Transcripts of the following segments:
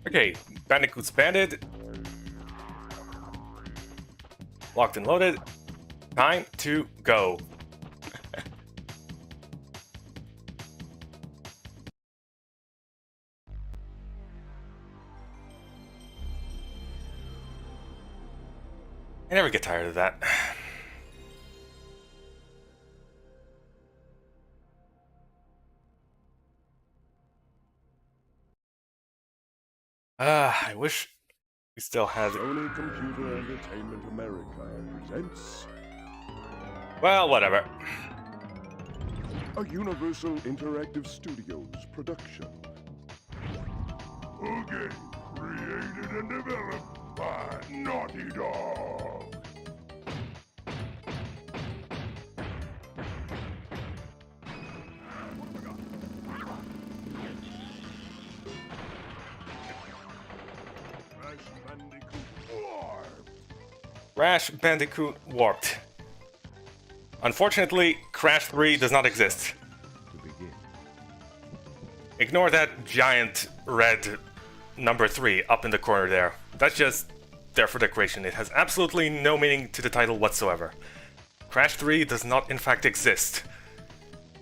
Okay, Bandicoot's banded. Locked and loaded. Time to go. I never get tired of that. I wish we still had... Sony Computer Entertainment America presents Well, whatever. a Universal Interactive Studios production. A game created and developed by Naughty Dog. Crash Bandicoot Warped. Crash Bandicoot Warped. Unfortunately, Crash 3 does not exist. To begin. Ignore that giant red number 3 up in the corner there. That's just there for decoration. It has absolutely no meaning to the title whatsoever. Crash 3 does not in fact exist.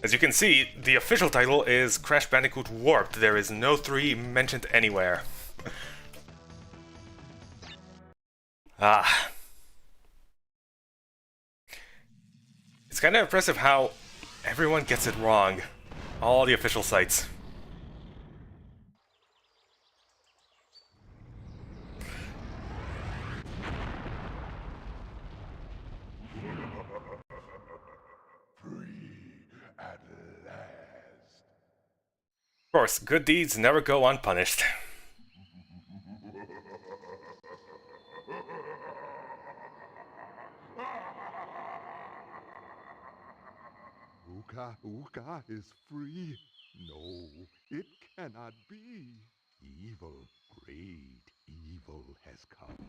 As you can see, the official title is Crash Bandicoot Warped. There is no 3 mentioned anywhere. Ah. It's kind of impressive how everyone gets it wrong. All the official sites. Free at last. Of course, good deeds never go unpunished. Uka Uka is free? No, it cannot be. Evil, great evil has come.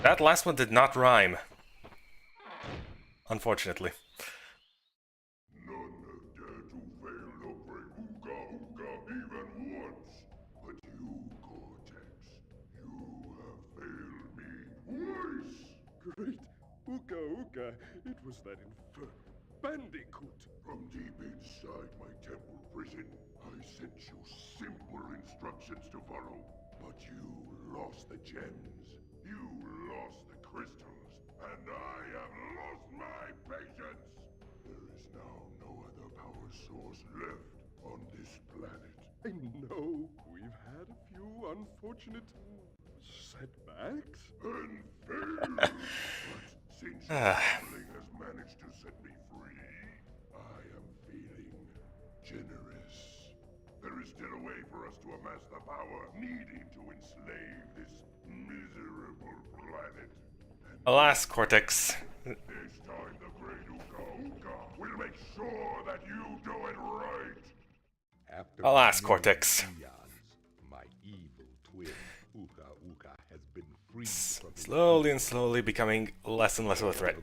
That last one did not rhyme. Unfortunately. None have dared to fail to break Uka Uka even once. But you, Cortex, you have failed me twice. Great Uka Uka, it was that Bandicoot. From deep inside my temple prison, I sent you simple instructions to follow. But you lost the gems, you lost the crystals, and I have lost my patience. There is now no other power source left on this planet. I know we've had a few unfortunate setbacks and failures, but since your sibling has managed to set me free, I am feeling generous. There is still a way for us to amass the power needed to enslave this miserable planet. And Alas, Cortex. this time the great Uka Uka will make sure that you do it right. After Alas, many Cortex. eons, my evil twin Uka Uka has been freed from his Slowly and slowly becoming less and less of a threat.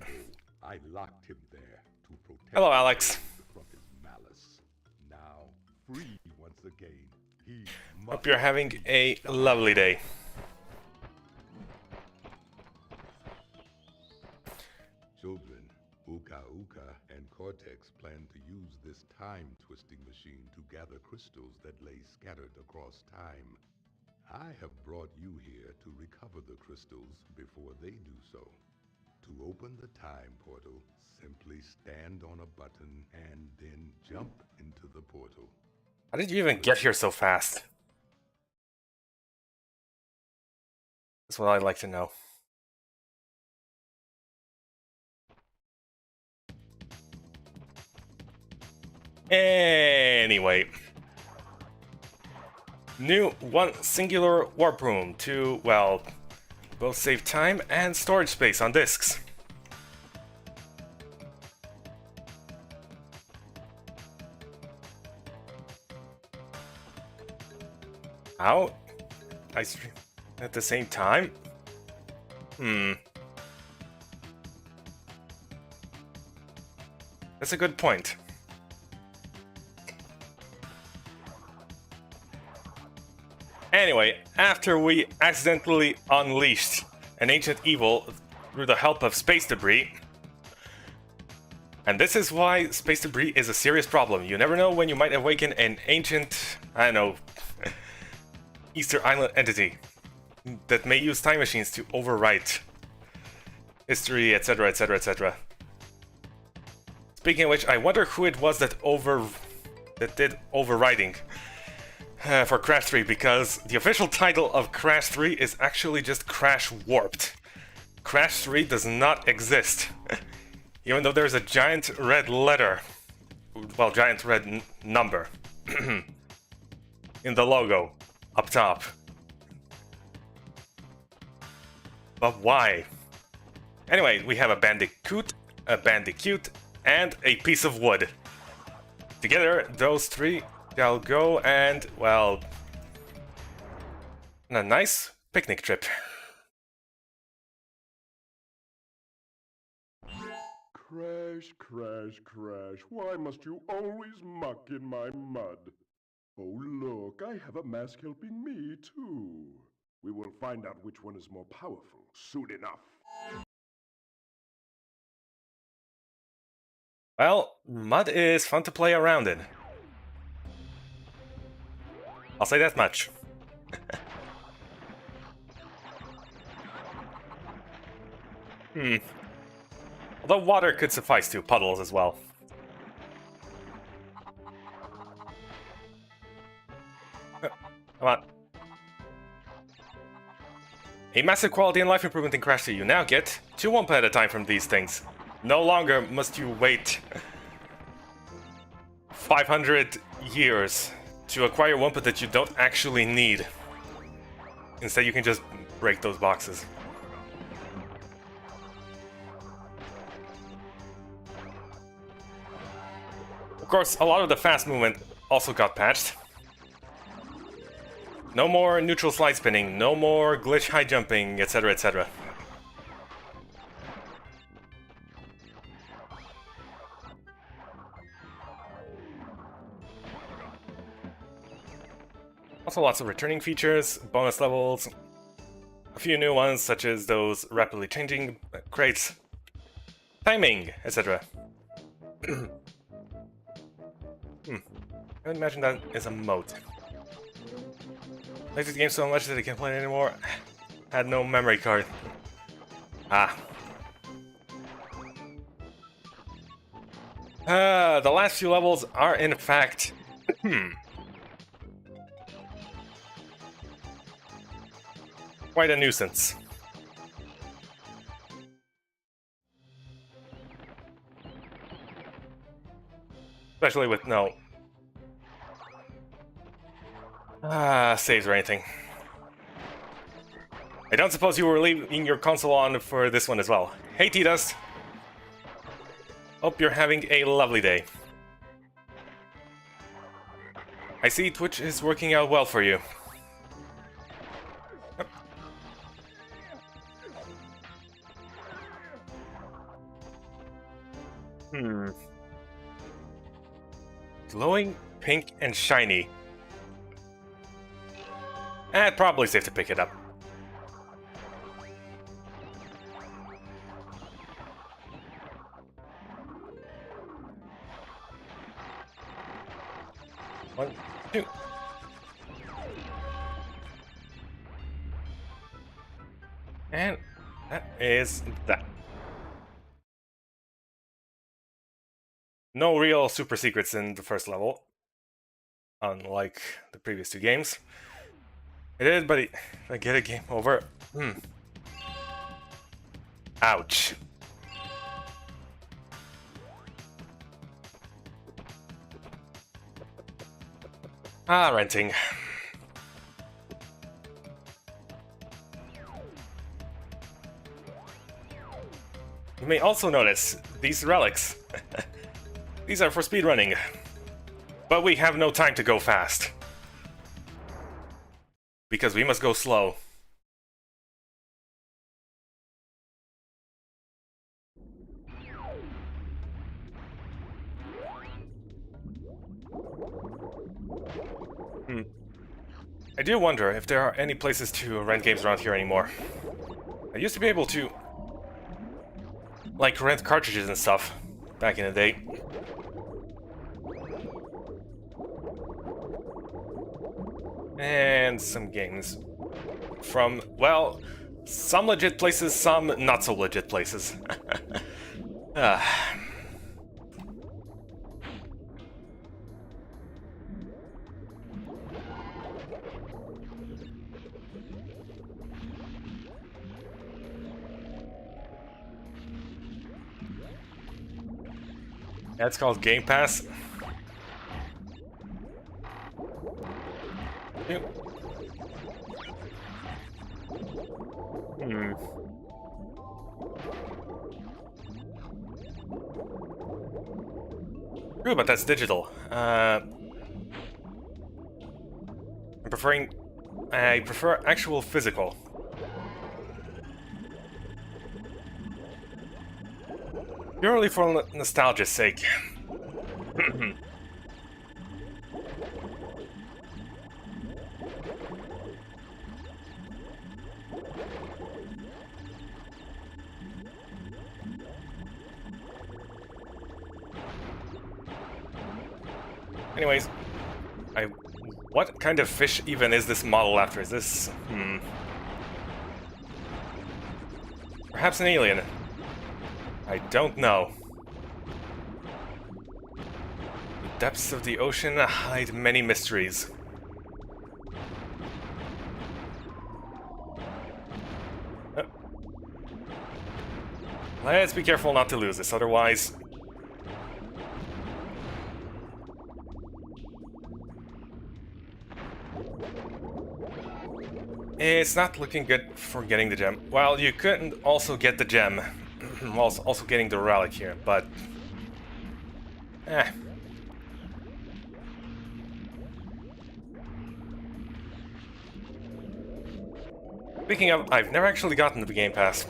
I locked him there to protect Hello, Alex. from his malice. Now, free once again, he Hope must you're having a lovely day. Children, Uka Uka and Cortex plan to use this time-twisting machine to gather crystals that lay scattered across time. I have brought you here to recover the crystals before they do so. To open the time portal, simply stand on a button and then jump into the portal. How did you even get here so fast? That's what I'd like to know. Anyway. New one singular warp room to, well, both save time and storage space on disks. How? I stream at the same time? That's a good point. Anyway, after we accidentally unleashed an ancient evil through the help of space debris, and this is why space debris is a serious problem. You never know when you might awaken an ancient, I don't know, Easter Island entity that may use time machines to overwrite history, etc., etc., etc. Speaking of which, I wonder who it was that did overwriting for Crash 3, because the official title of Crash 3 is actually just Crash Warped. Crash 3 does not exist. Even though there's a giant red letter, well, giant red number in the logo up top. But why? Anyway, we have a Bandicoot, and a piece of wood. Together, those three shall go and, well, on a nice picnic trip. Crash, crash, crash. Why must you always muck in my mud? Oh, look, I have a mask helping me, too. We will find out which one is more powerful soon enough. Well, mud is fun to play around in. I'll say that much. Although water could suffice to puddles as well. Come on. A massive quality and life improvement in Crash 2. You now get 2 Wumpa at a time from these things. No longer must you wait 500 years to acquire Wumpa that you don't actually need. Instead, you can just break those boxes. Of course, a lot of the fast movement also got patched. No more neutral slide spinning, no more glitch high jumping, etc., etc. Also lots of returning features, bonus levels, a few new ones such as those rapidly changing crates, timing, etc. I would imagine that is a moat. I like this game so much that I can't play it anymore. Had no memory card. The last few levels are in fact... quite a nuisance. Especially with no... saves or anything. I don't suppose you were leaving your console on for this one as well. Hey T-Dust! Hope you're having a lovely day. I see Twitch is working out well for you. Glowing, pink, and shiny. Probably safe to pick it up. One, two. And that is that. No real super secrets in the first level, unlike the previous 2 games. It is, but if I get a game over... Ouch. Renting. You may also notice these relics. These are for speedrunning. But we have no time to go fast. Because we must go slow. I do wonder if there are any places to rent games around here anymore. I used to be able to, like, rent cartridges and stuff back in the day. And some games from, well, some legit places, some not so legit places. That's called Game Pass. Yep. True, but that's digital. I prefer actual physical. Purely for nostalgia's sake. Anyways, what kind of fish even is this model after? Is this... Perhaps an alien? I don't know. The depths of the ocean hide many mysteries. Let's be careful not to lose this, otherwise... It's not looking good for getting the gem. Well, you couldn't also get the gem while also getting the relic here, but... Speaking of, I've never actually gotten the Game Pass.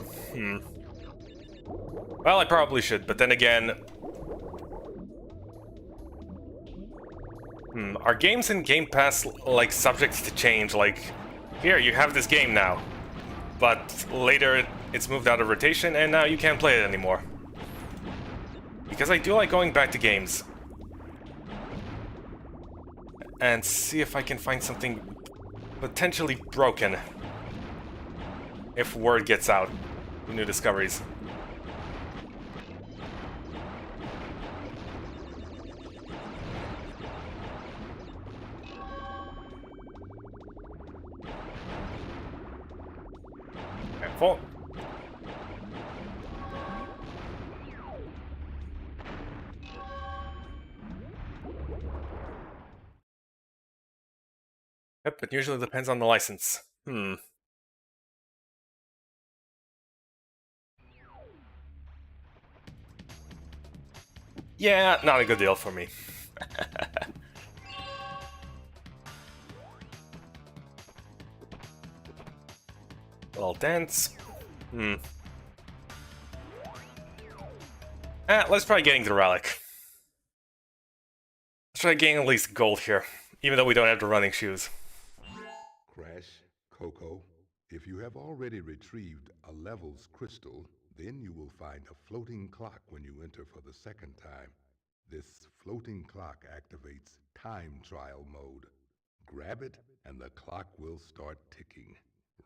Well, I probably should, but then again... Are games in Game Pass, like, subject to change? Like, here, you have this game now. But later, it's moved out of rotation, and now you can't play it anymore. Because I do like going back to games. And see if I can find something potentially broken. If word gets out. New discoveries. Careful. Yep, it usually depends on the license. Yeah, not a good deal for me. A little dance. Let's try getting the relic. Let's try getting at least gold here, even though we don't have the running shoes. Crash, Coco, if you have already retrieved a levels crystal, then you will find a floating clock when you enter for the second time. This floating clock activates time trial mode. Grab it and the clock will start ticking.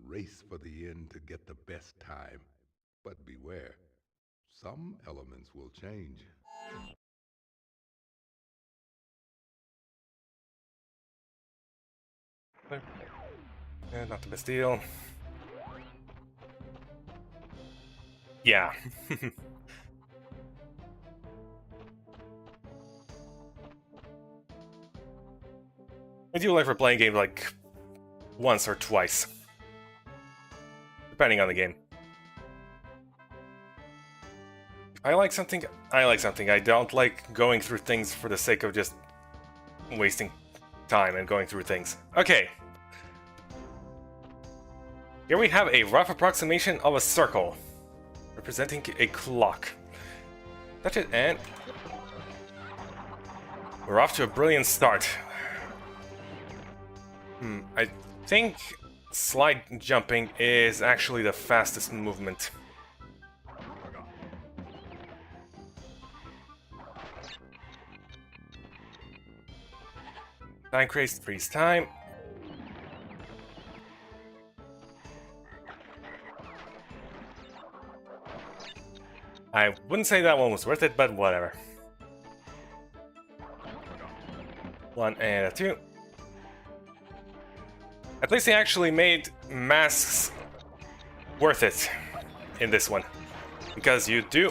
Race for the end to get the best time. But beware, some elements will change. Not the best deal. Yeah. I do like replaying games like once or twice. Depending on the game. If I like something, I like something. I don't like going through things for the sake of just wasting time and going through things. Okay. Here we have a rough approximation of a circle, representing a clock. Touch it and... we're off to a brilliant start. I think slide jumping is actually the fastest movement. Time craze, freeze time. I wouldn't say that one was worth it, but whatever. 1 and a 2. At least they actually made masks worth it in this one. Because you do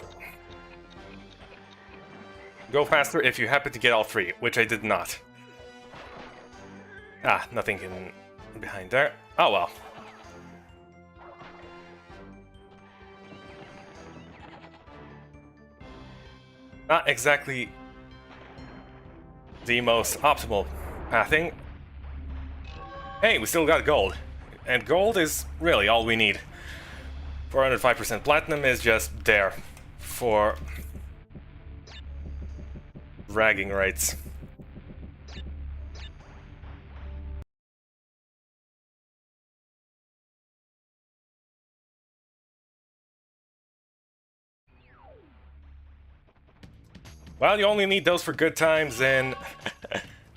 go faster if you happen to get all 3, which I did not. Ah, nothing in behind there. Oh well. Not exactly the most optimal pathing. Hey, we still got gold. And gold is really all we need. 405% platinum is just there for bragging rights. Well, you only need those for good times and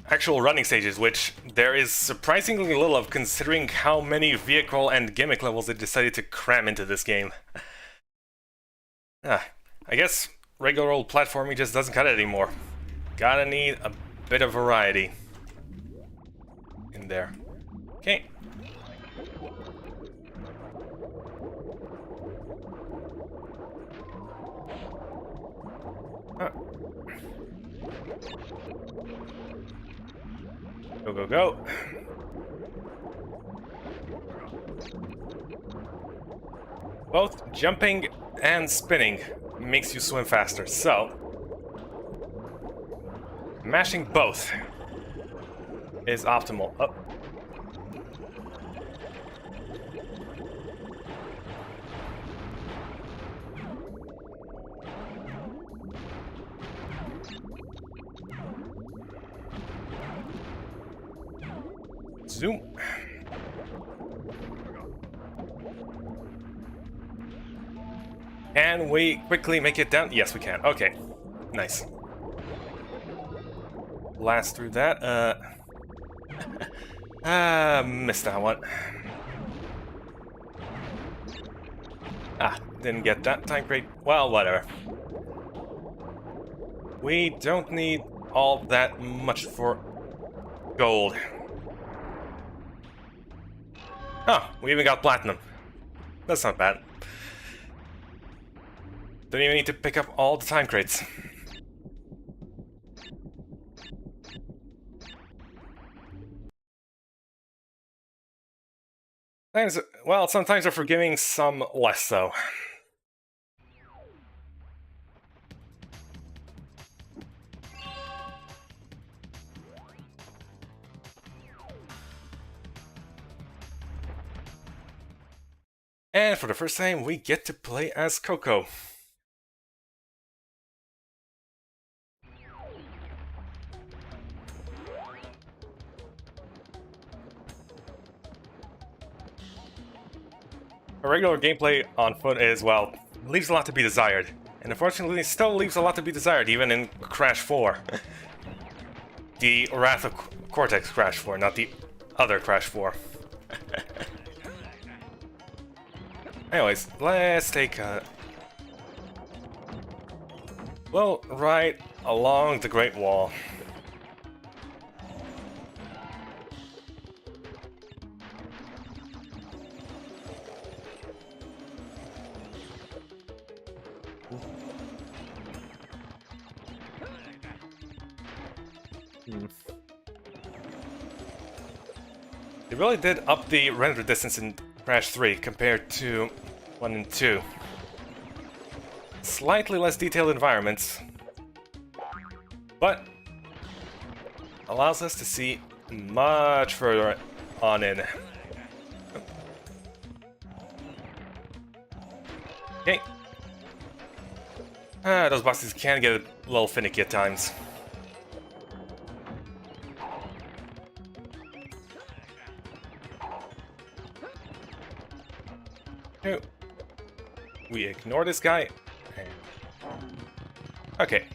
actual running stages, which there is surprisingly little of considering how many vehicle and gimmick levels they decided to cram into this game. I guess regular old platforming just doesn't cut it anymore. Gotta need a bit of variety in there. Okay. Go, go, go. Both jumping and spinning makes you swim faster, so mashing both is optimal. Oh. Zoom. Can we quickly make it down? Yes, we can. Okay. Nice. Blast through that. Missed that one. Ah, didn't get that time crate. Well, whatever. We don't need all that much for gold. Oh, we even got platinum. That's not bad. Don't even need to pick up all the time crates. Well, sometimes they're forgiving, some less so. And for the first time, we get to play as Coco. A regular gameplay on foot is, well, leaves a lot to be desired. And unfortunately, it still leaves a lot to be desired, even in Crash 4. The Wrath of Cortex Crash 4, not the other Crash 4. Anyways, let's take a... well, right along the Great Wall. They really did up the render distance in Crash 3 compared to 1 and 2. Slightly less detailed environments, but allows us to see much further on in. Okay. Those bosses can get a little finicky at times. No. We ignore this guy. Okay.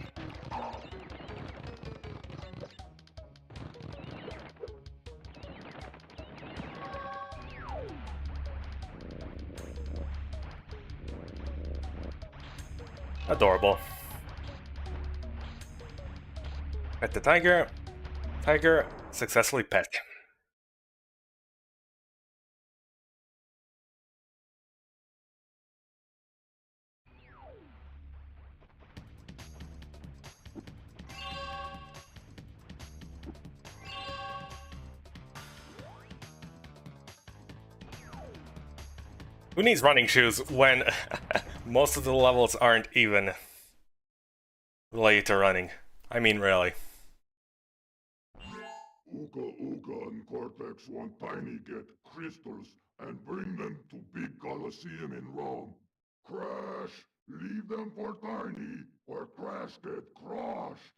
Adorable. Pet the tiger. Tiger successfully pet. Who needs running shoes when most of the levels aren't even related to running? I mean, really. Uga Uga and Cortex want Tiny get crystals and bring them to Big Colosseum in Rome. Crash! Leave them for Tiny, or Crash get crushed!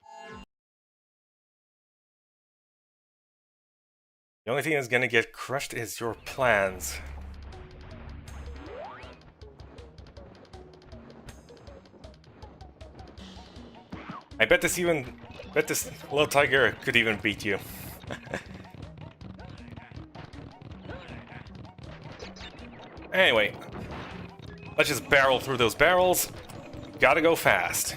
The only thing that's gonna get crushed is your plans. I bet this little tiger could even beat you. Anyway, let's just barrel through those barrels. Gotta go fast.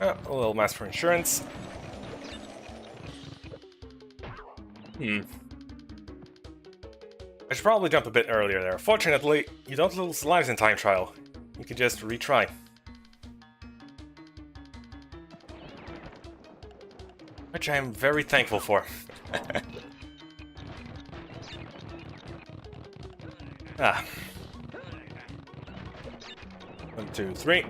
A little mask for insurance. I should probably jump a bit earlier there. Fortunately, you don't lose lives in time trial. You can just retry. Which I am very thankful for. Ah. 1, 2, 3.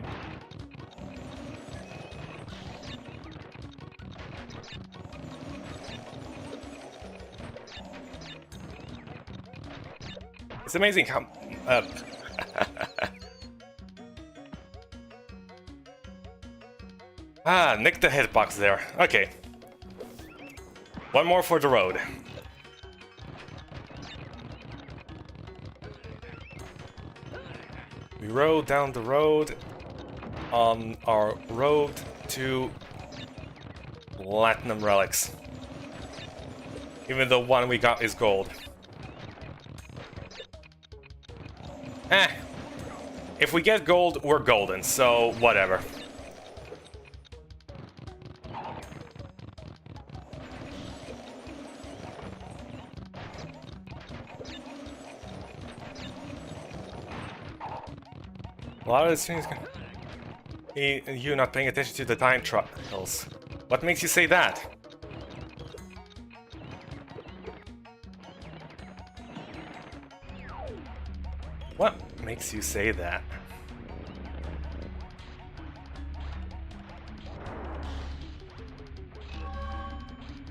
It's amazing how... nicked the hitbox there. Okay. One more for the road. We rode down the road on our road to Platinum Relics. Even though one we got is gold. If we get gold, we're golden, so whatever. A lot of these things... You not paying attention to the time trials. What makes you say that? What makes you say that?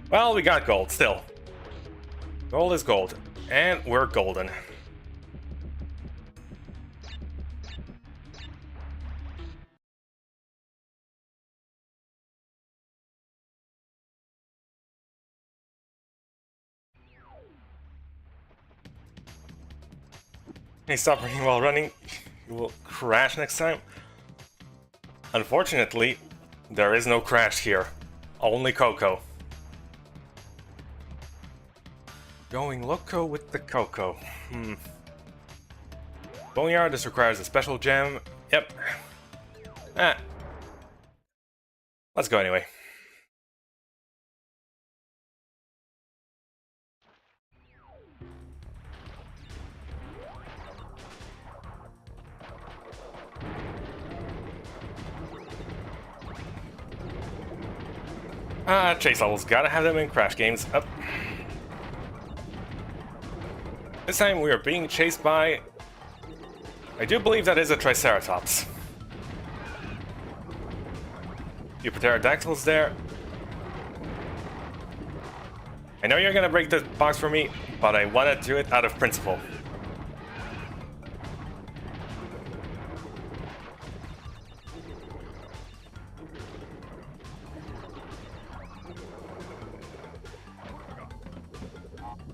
Well, we got gold, still. Gold is gold. And we're golden. Hey, stop running while running. You will crash next time. Unfortunately, there is no crash here. Only Coco. Going loco with the Coco. Boneyard, this requires a special gem. Yep. Let's go anyway. Chase levels. Gotta have them in Crash games. Up. This time we are being chased by... I do believe that is a Triceratops. Few pterodactyls there. I know you're gonna break the box for me, but I wanna do it out of principle.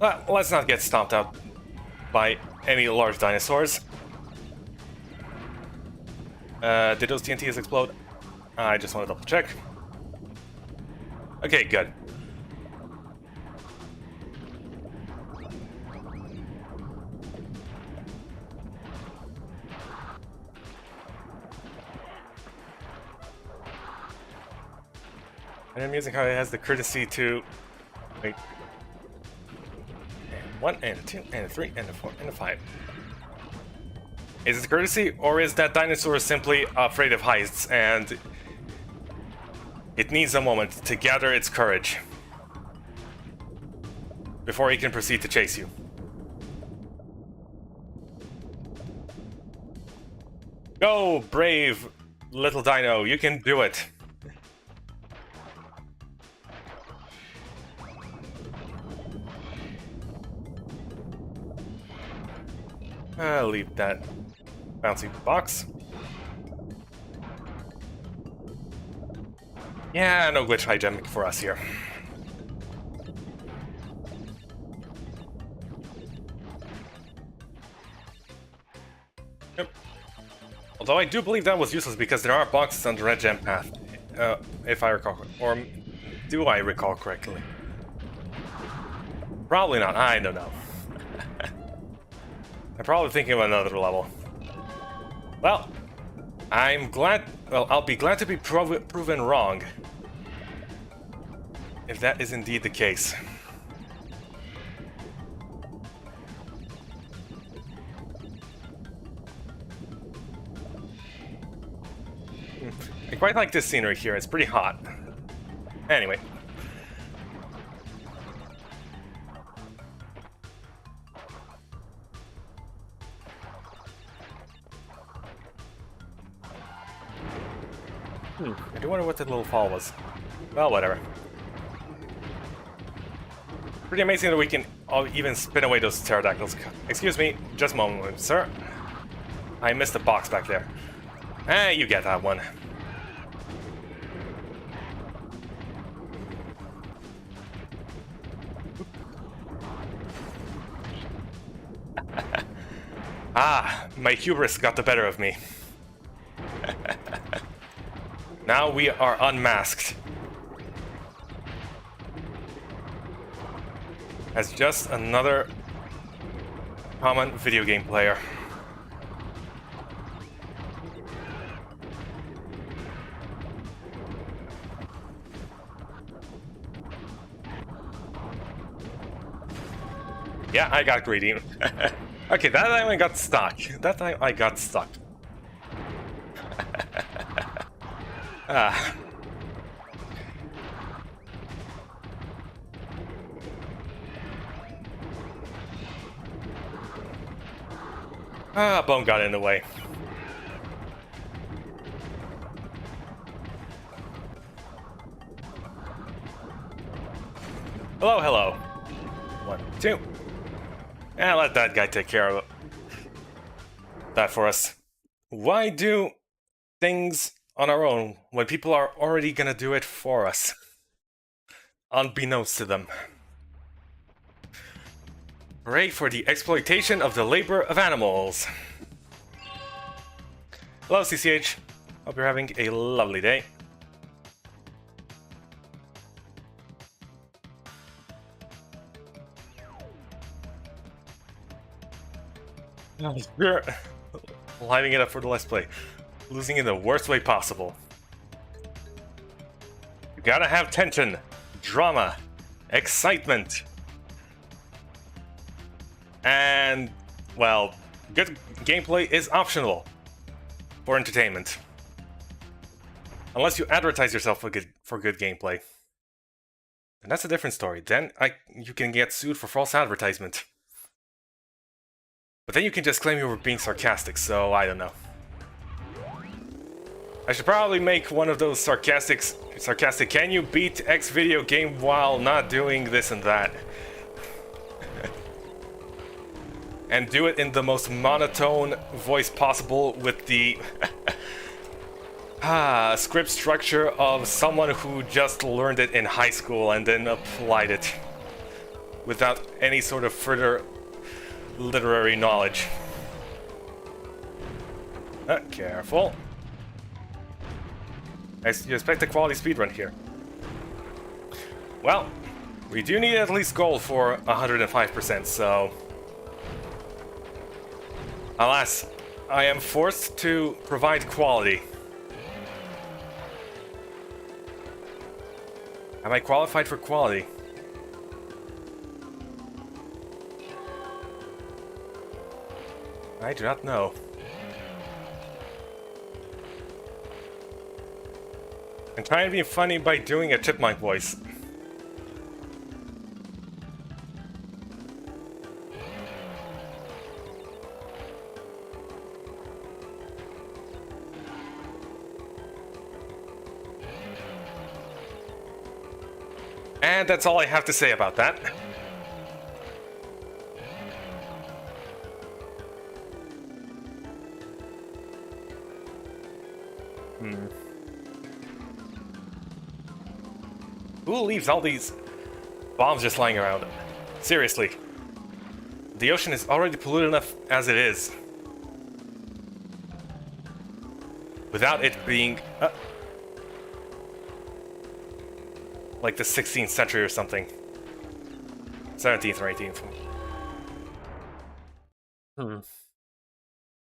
But let's not get stomped out by any large dinosaurs. Did those TNTs explode? I just want to double check. Okay, good. And I'm using how it has the courtesy to... Wait. And 1, and a 2, and a 3, and a 4, and a 5. Is it courtesy, or is that dinosaur simply afraid of heights, and it needs a moment to gather its courage before he can proceed to chase you? Go, brave little dino, you can do it. I'll leave that bouncy box. Yeah, no glitch hijack for us here. Yep. Although I do believe that was useless because there are boxes on the red gem path, if I recall, or do I recall correctly? Probably not, I don't know. I'm probably thinking of another level. Well, I'm glad... Well, I'll be glad to be proven wrong. If that is indeed the case. I quite like this scenery here, it's pretty hot. Anyway. I do wonder what that little fall was. Well, whatever. Pretty amazing that we can even spin away those pterodactyls. Excuse me, just a moment, sir. I missed a box back there. Eh, you get that one. Ah, my hubris got the better of me. Now we are unmasked. As just another common video game player. Yeah, I got greedy. Okay, that time I got stuck. That time I got stuck. Ah. Ah, bone got in the way. Hello, hello. 1, 2. And let that guy take care of that for us. Why do things on our own when people are already gonna do it for us? Unbeknownst to them. Hooray for the exploitation of the labor of animals. Hello, CCH. Hope you're having a lovely day. We're lining it up for the Let's Play. Losing in the worst way possible. You gotta have tension, drama, excitement. And, well, good gameplay is optional for entertainment. Unless you advertise yourself for good gameplay. And that's a different story. Then you can get sued for false advertisement. But then you can just claim you were being sarcastic, so I don't know. I should probably make one of those sarcastic, can you beat X video game while not doing this and that? And do it in the most monotone voice possible with the script structure of someone who just learned it in high school and then applied it. without any sort of further literary knowledge. Careful. You expect a quality speedrun here. Well, we do need at least gold for 105%, so... Alas, I am forced to provide quality. Am I qualified for quality? I do not know. I'm trying to be funny by doing a chipmunk voice. And that's all I have to say about that. Who leaves all these bombs just lying around? Seriously. The ocean is already polluted enough as it is. Without it being... like the 16th century or something. 17th or 18th.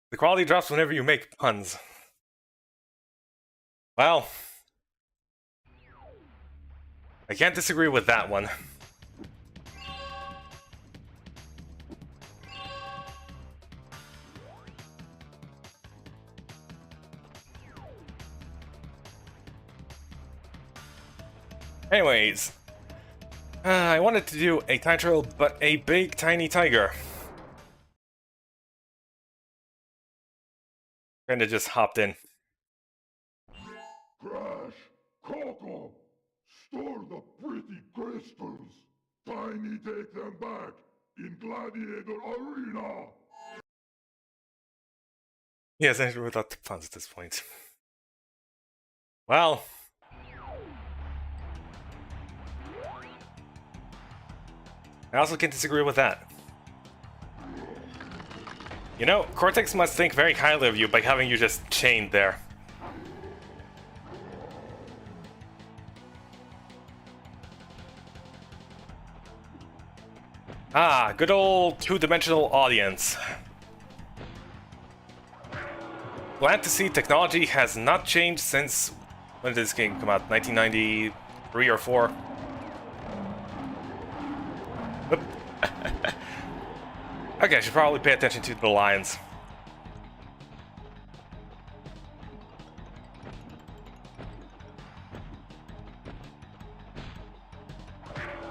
The quality drops whenever you make puns. Well... I can't disagree with that one. Anyways, I wanted to do a time trial, but a big tiny tiger. Kinda just hopped in. Crash! Coco! Store the pretty crystals! Tiny take them back in Gladiator Arena! Yes, I without the puns at this point. Well... I also can't disagree with that. You know, Cortex must think very highly of you by having you just chained there. Ah, good old two-dimensional audience. Glad to see technology has not changed since... When did this game come out? 1993 or 4? Okay, I should probably pay attention to the lines.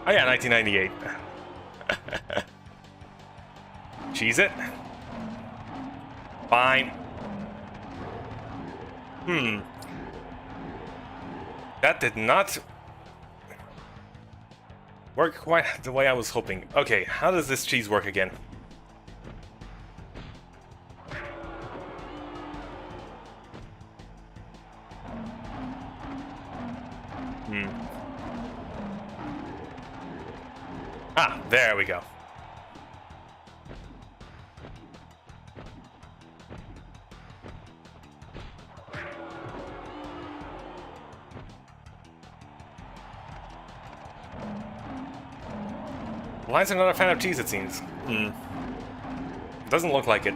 Oh yeah, 1998. Cheese it? Fine. That did not work quite the way I was hoping. Okay, how does this cheese work again? Ah, there we go. Lions are not a fan of cheese, it seems. Doesn't look like it.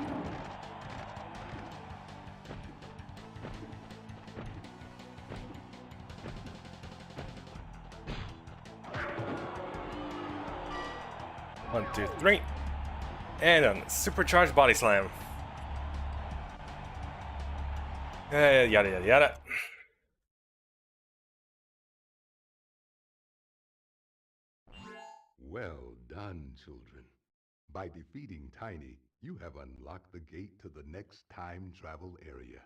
One, two, three. And a supercharged body slam. Yada, yada, yada. Well done, children. By defeating Tiny, you have unlocked the gate to the next time travel area.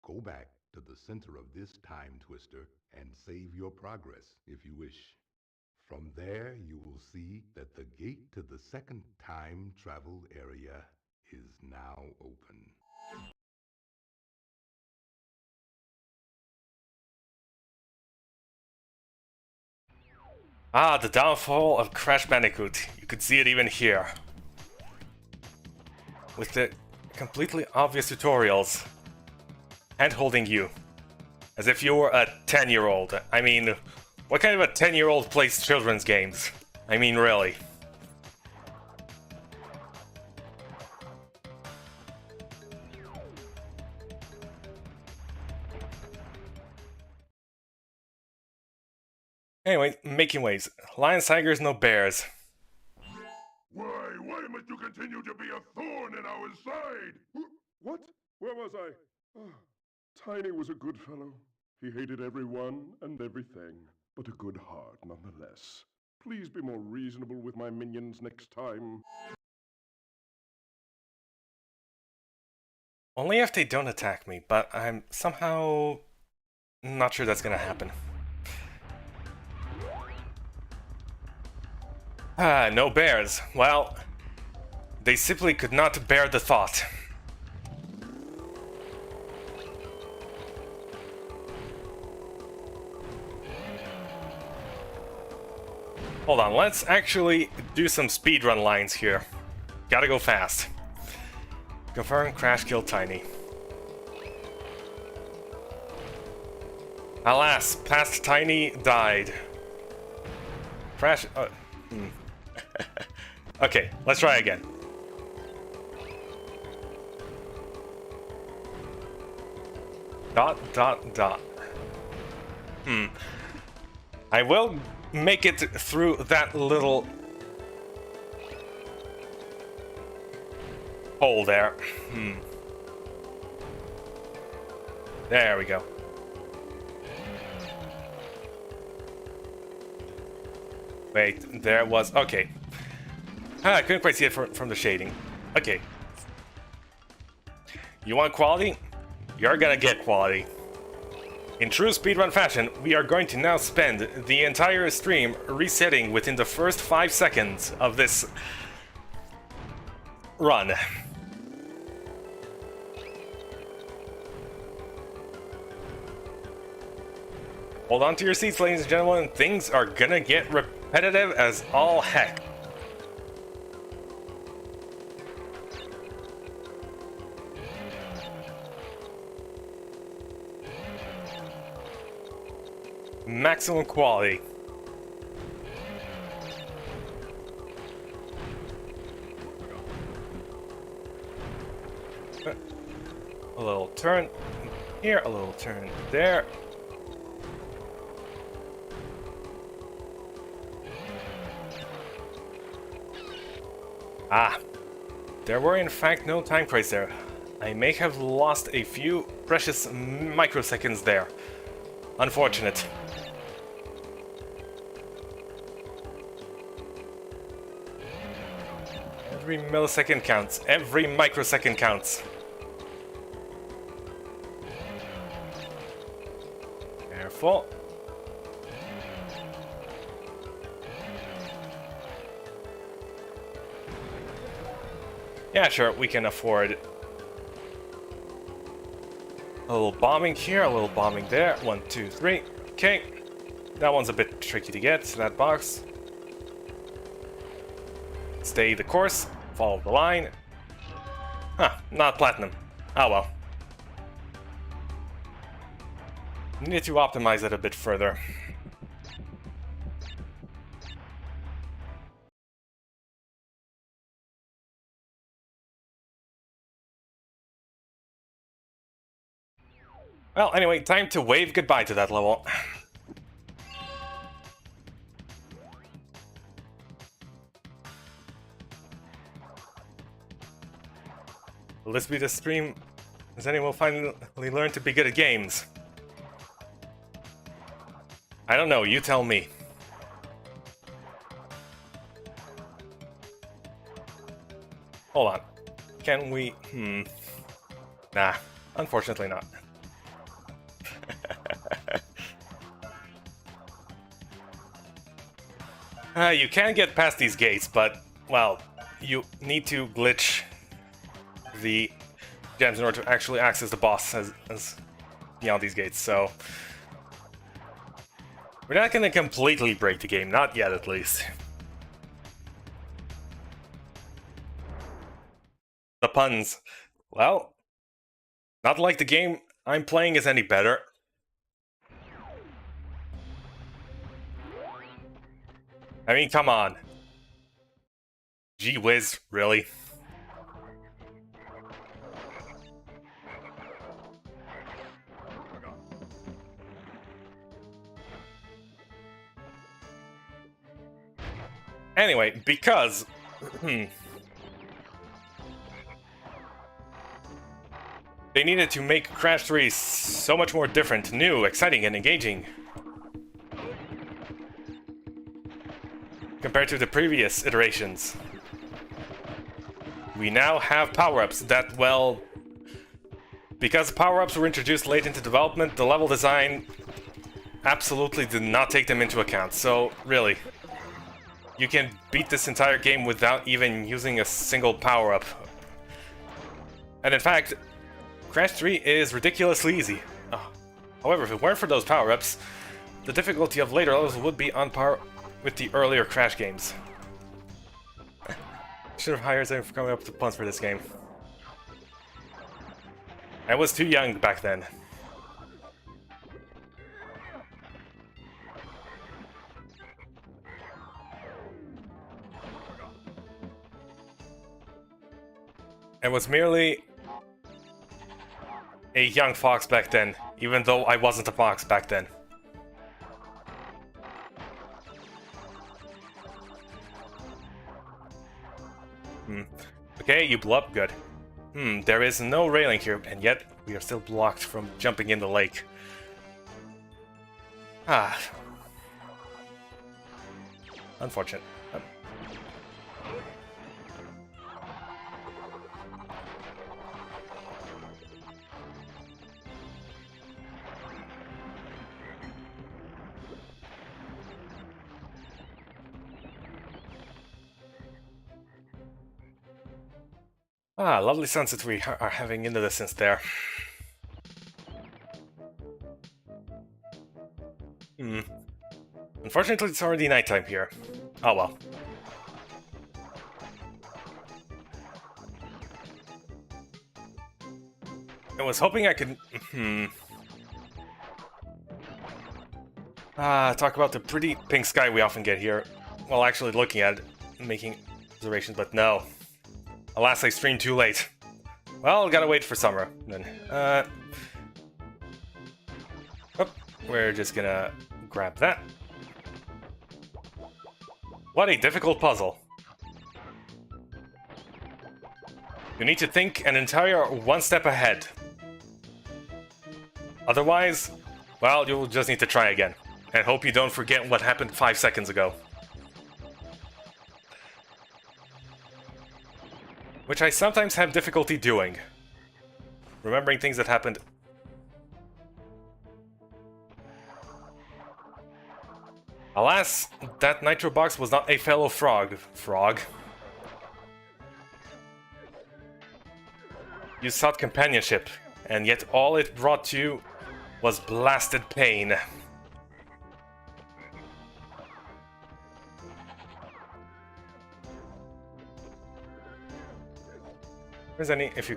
Go back to the center of this time twister and save your progress if you wish. From there, you will see that the gate to the second time travel area is now open. Ah, the downfall of Crash Bandicoot. You could see it even here. With the completely obvious tutorials hand-holding you. As if you were a 10-year-old. I mean, what kind of a 10-year-old plays children's games? I mean, really. Anyway, making waves. Lions, tigers, no bears. Why must you continue to be a thorn in our side? What? Where was I? Ah, Tiny was a good fellow. He hated everyone and everything, but a good heart nonetheless. Please be more reasonable with my minions next time. Only if they don't attack me, but I'm somehow not sure that's gonna happen. Ah, no bears. Well, they simply could not bear the thought. Hold on, let's actually do some speedrun lines here. Gotta go fast. Confirm crash kill Tiny. Alas, past Tiny died. Crash. Okay, let's try again. Dot, dot, dot. I will make it through that little hole there. There we go. Wait, there was... Okay. I couldn't quite see it from the shading. Okay. You want quality? You're gonna get quality. In true speedrun fashion, we are going to now spend the entire stream resetting within the first 5 seconds of this run. Hold on to your seats, ladies and gentlemen. Things are gonna get repetitive as all heck. Maximum quality. A little turn here, a little turn there. Ah, there were in fact no time crates there. I may have lost a few precious microseconds there. Unfortunate. Every millisecond counts. Every microsecond counts. Careful. Yeah, sure, we can afford a little bombing here, a little bombing there. 1, 2, 3. Okay. That one's a bit tricky to get, that box. Stay the course. Follow the line. Huh, not platinum. Oh well. Need to optimize it a bit further. Well, anyway, time to wave goodbye to that level. Will this be the stream? As anyone finally learn to be good at games? I don't know, you tell me. Hold on. Can we... Nah, unfortunately not. You can get past these gates, but, well, you need to glitch the gems in order to actually access the boss as beyond these gates, so... We're not gonna completely break the game, not yet at least. The puns. Well, not like the game I'm playing is any better. I mean, come on. Gee whiz, really? Anyway, because... they needed to make Crash 3 so much more different, new, exciting, and engaging. Compared to the previous iterations. We now have power-ups that, well... because power-ups were introduced late into development, the level design absolutely did not take them into account. So, really, you can beat this entire game without even using a single power-up. And in fact, Crash 3 is ridiculously easy. However, if it weren't for those power-ups, the difficulty of later levels would be on par with the earlier Crash games. Should have hired them for coming up with the puns for this game. I was too young back then. I was merely a young fox back then, even though I wasn't a fox back then. Okay, you blew up, good. There is no railing here, and yet we are still blocked from jumping in the lake. Unfortunate. Lovely sunset we are having in the distance there. Unfortunately, it's already nighttime here. Oh well. I was hoping I could... talk about the pretty pink sky we often get here. Well, actually looking at it, making observations, but no. Alas, I streamed too late. Well, gotta wait for summer, then. We're just gonna grab that. What a difficult puzzle. You need to think an entire one step ahead. Otherwise, well, you'll just need to try again. And hope you don't forget what happened 5 seconds ago. Which I sometimes have difficulty doing. Remembering things that happened. Alas, that nitro box was not a fellow frog. You sought companionship, and yet all it brought you was blasted pain. There's any if you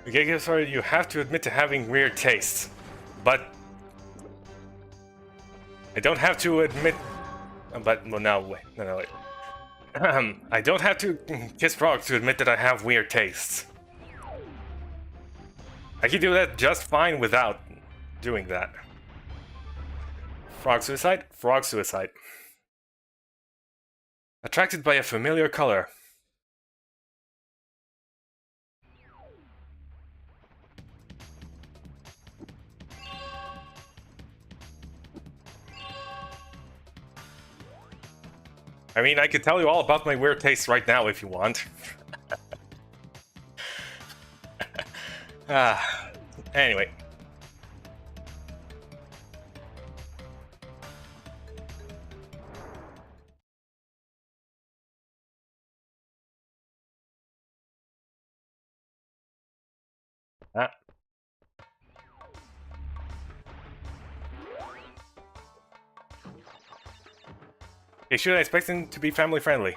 okay, sorry, you have to admit to having weird tastes, but I don't have to admit. But well, no, wait, no, wait. I don't have to kiss frogs to admit that I have weird tastes. I can do that just fine without doing that. Frog suicide? Frog suicide. Attracted by a familiar color. I mean, I could tell you all about my weird tastes right now if you want. Anyway. Okay, should I expect them to be family friendly?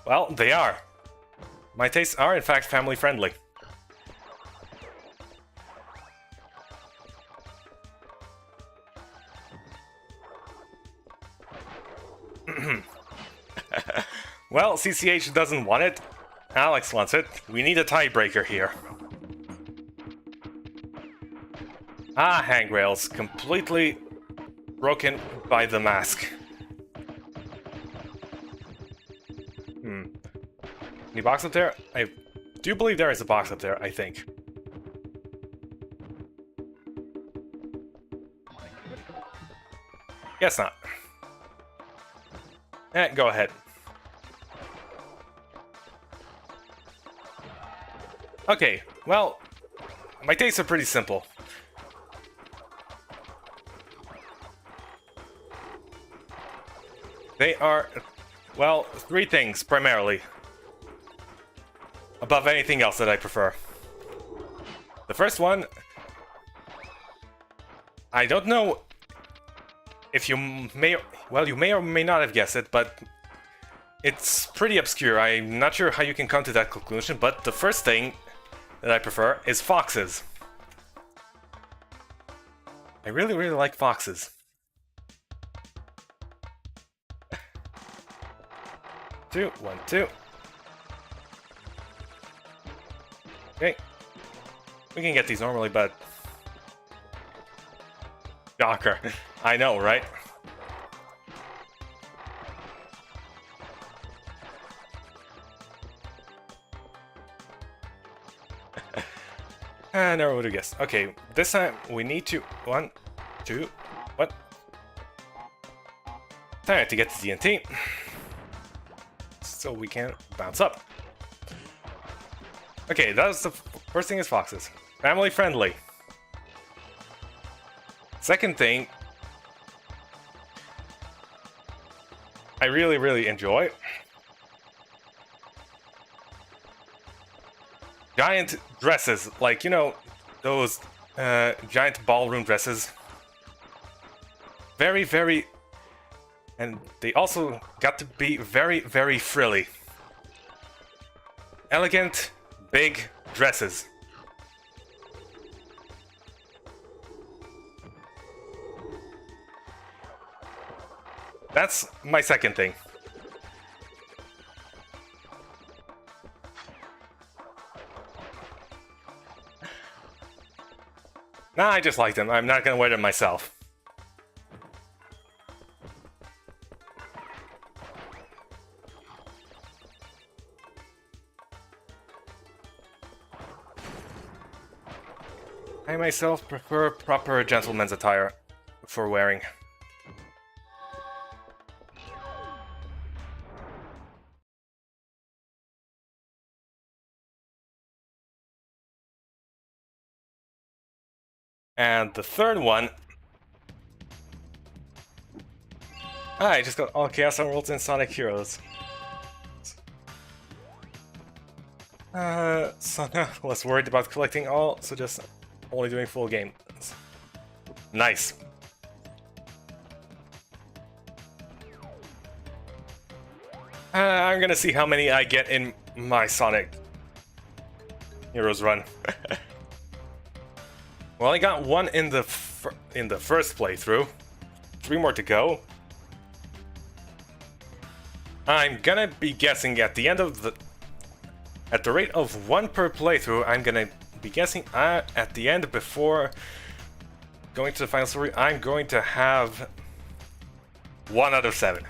Well, they are. My tastes are in fact family friendly. Well, CCH doesn't want it. Alex wants it. We need a tiebreaker here. Ah, handrails. Completely broken by the mask. Any box up there? I do believe there is a box up there, I think. Guess not. Go ahead. Okay, well, my tastes are pretty simple. They are, well, three things, primarily. Above anything else that I prefer. The first one, I don't know if you may, well, you may or may not have guessed it, but it's pretty obscure. I'm not sure how you can come to that conclusion, but the first thing that I prefer is foxes. I really, really like foxes. Two, 1, 2. Okay. We can get these normally, but... Shocker. I know, right? I never would have guessed. Okay, this time we need to... 1, 2... What? Time to get to TNT. So we can bounce up. Okay, that's the first thing is foxes. Family friendly. Second thing, I really, really enjoy giant dresses, like, you know, those giant ballroom dresses. Very, very, and they also got to be very, very frilly. Elegant, big dresses. That's my second thing. Nah, I just like them. I'm not gonna wear them myself. I myself prefer proper gentleman's attire for wearing. And the third one... I just got all Chaos Emeralds and Sonic Heroes. So now less worried about collecting all, so just only doing full games. Nice. I'm gonna see how many I get in my Sonic Heroes run. Well, I got one in the first playthrough. 3 more to go. I'm gonna be guessing at the end of the... At the rate of 1 per playthrough, I'm gonna be guessing at the end before going to the final story, I'm going to have 1 out of 7.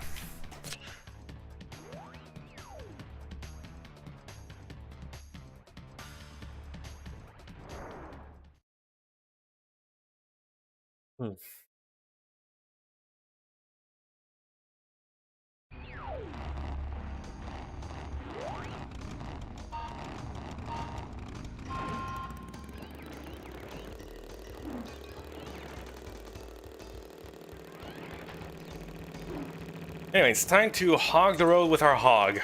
Anyway, it's time to hog the road with our hog.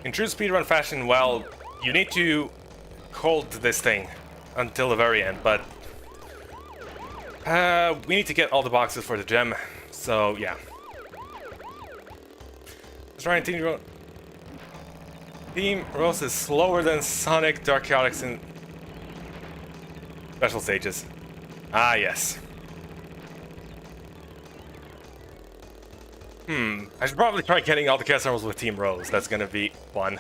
In true speedrun fashion, well, you need to hold this thing until the very end, but We need to get all the boxes for the gem, so yeah. Let's try and Team Rose is slower than Sonic Dark Chaotix in special stages. Ah, yes. I should probably try getting all the cast members with Team Rose. That's gonna be fun.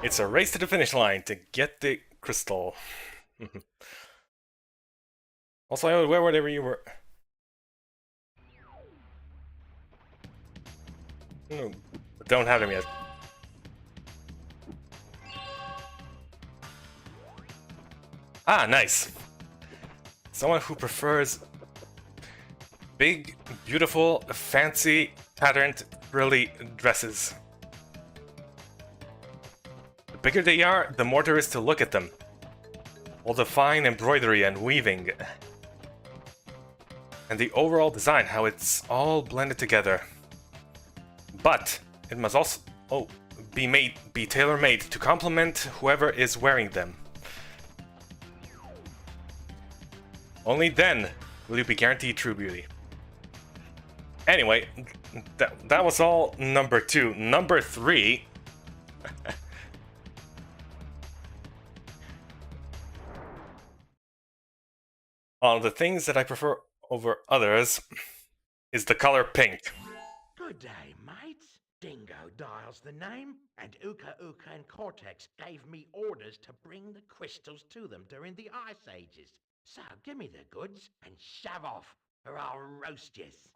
It's a race to the finish line to get the crystal. Also, I would wear whatever you were. Don't have him yet. Ah, nice. Someone who prefers big, beautiful, fancy, patterned, frilly dresses. The bigger they are, the more there is to look at them. All the fine embroidery and weaving. And the overall design, how it's all blended together. But it must also be tailor-made to complement whoever is wearing them. Only then will you be guaranteed true beauty. Anyway, that was all number 2. Number 3. The things that I prefer over others is the color pink. Good day, mates. Dingo dials the name, and Uka Uka and Cortex gave me orders to bring the crystals to them during the Ice Ages. So give me the goods and shove off, or I'll roast yous.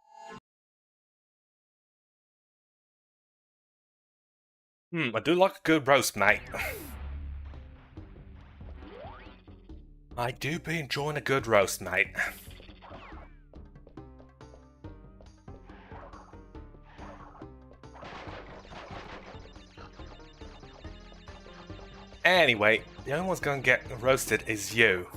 I do like a good roast, mate. I do be enjoying a good roast, mate. Anyway, the only one's gonna get roasted is you.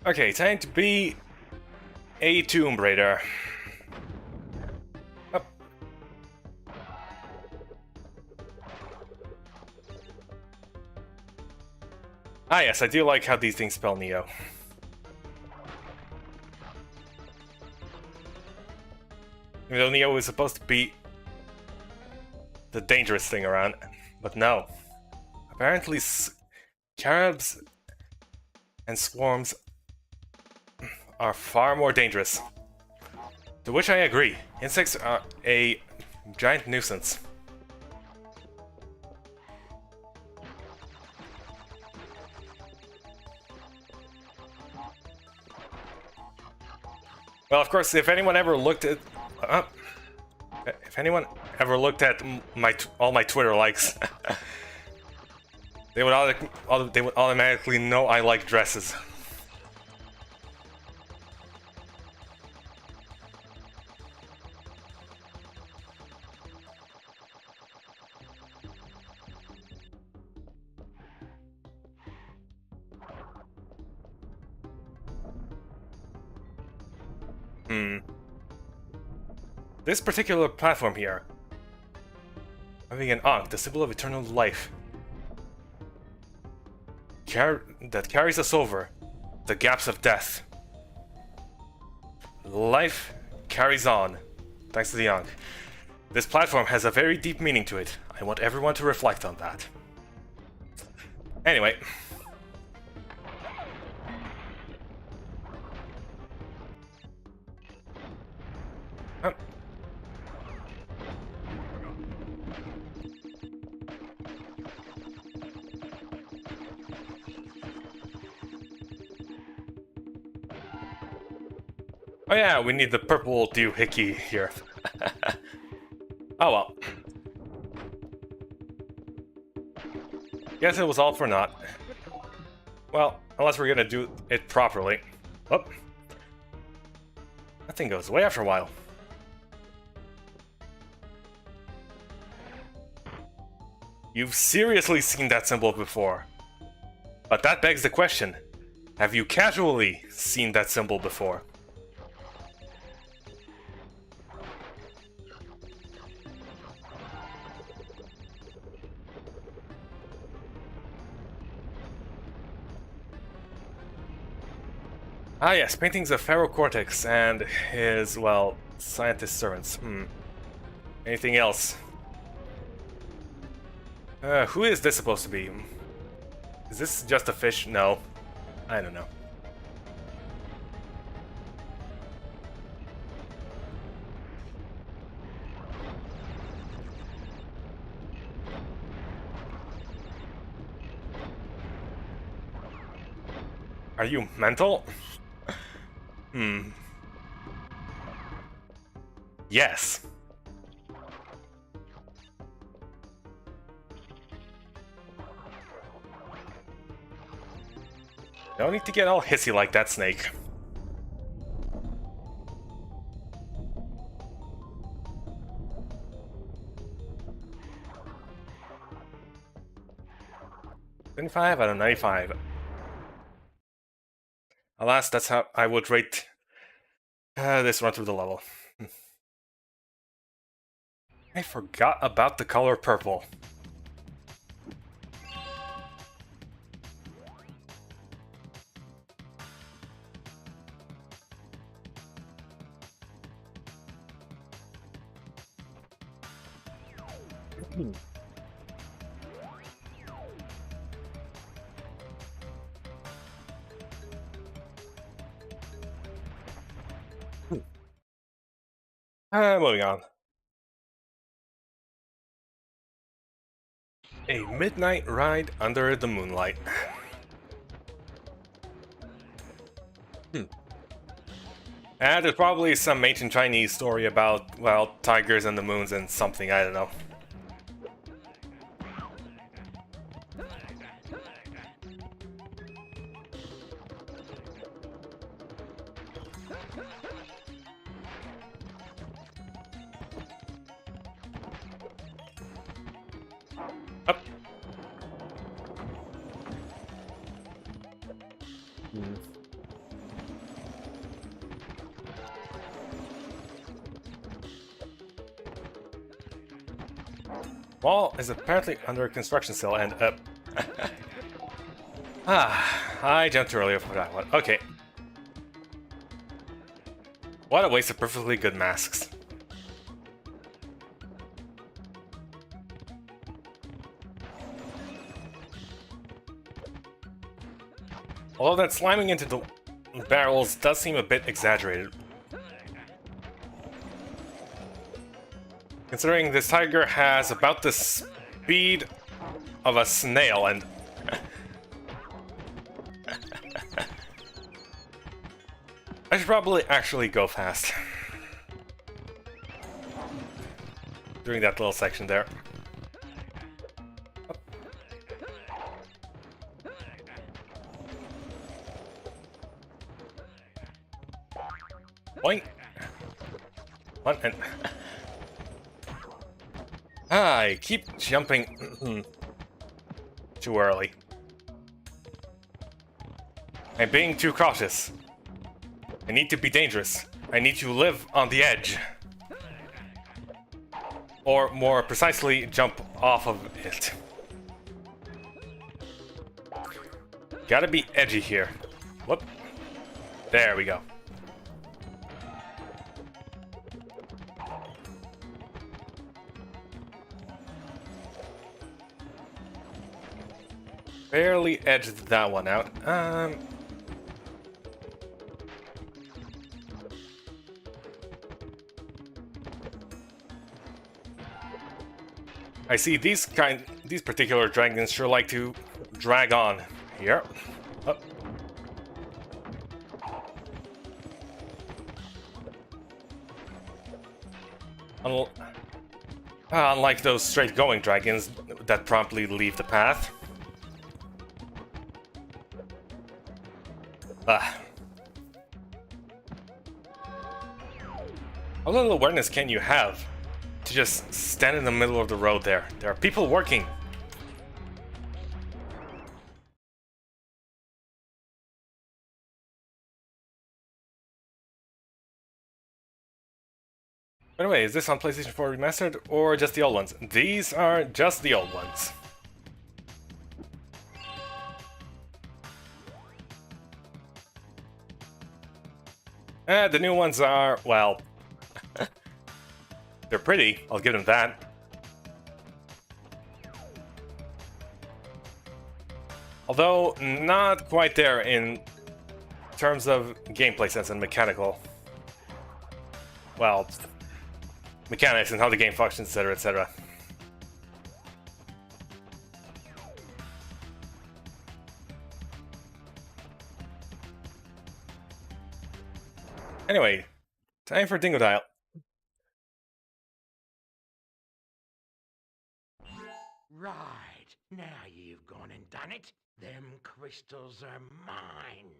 Okay, time to be a Tomb Raider. Up. Ah yes, I do like how these things spell Neo. Even though Neo is supposed to be the dangerous thing around, but no. Apparently scarabs and swarms are far more dangerous. To which I agree. Insects are a giant nuisance. Well, of course, if anyone ever looked at all my Twitter likes, they would automatically know I like dresses. This particular platform here, having an Ankh, the symbol of eternal life, that carries us over the gaps of death. Life carries on, thanks to the Ankh. This platform has a very deep meaning to it. I want everyone to reflect on that. Anyway. Oh yeah, we need the purple doohickey here. Oh well. Guess it was all for naught. Well, unless we're gonna do it properly. Oh. That thing goes away after a while. You've seriously seen that symbol before. But that begs the question, have you casually seen that symbol before? Ah yes, paintings of Pharaoh Cortex and his, well, scientist servants. Anything else? Who is this supposed to be? Is this just a fish? No. I don't know. Are you mental? Yes. Don't need to get all hissy like that, Snake. $25 out of 95. Alas, that's how I would rate this run through the level. I forgot about the color purple. Moving on. A midnight ride under the moonlight. And there's probably some ancient Chinese story about, well, tigers and the moons and something, I don't know. Up. Wall is apparently under construction still, and I jumped earlier for that one. Okay. What a waste of perfectly good masks. Although that slamming into the barrels does seem a bit exaggerated. Considering this tiger has about the speed of a snail and... I should probably actually go fast. During that little section there. Boing! One and... I keep jumping too early. I'm being too cautious. I need to be dangerous. I need to live on the edge. Or more precisely, jump off of it. Gotta be edgy here. Whoop. There we go. Barely edged that one out. I see these particular dragons sure like to drag on here. Unlike those straight-going dragons that promptly leave the path. How little awareness can you have to just stand in the middle of the road there? There are people working. By the way, is this on PlayStation 4 Remastered or just the old ones? These are just the old ones. The new ones are, well, they're pretty, I'll give them that. Although, not quite there in terms of gameplay sense and mechanical. Well, mechanics and how the game functions, etc., etc. Anyway, time for Dingo Dial. Right. Now you've gone and done it. Them crystals are mine.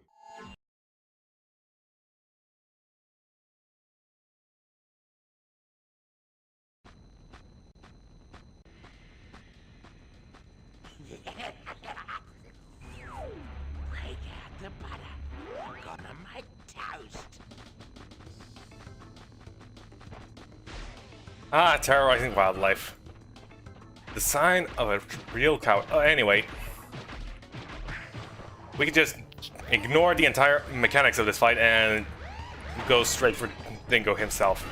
Break out the butter. I'm gonna make toast. Ah, terrorizing wildlife. The sign of a real cow. Oh, anyway. We could just ignore the entire mechanics of this fight and go straight for Dingo himself.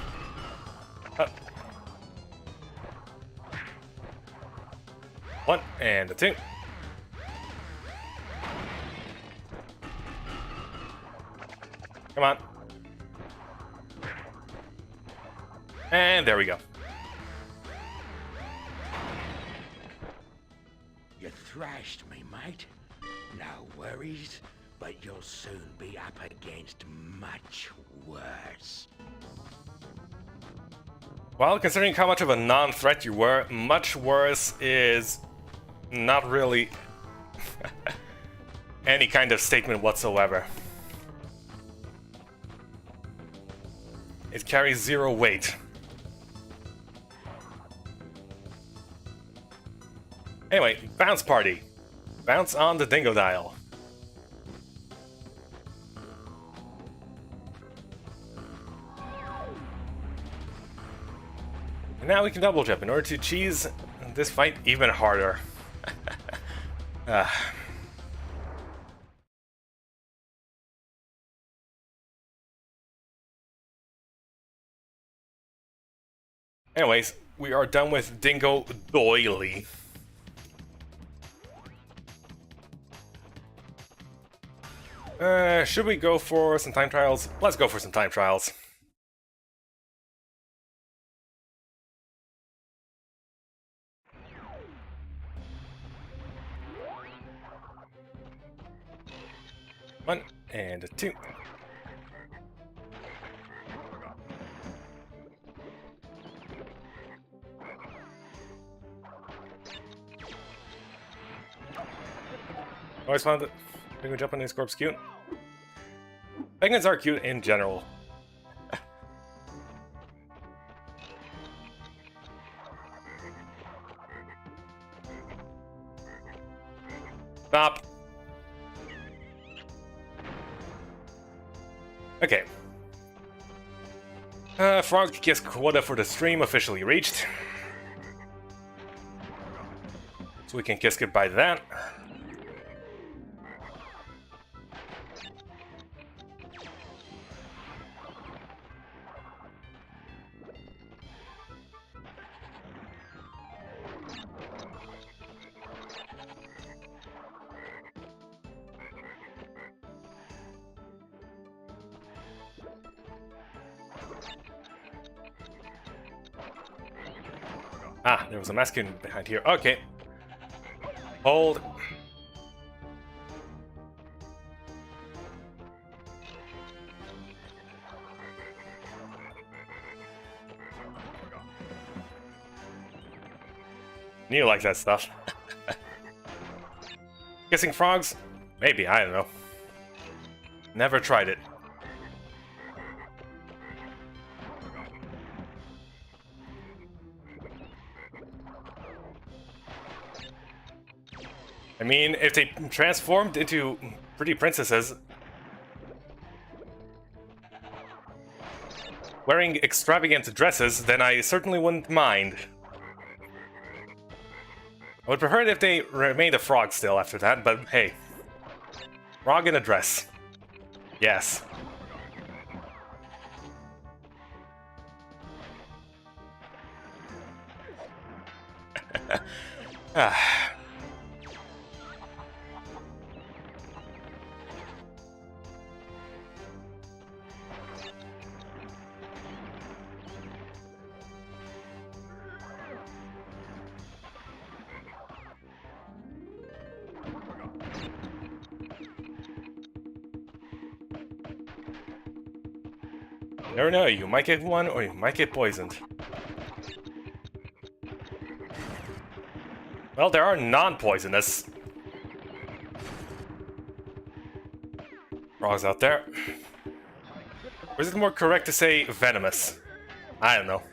One and a two. Come on. And there we go. You thrashed me, mate. No worries, but you'll soon be up against much worse. Well, considering how much of a non-threat you were, much worse is not really any kind of statement whatsoever. It carries zero weight. Anyway, bounce party. Bounce on the Dingo Dial. And now we can double jump in order to cheese this fight even harder. Anyways, we are done with Dingo Doily. Should we go for some time trials? Let's go for some time trials. One and a two. Always found that penguin jumping is corpse cute. Penguins are cute in general. Stop. Okay. Frog Kiss quota for the stream officially reached. So we can kiss goodbye to that. Ah, there was a masculine behind here. Okay. Hold. You like that stuff. Kissing frogs? Maybe, I don't know. Never tried it. I mean, if they transformed into pretty princesses... wearing extravagant dresses, then I certainly wouldn't mind. I would prefer it if they remained a frog still after that, but hey. Frog in a dress. Yes. Ah. Never know, you might get one or you might get poisoned. Well, there are non-poisonous frogs out there. Or is it more correct to say venomous? I don't know.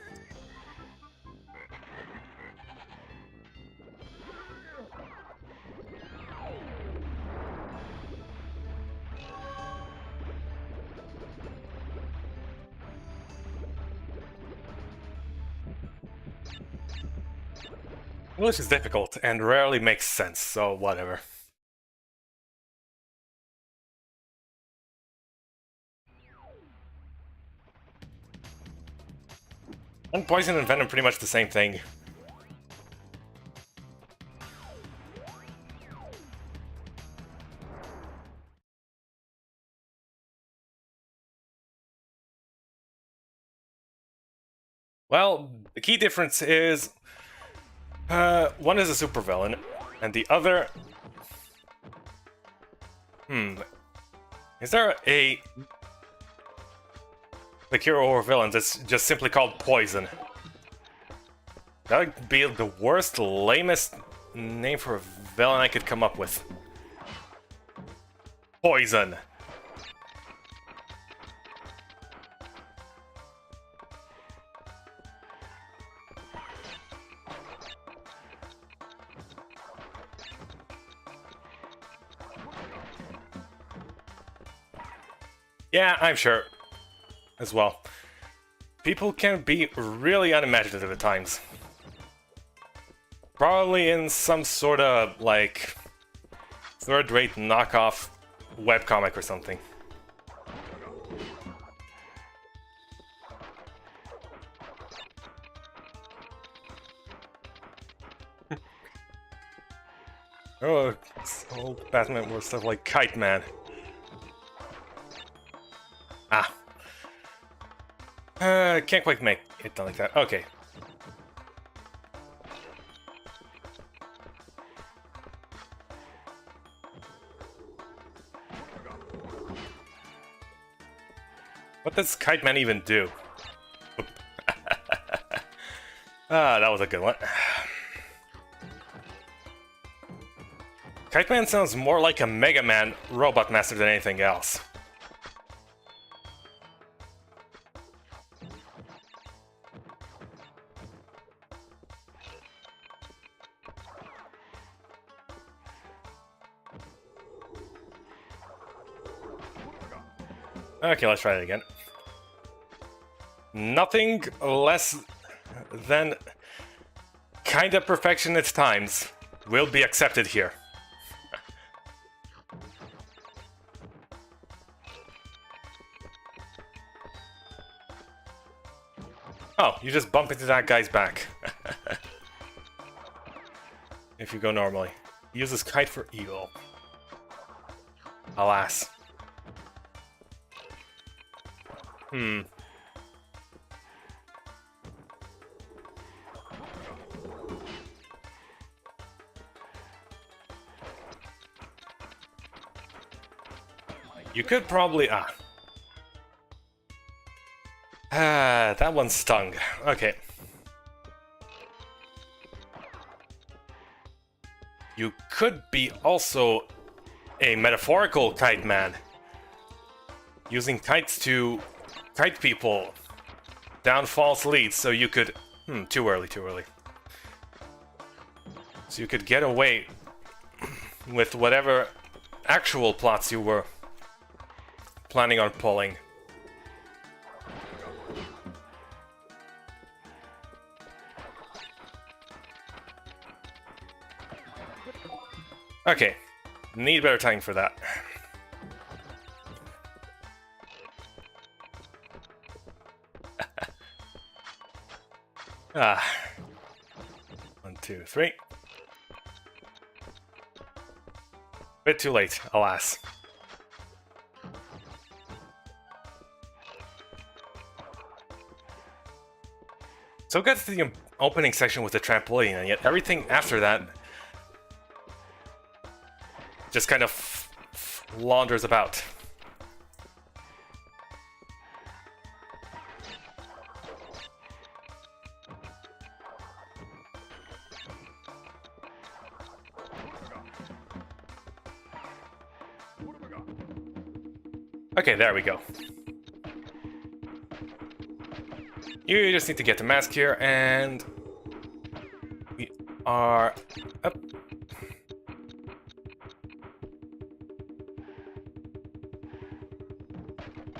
English is difficult and rarely makes sense, so whatever. And poison and venom pretty much the same thing. Well, the key difference is one is a supervillain, and the other... Is there a... the hero or villain that's just simply called Poison? That would be the worst, lamest name for a villain I could come up with. Poison. Yeah, I'm sure. As well. People can be really unimaginative at times. Probably in some sort of, like, third-rate knockoff webcomic or something. Oh, old Batman was stuff like Kite Man. Ah. Can't quite make it done like that. Okay. What does Kite Man even do? Ah, that was a good one. Kite Man sounds more like a Mega Man robot master than anything else. Okay, let's try it again. Nothing less than kinda perfection at times will be accepted here. Oh, you just bump into that guy's back. If you go normally. He uses Kite for evil. Alas. You could probably... that one stung. Okay. You could be also a metaphorical kite man. Using kites to kite people down false leads so you could... too early. So you could get away with whatever actual plots you were planning on pulling. Okay, need better timing for that. Ah. 1, 2, 3. Bit too late, alas. So we got to the opening section with the trampoline, and yet everything after that just kind of launders about. Okay, there we go. You just need to get the mask here, and we are up.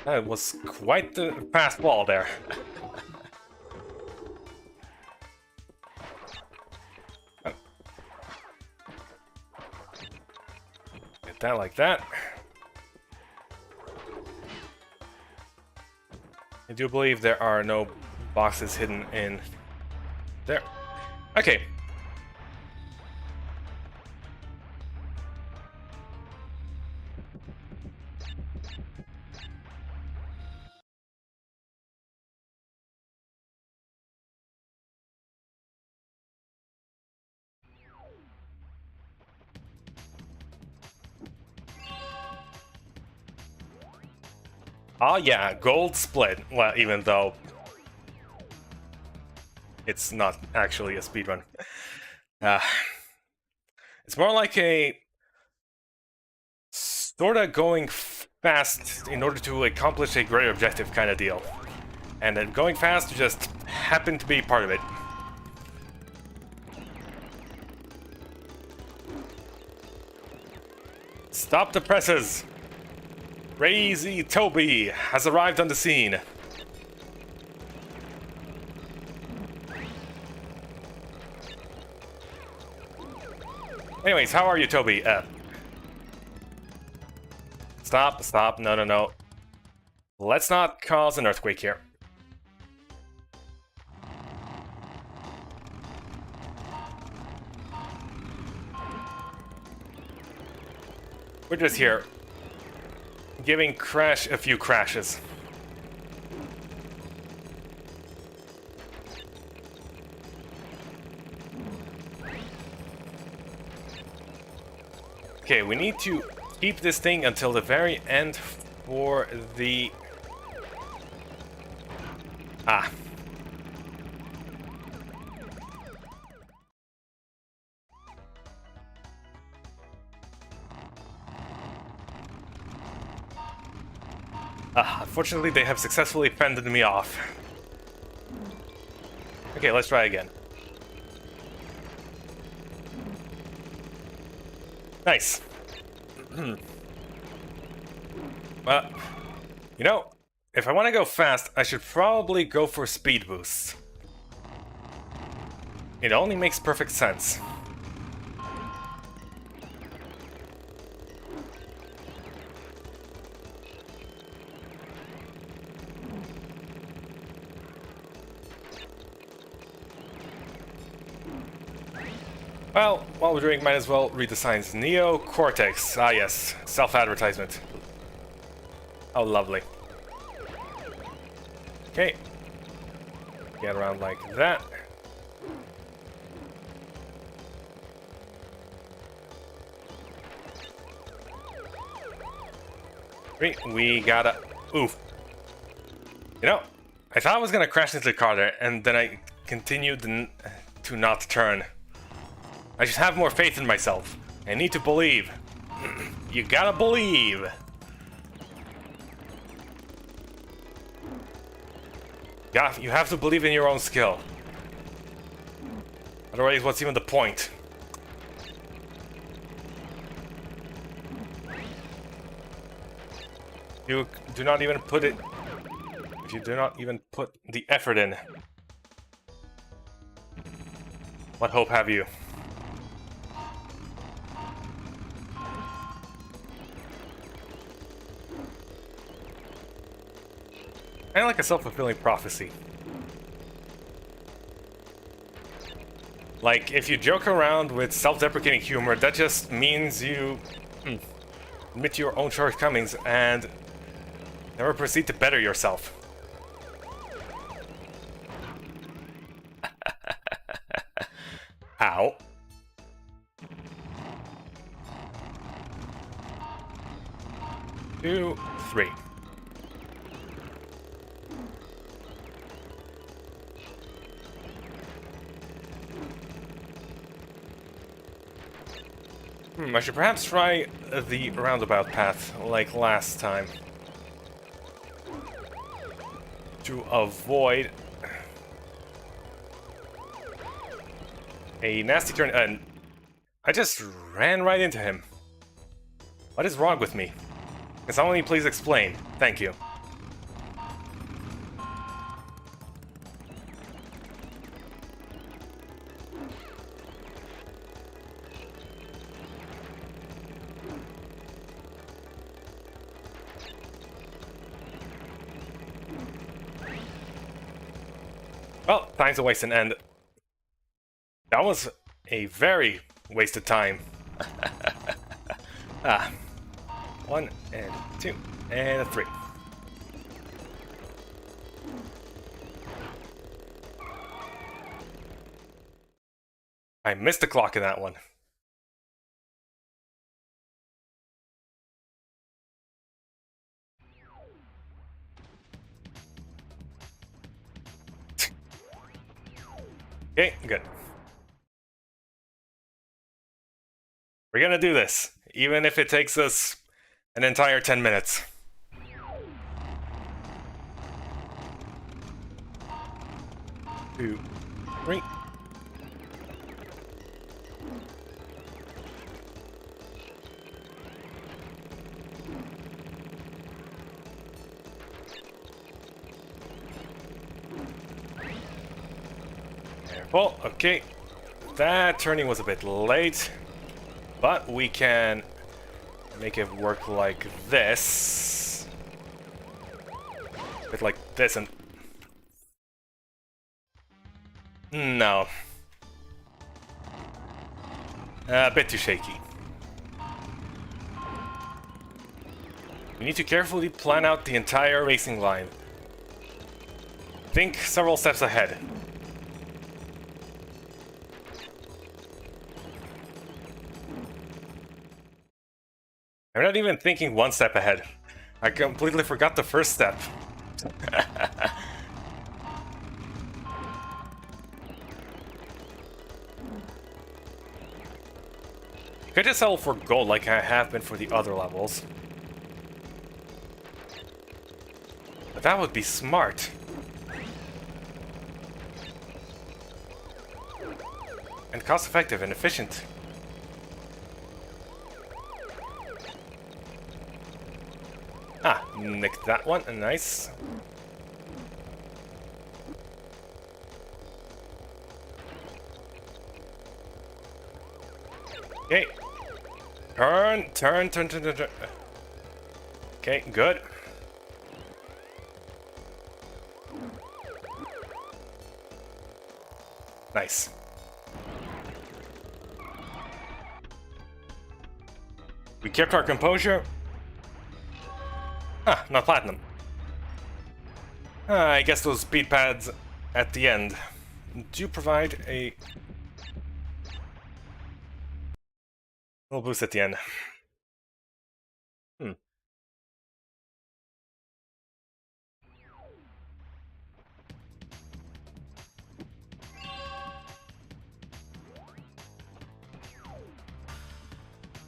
That was quite the fast wall there. Get that like that. I do believe there are no boxes hidden in there. Okay. Oh yeah, gold split. Well, even though it's not actually a speedrun. It's more like a sorta going fast in order to accomplish a greater objective kind of deal. And then going fast just happened to be part of it. Stop the presses! Crazy Toby has arrived on the scene. Anyways, how are you, Toby? Stop, no. Let's not cause an earthquake here. We're just here, giving Crash a few crashes. Okay, we need to keep this thing until the very end for the... Ah. Unfortunately, they have successfully fended me off. Okay, let's try again. Nice. Well, you know, if I want to go fast, I should probably go for speed boosts. It only makes perfect sense. Well, while we're doing, might as well read the signs. Neo Cortex. Ah, yes. Self-advertisement. How lovely. Okay. Get around like that. We gotta... Oof. You know, I thought I was gonna crash into the car there, and then I continued to not turn. I should have more faith in myself. I need to believe. You gotta believe. Yeah, you have to believe in your own skill. Otherwise, what's even the point? You do not even put it... If you do not even put the effort in, what hope have you? Kind of like a self-fulfilling prophecy. Like, if you joke around with self-deprecating humor, that just means you admit to your own shortcomings and never proceed to better yourself. Ow. Two, three. I should perhaps try the roundabout path like last time. To avoid a nasty turn. And I just ran right into him. What is wrong with me? Can someone please explain? Thank you. Well, time's a wasting, and that was a very wasted time. Ah. 1 and 2 and 3. I missed the clock in that one. Okay, good. We're gonna do this, even if it takes us an entire 10 minutes. Two, three. Careful, okay. That turning was a bit late, but we can make it work like this. A bit like this and... No. A bit too shaky. We need to carefully plan out the entire racing line. Think several steps ahead. I'm not even thinking one step ahead. I completely forgot the first step. Could just settle for gold like I have been for the other levels. But that would be smart. And cost-effective and efficient. Ah, nicked that one, nice. Okay. Turn. Okay, good. Nice. We kept our composure. Ah, not platinum. I guess those speed pads at the end do provide a little boost at the end.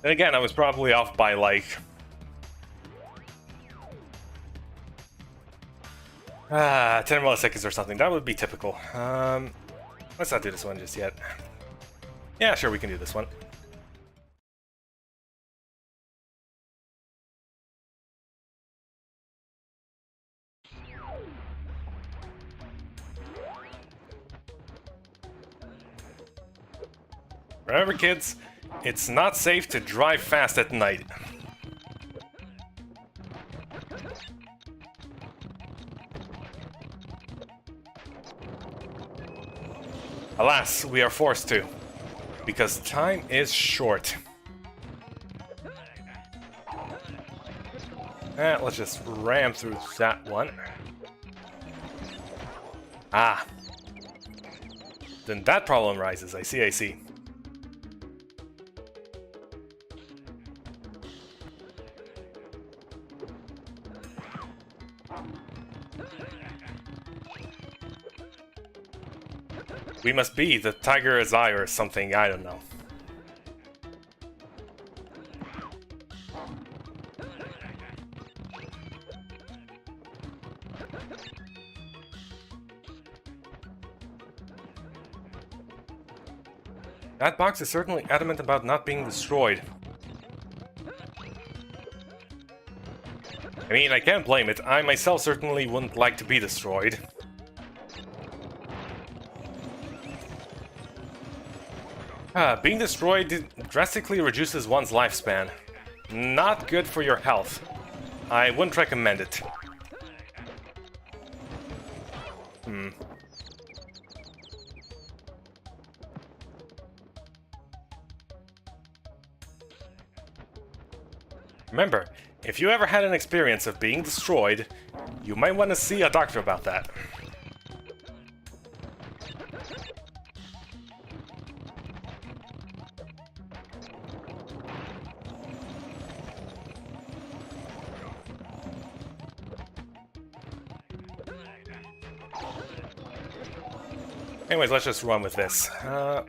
And again, I was probably off by like 10 milliseconds or something. That would be typical. Let's not do this one just yet. Yeah, sure, we can do this one. Remember, kids, it's not safe to drive fast at night. Alas, we are forced to, because time is short. Let's just ram through that one. Ah. Then that problem rises. I see, I see. We must be the tiger's eye or something, I don't know. That box is certainly adamant about not being destroyed. I mean, I can't blame it. I myself certainly wouldn't like to be destroyed. Being destroyed drastically reduces one's lifespan. Not good for your health. I wouldn't recommend it. Remember, if you ever had an experience of being destroyed, you might want to see a doctor about that. Anyways, let's just run with this. Oh.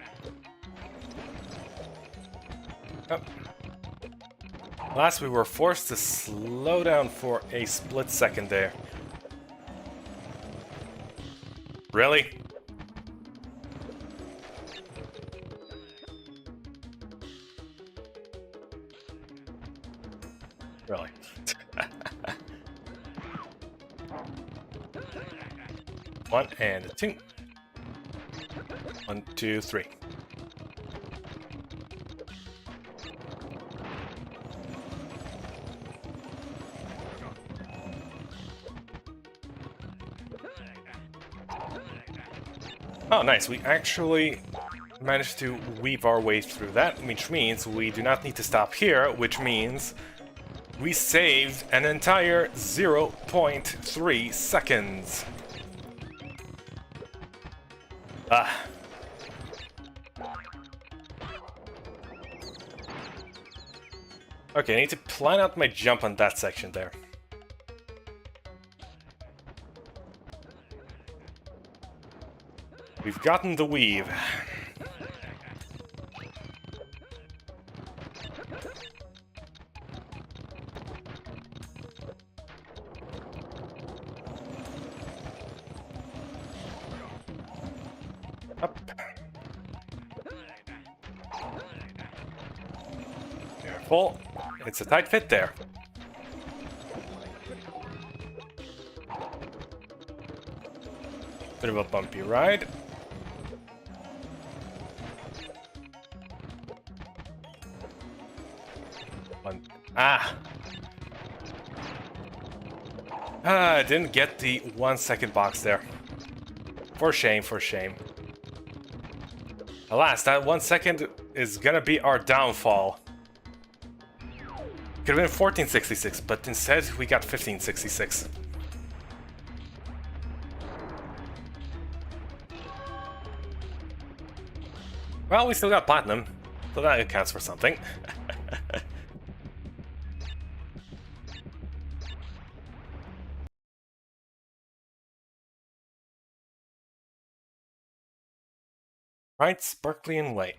Last, we were forced to slow down for a split second there. Really? Really? One and a two. 1, 2, 3. Oh, nice. We actually managed to weave our way through that, which means we do not need to stop here, which means we saved an entire 0.3 seconds. Ah. Okay, I need to plan out my jump on that section there. We've gotten the weave. Up. Careful. It's a tight fit there. Bit of a bumpy ride. Ah! I didn't get the 1 second box there. For shame, for shame. Alas, that 1 second is gonna be our downfall. Could have been 1466, but instead we got 1566. Well, we still got platinum, so that accounts for something. Right, sparkly and white.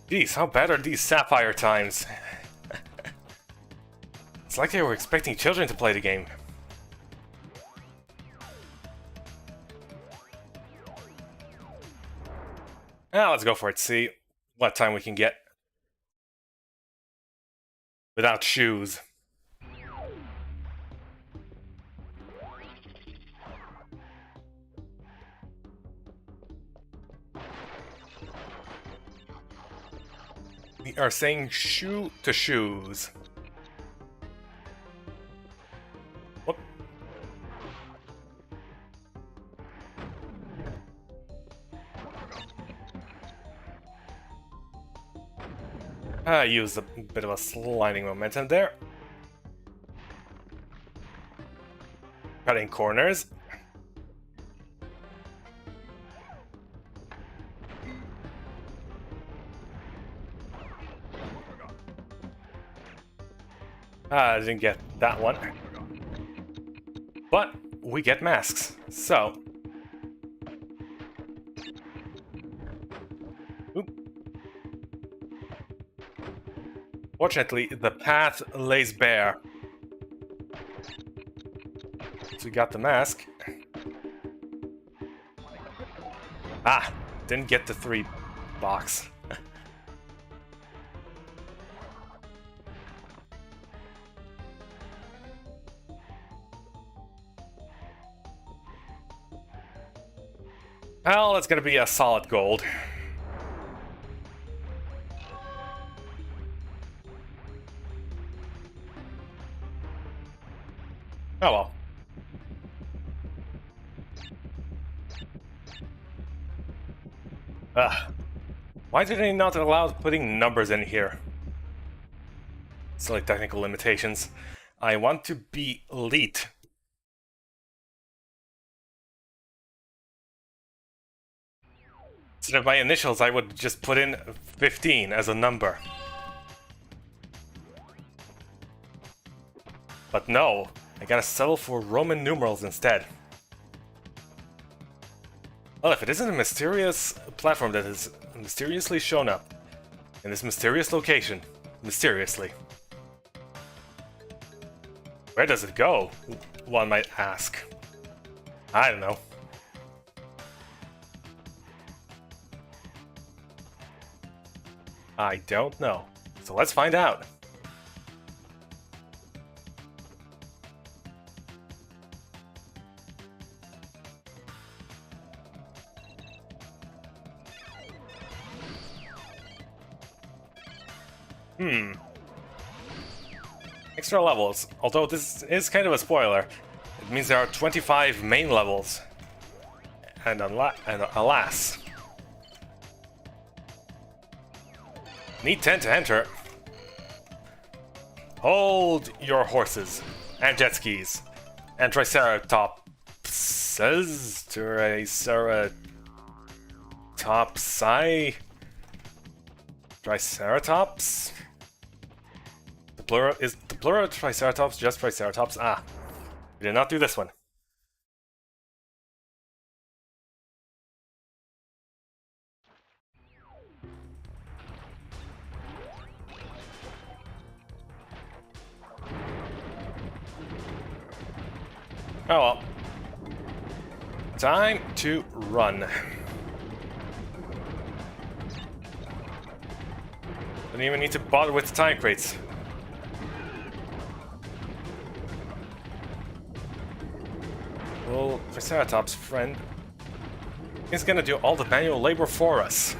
Jeez, how bad are these sapphire times? It's like they were expecting children to play the game. Now let's go for it, see what time we can get. Without shoes. We are saying shoe to shoes. Whoop. I used a bit of a sliding momentum there. Cutting corners. I didn't get that one. But we get masks, so... Oop. Fortunately, the path lays bare. So we got the mask. Ah, didn't get the 3 box. Well, it's gonna be a solid gold. Oh well. Ugh. Why did they not allow putting numbers in here? Silly technical limitations. I want to be elite. Instead of my initials, I would just put in 15 as a number. But no, I gotta settle for Roman numerals instead. Well, if it isn't a mysterious platform that has mysteriously shown up in this mysterious location, mysteriously. Where does it go? One might ask. I don't know. I don't know. So let's find out. Extra levels. Although this is kind of a spoiler, it means there are 25 main levels. And alas. Need 10 to enter. Hold your horses. And jet skis. And triceratopses. Triceratops? Is the plural of triceratops just triceratops? Ah. We did not do this one. Oh well. Time to run. Don't even need to bother with the time crates. Well, Triceratops' friend is gonna do all the manual labor for us.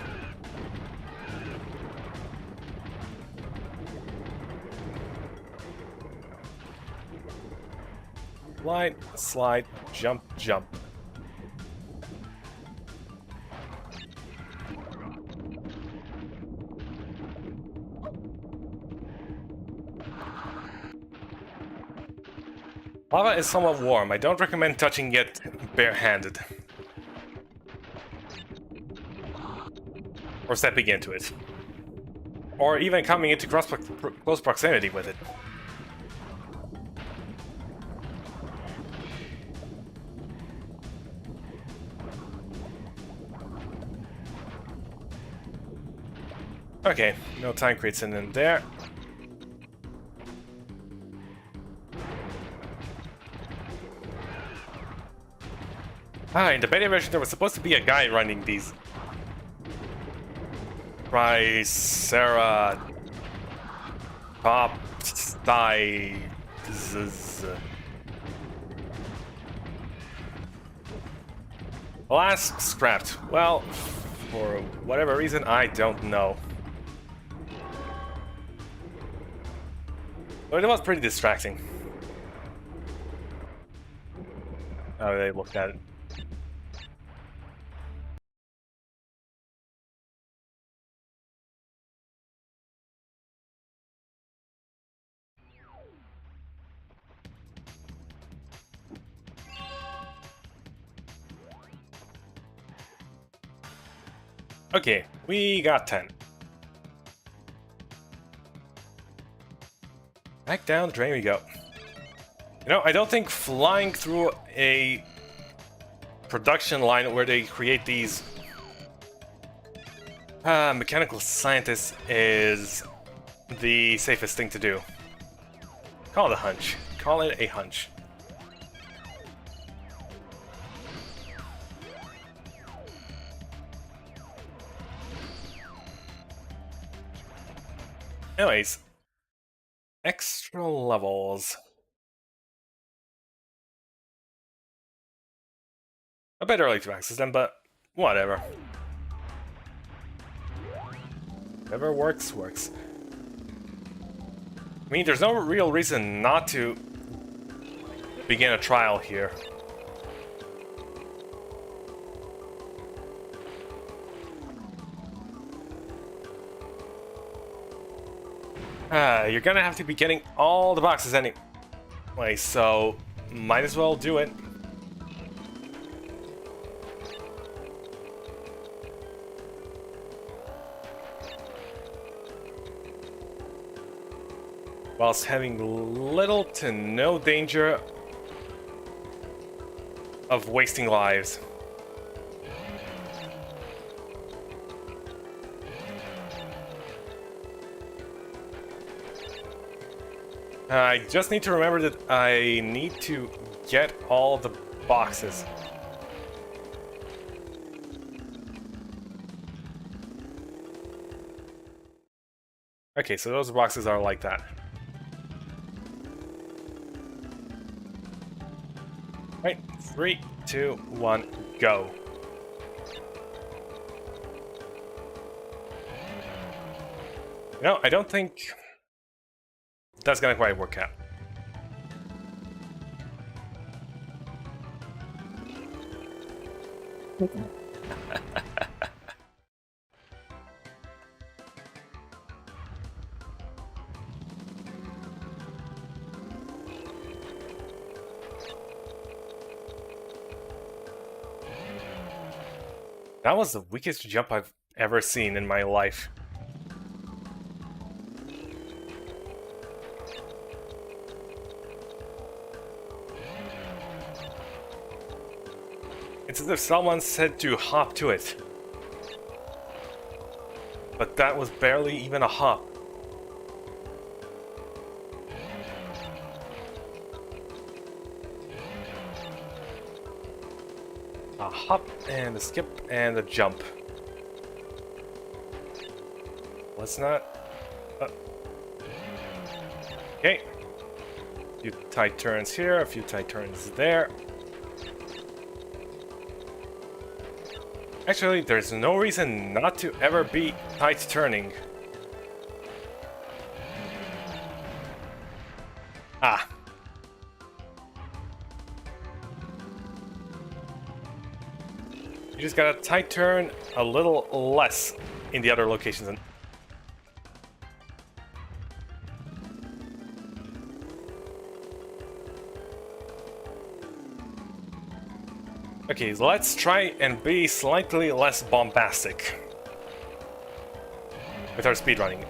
Slide, slide, jump, jump. Lava is somewhat warm. I don't recommend touching it barehanded. Or stepping into it. Or even coming into close proximity with it. Okay, no time crates in there. Ah, in the beta version there was supposed to be a guy running these. Triceratops. Alas, scrapped. Well, for whatever reason, I don't know. But it was pretty distracting. How they looked at it. Okay, we got 10. Back down the drain we go. You know, I don't think flying through a production line where they create these mechanical scientists is the safest thing to do. Call it a hunch. Call it a hunch. Anyways, extra levels. A bit early to access them, but whatever. Whatever works, works. I mean, there's no real reason not to begin a trial here. You're gonna have to be getting all the boxes anyway, so might as well do it. Whilst having little to no danger of wasting lives. I just need to remember that I need to get all the boxes. Okay, so those boxes are like that. Right, 3, 2, 1, go. No, I don't think that's gonna quite work out. That was the weakest jump I've ever seen in my life. It's as if someone said to hop to it. But that was barely even a hop. A hop and a skip and a jump. Let's not... Okay. A few tight turns here, a few tight turns there. Actually, there's no reason not to ever be tight turning. Ah. You just gotta tight turn a little less in the other locations. Okay, let's try and be slightly less bombastic with our speedrunning.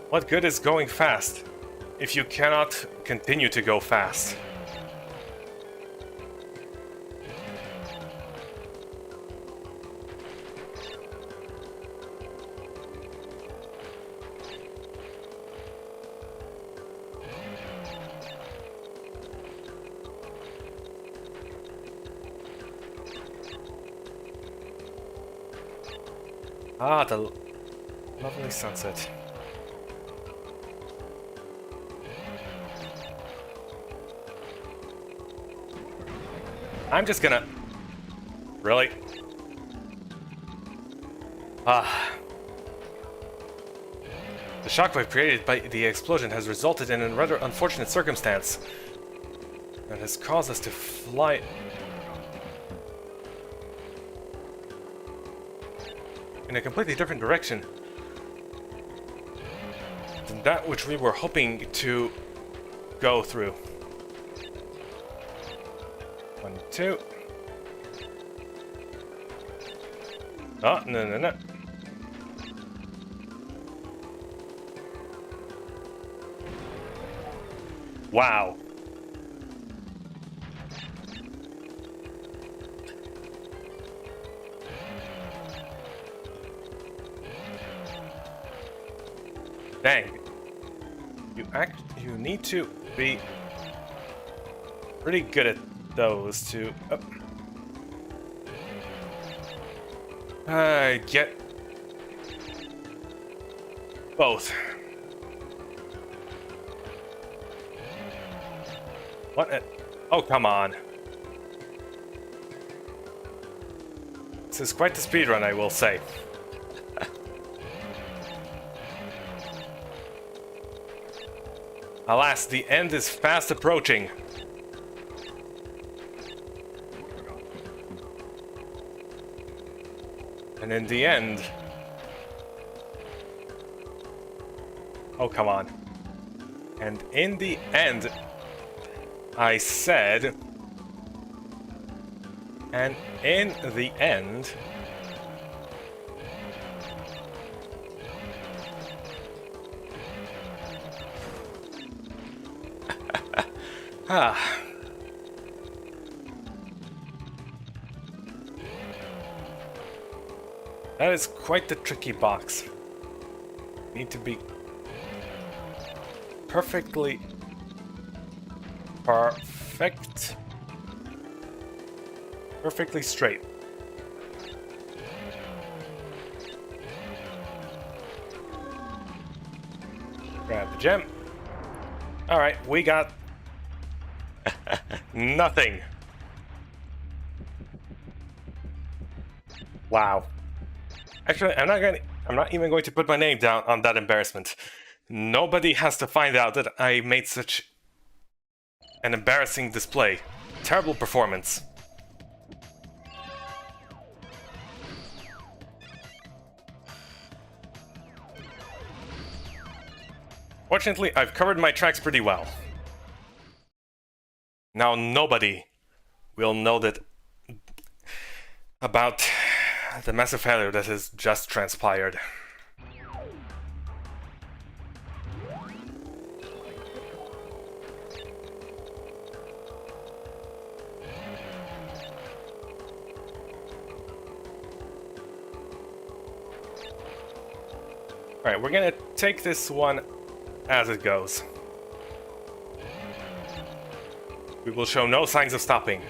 What good is going fast if you cannot continue to go fast? Ah, the lovely sunset. I'm just gonna... Really? Ah. The shockwave created by the explosion has resulted in a rather unfortunate circumstance that has caused us to fly... in a completely different direction than that which we were hoping to go through. 1, 2. Oh, no. Wow. Dang. You need to be pretty good at those two. Get both. What? Oh, come on. This is quite the speedrun, I will say. Alas, the end is fast approaching. And in the end... Oh, come on. And in the end, I said... And in the end... That is quite the tricky box. Need to be perfectly straight. Grab the gem. All right, we got nothing. Wow. Actually, I'm not even going to put my name down on that embarrassment. Nobody has to find out that I made such an embarrassing display. Terrible performance. Fortunately, I've covered my tracks pretty well. Now nobody will know that about the massive failure that has just transpired. Alright, we're gonna take this one as it goes. We will show no signs of stopping.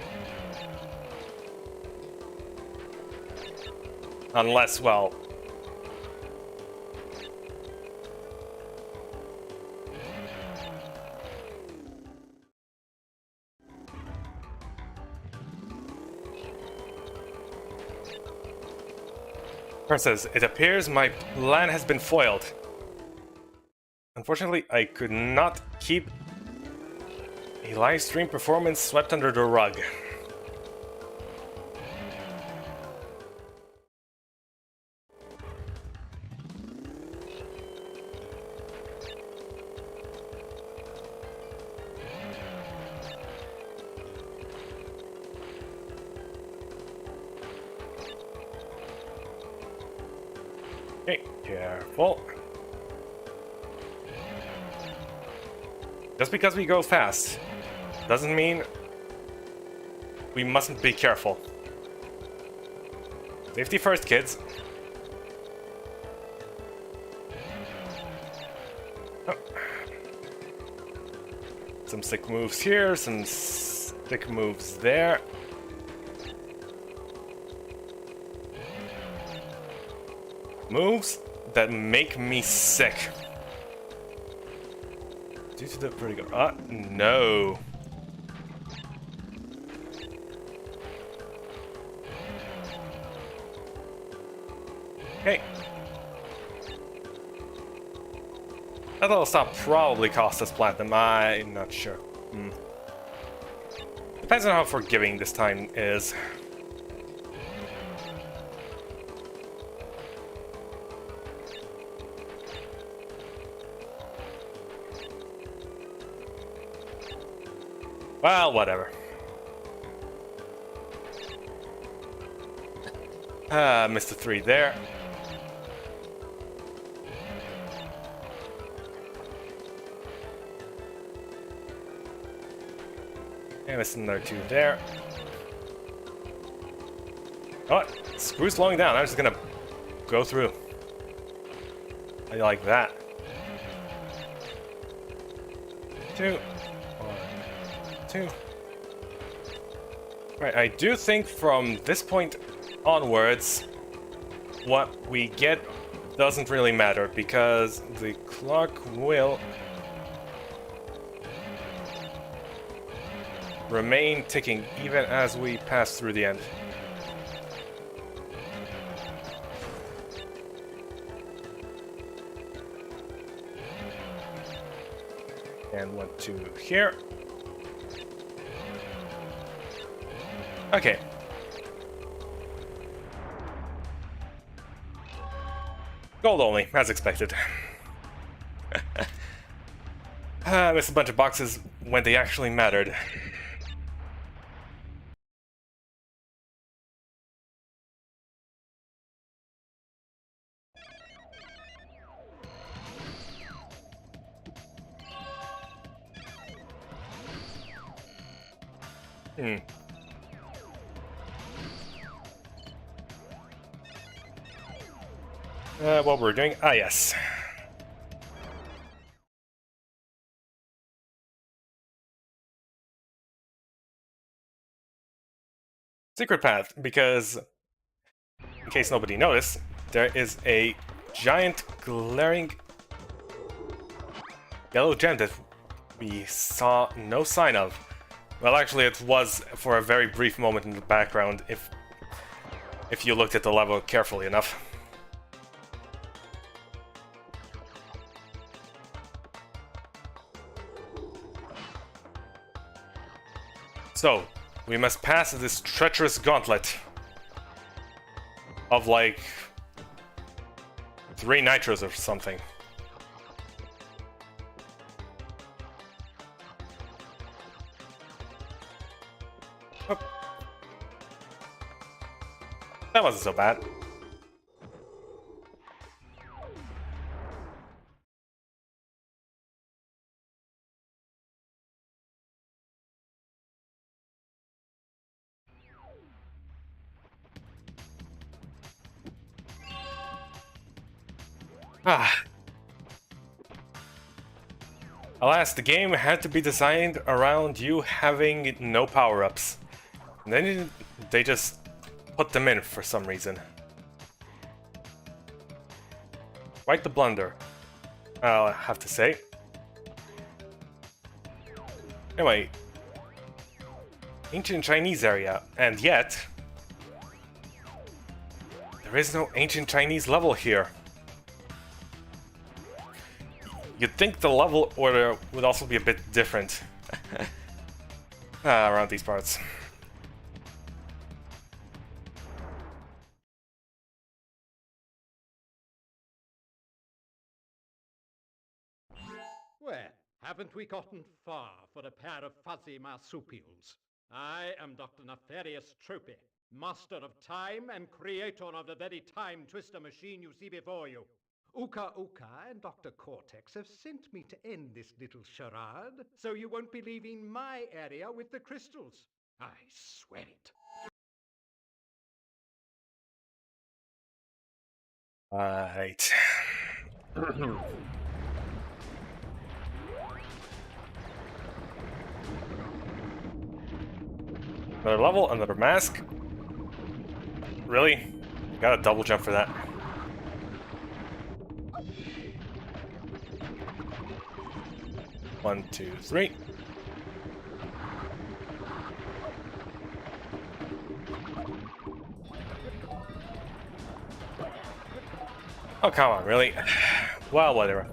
Unless, well... Princess, it appears my plan has been foiled. Unfortunately, I could not keep a live stream performance swept under the rug. Okay, careful. Just because we go fast doesn't mean we mustn't be careful. Safety first, kids. Oh. Some sick moves here, some sick moves there. Moves that make me sick. Due to the vertigo. No. Okay. That little stop probably cost us platinum. I'm not sure. Depends on how forgiving this time is. Well, whatever. Missed the 3 there. And missed another 2 there. Oh, screw slowing down. I'm just gonna go through. I like that. 2. 1, 2. Right, I do think from this point onwards, what we get doesn't really matter, because the clock will remain ticking even as we pass through the end. And 1, 2 here. Okay. Gold only, as expected. Missed a bunch of boxes when they actually mattered. What we're doing? Ah, yes. Secret path, because, in case nobody noticed, there is a giant glaring yellow gem that we saw no sign of. Well, actually, it was for a very brief moment in the background, if you looked at the level carefully enough. So, we must pass this treacherous gauntlet of like 3 nitros or something. Oh. That wasn't so bad. Ah. Alas, the game had to be designed around you having no power-ups. And then they just put them in for some reason. Quite the blunder, I'll have to say. Anyway, ancient Chinese area, and yet there is no ancient Chinese level here. You'd think the level order would also be a bit different around these parts. Well, haven't we gotten far for a pair of fuzzy marsupials? I am Dr. Nefarious Tropy, master of time and creator of the very time twister machine you see before you. Uka Uka and Dr. Cortex have sent me to end this little charade, so you won't be leaving my area with the crystals. I swear it. Right. Another level, another mask. Really? You gotta double jump for that. One, two, three. Oh, come on, really? Well, whatever.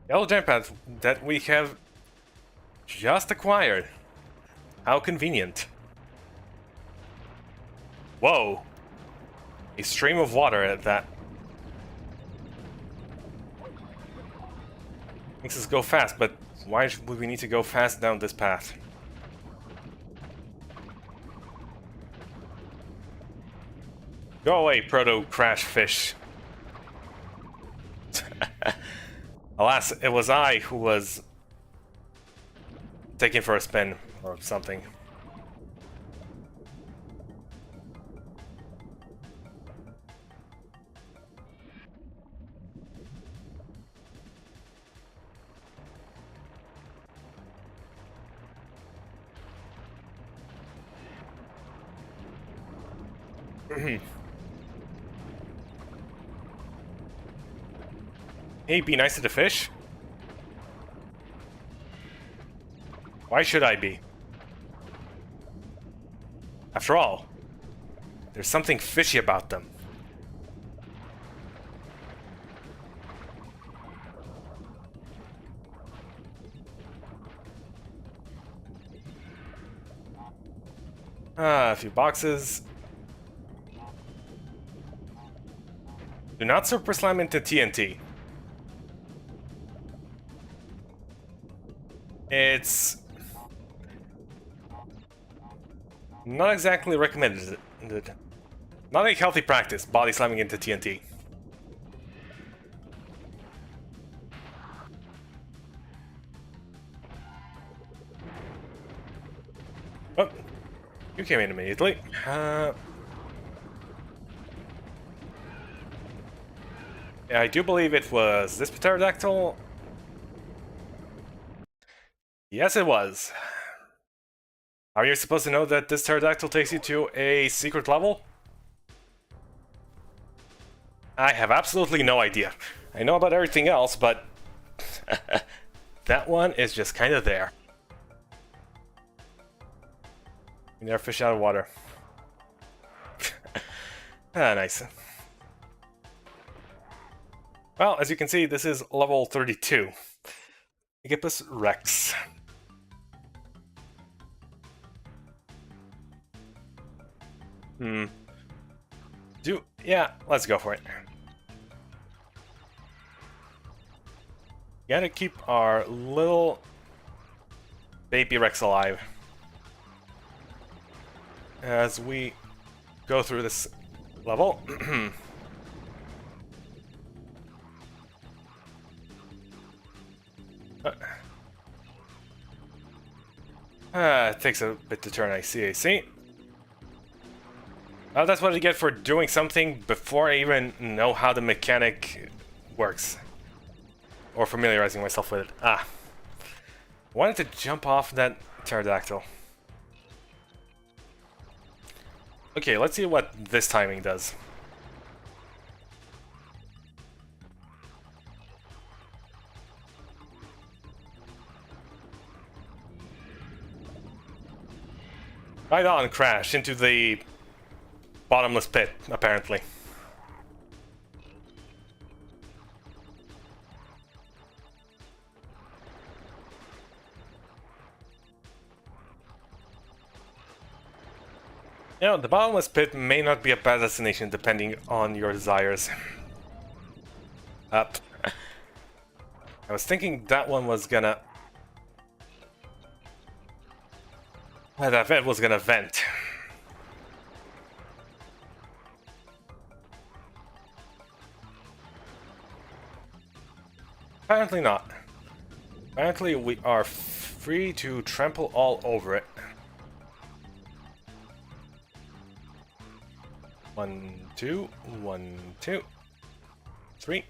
Yellow jump pad that we have just acquired. How convenient. Whoa. A stream of water at that. Makes us go fast, but why would we need to go fast down this path? Go away, proto-crash fish. Alas, it was I who was taken for a spin or something. Hey, be nice to the fish? Why should I be? After all, there's something fishy about them. A few boxes. Do not super slam into TNT. It's not exactly recommended. Not a healthy practice, body slamming into TNT. Oh, you came in immediately. Yeah, I do believe it was this pterodactyl. Yes, it was. Are you supposed to know that this pterodactyl takes you to a secret level? I have absolutely no idea. I know about everything else, but that one is just kind of there. There, fish out of water. Ah, nice. Well, as you can see, this is level 32. Igippus Rex. Yeah, let's go for it. Gotta keep our little baby Rex alive as we go through this level. It takes a bit to turn, I see. Well, that's what I get for doing something before I even know how the mechanic works. Or familiarizing myself with it. Ah. Wanted to jump off that pterodactyl. Okay, let's see what this timing does. Right on, crash into the bottomless pit, apparently. You know, the bottomless pit may not be a bad destination depending on your desires. Up. I was thinking that one was gonna... that vent was gonna vent. Apparently not. Apparently we are free to trample all over it. 1, 2, 1, 2, 3.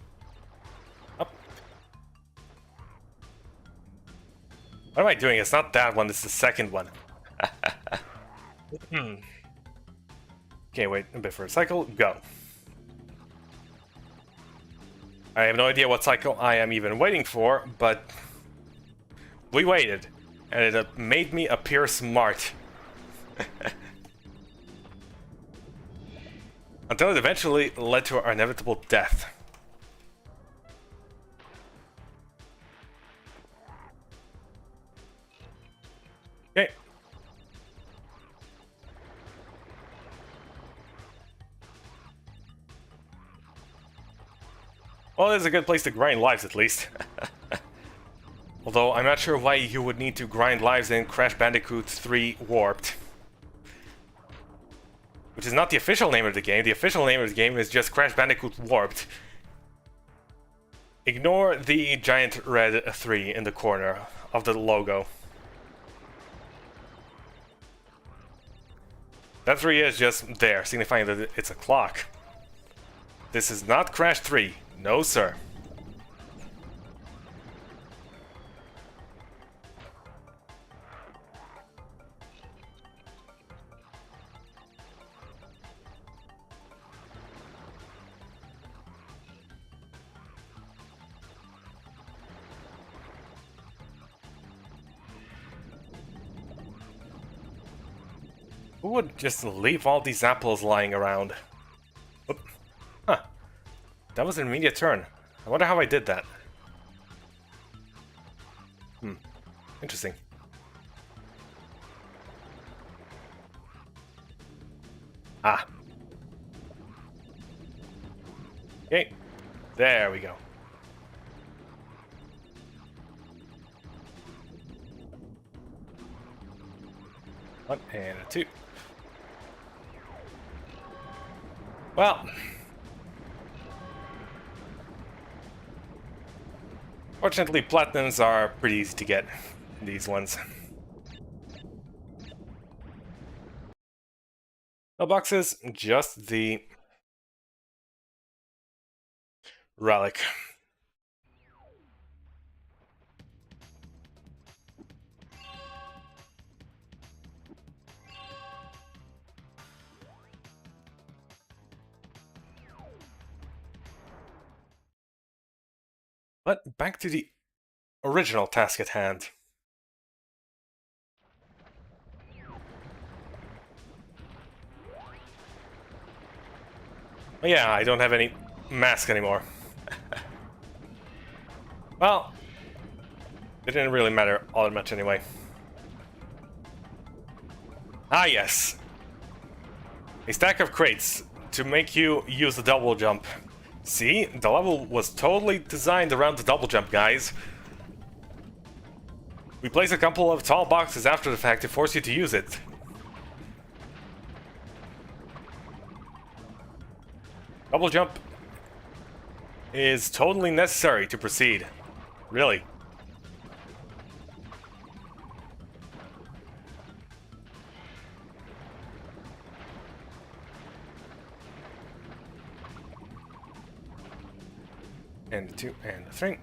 Up. What am I doing? It's not that one, it's the second one. Okay, wait a bit for a cycle. Go. I have no idea what cycle I am even waiting for, but we waited, and it made me appear smart. Until it eventually led to our inevitable death. Okay. Well, it's a good place to grind lives, at least. Although, I'm not sure why you would need to grind lives in Crash Bandicoot 3 Warped. Which is not the official name of the game. The official name of the game is just Crash Bandicoot Warped. Ignore the giant red 3 in the corner of the logo. That 3 is just there, signifying that it's a clock. This is not Crash 3. No, sir. Who would just leave all these apples lying around? Oop. Huh. That was an immediate turn. I wonder how I did that. Interesting. Ah. Okay. There we go. One and a two. Well, fortunately, platinums are pretty easy to get, these ones. No boxes, just the relic. But back to the original task at hand. Oh yeah, I don't have any mask anymore. Well, it didn't really matter all that much anyway. Ah yes. A stack of crates to make you use the double jump. See, the level was totally designed around the double jump, guys. We place a couple of tall boxes after the fact to force you to use it. Double jump is totally necessary to proceed. Really. And the two, and the three.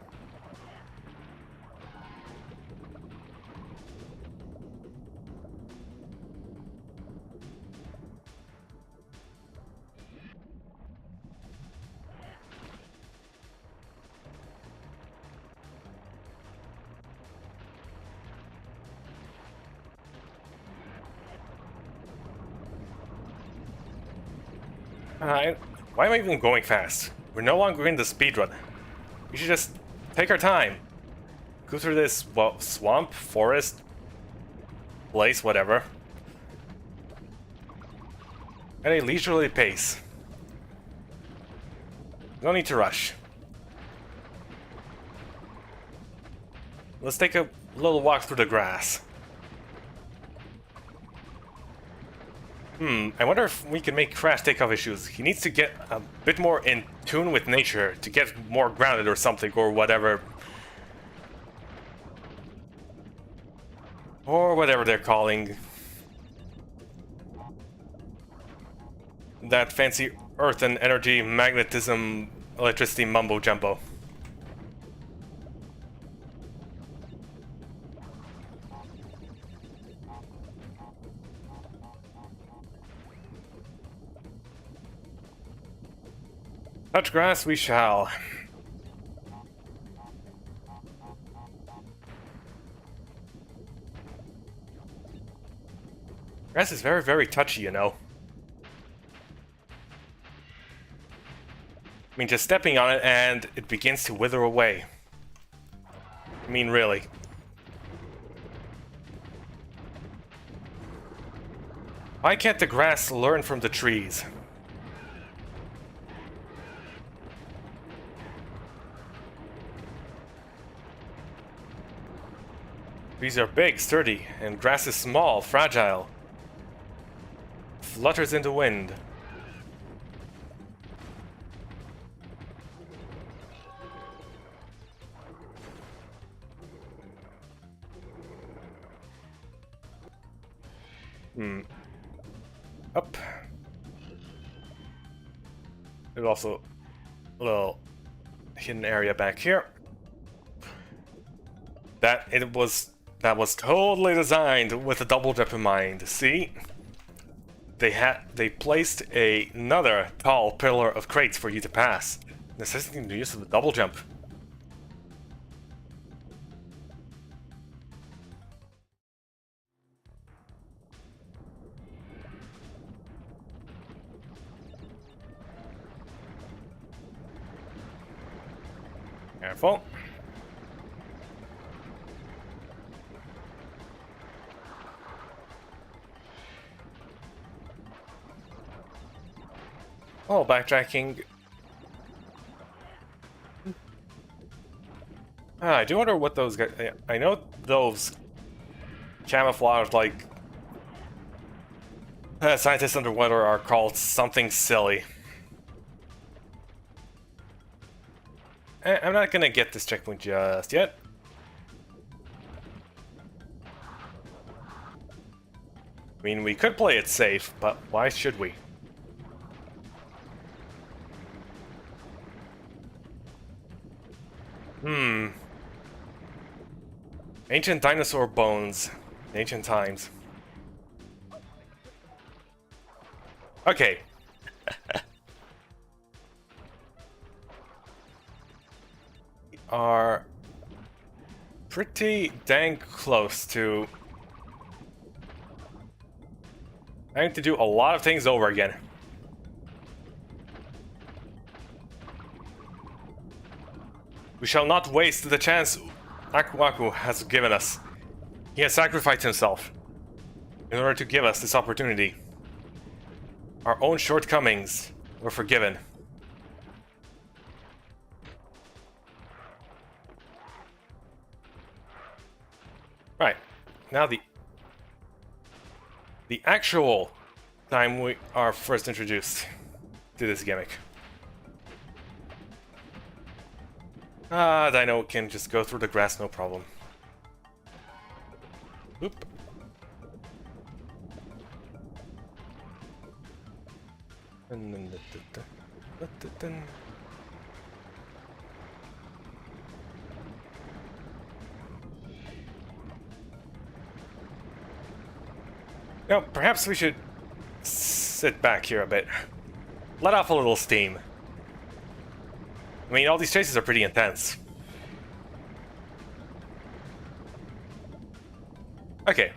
Why am I even going fast? We're no longer in the speedrun. We should just take our time. Go through this, well, swamp, forest, place, whatever. At a leisurely pace. No need to rush. Let's take a little walk through the grass. I wonder if we can make Crash take off his shoes. He needs to get a bit more in tune with nature to get more grounded or something, or whatever. Or whatever they're calling that fancy earth and energy, magnetism, electricity mumbo jumbo. Touch grass we shall. Grass is very, very touchy, you know. I mean, just stepping on it and it begins to wither away. I mean, really. Why can't the grass learn from the trees? Trees are big, sturdy, and grass is small, fragile. Flutters in the wind. Up. There's also a little hidden area back here. That was totally designed with a double jump in mind. See? They placed another tall pillar of crates for you to pass, necessitating the use of the double jump. Careful. Oh, backtracking. I do wonder what those guys... I know those camouflage, like... scientists underwater are called something silly. I'm not gonna get this checkpoint just yet. I mean, we could play it safe, but why should we? Ancient dinosaur bones. Ancient times. Okay. We are pretty dang close to having to do a lot of things over again. We shall not waste the chance Aku Aku has given us. He has sacrificed himself in order to give us this opportunity. Our own shortcomings were forgiven. Right, now the actual time we are first introduced to this gimmick. Dino can just go through the grass, no problem. Oop. Now, perhaps we should sit back here a bit. Let off a little steam. I mean, all these chases are pretty intense. Okay.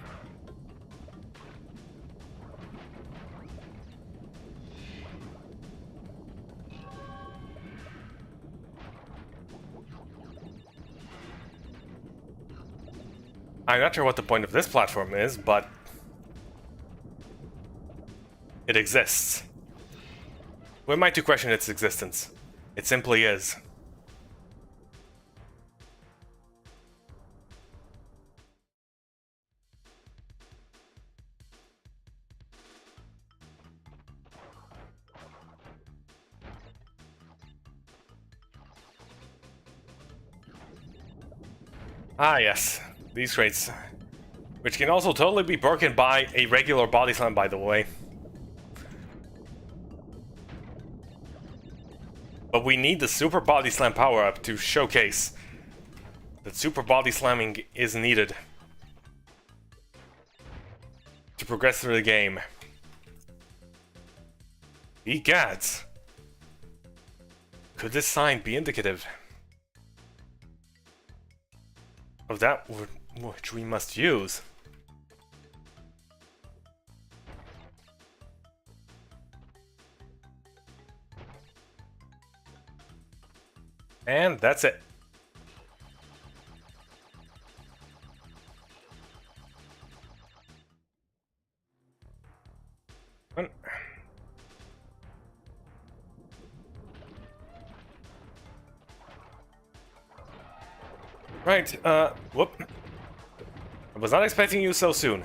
I'm not sure what the point of this platform is, but it exists. Who am I to question its existence? It simply is. Ah, yes. These crates. Which can also totally be broken by a regular body slam, by the way. But we need the super body slam power-up to showcase that super body slamming is needed to progress through the game. Egads! Could this sign be indicative of that which we must use? And that's it. Right, whoop. I was not expecting you so soon.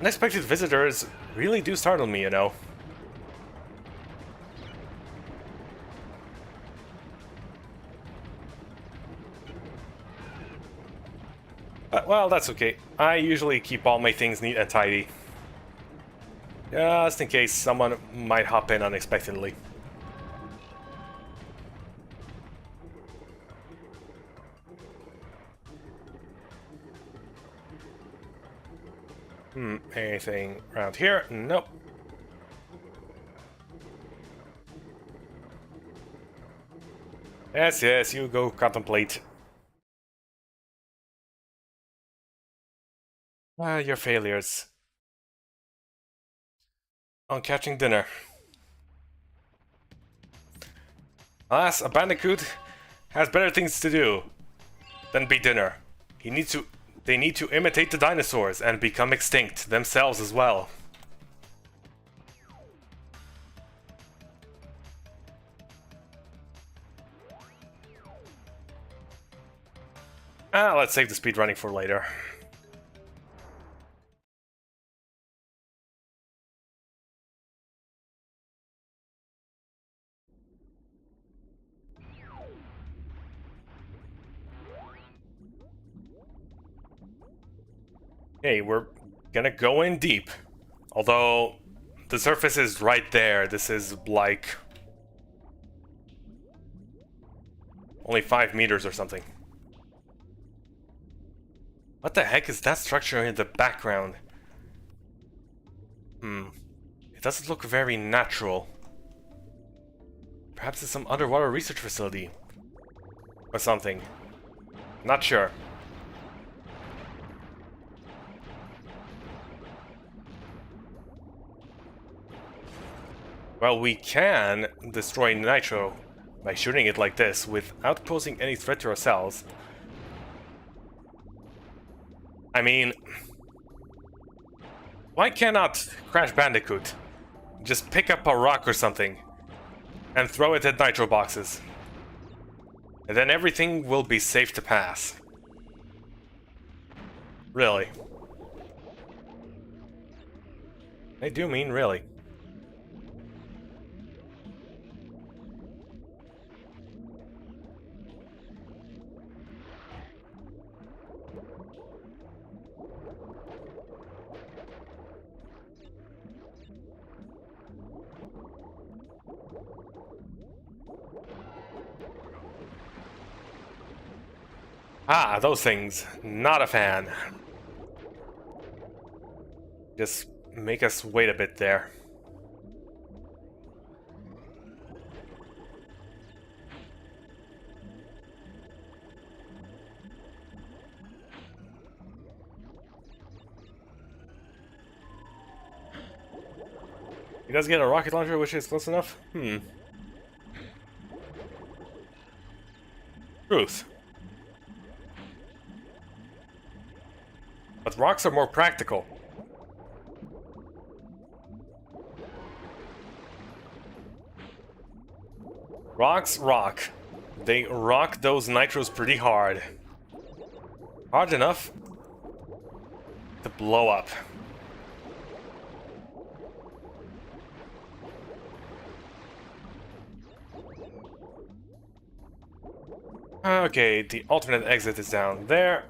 Unexpected visitors really do startle me, you know. Well, that's okay. I usually keep all my things neat and tidy. Just in case someone might hop in unexpectedly. Anything around here? Nope. Yes, yes, you go contemplate. Your failures. On catching dinner. Alas, a Bandicoot has better things to do than be dinner. They need to imitate the dinosaurs and become extinct themselves as well. Let's save the speedrunning for later. Hey, we're gonna go in deep. Although, the surface is right there. This is like only 5 meters or something. What the heck is that structure in the background? It doesn't look very natural. Perhaps it's some underwater research facility. Or something. Not sure. Well, we can destroy Nitro by shooting it like this without posing any threat to ourselves. I mean, why cannot Crash Bandicoot just pick up a rock or something and throw it at Nitro boxes? And then everything will be safe to pass. Really. I do mean really. Ah, those things. Not a fan. Just make us wait a bit there. He does get a rocket launcher, which is close enough? Truth. But rocks are more practical. Rocks rock. They rock those nitros pretty hard. Hard enough to blow up. Okay, the alternate exit is down there.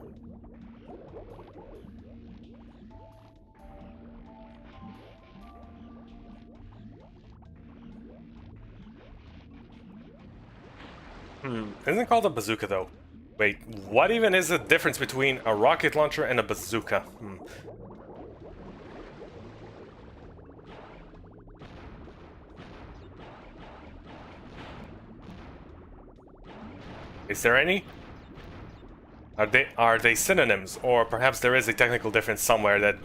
Isn't it called a bazooka, though? Wait, what even is the difference between a rocket launcher and a bazooka? Is there any? Are they synonyms, or perhaps there is a technical difference somewhere that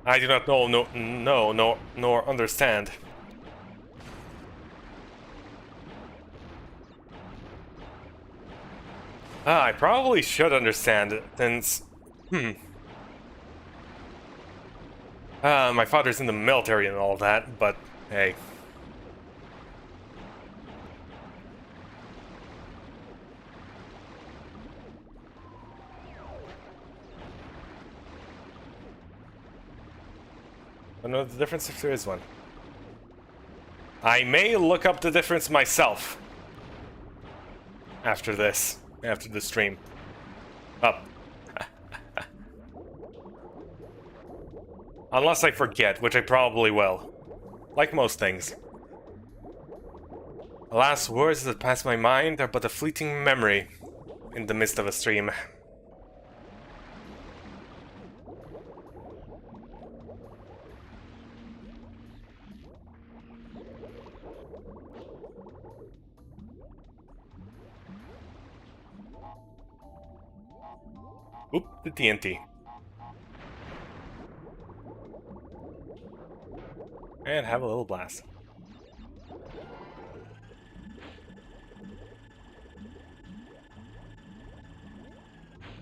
I do not know, nor understand. I probably should understand it, since... my father's in the military and all that, but hey. I don't know the difference if there is one. I may look up the difference myself after this, after the stream. Up. Unless I forget, which I probably will. Like most things. The last words that pass my mind are but a fleeting memory in the midst of a stream. Oop, the TNT. And have a little blast.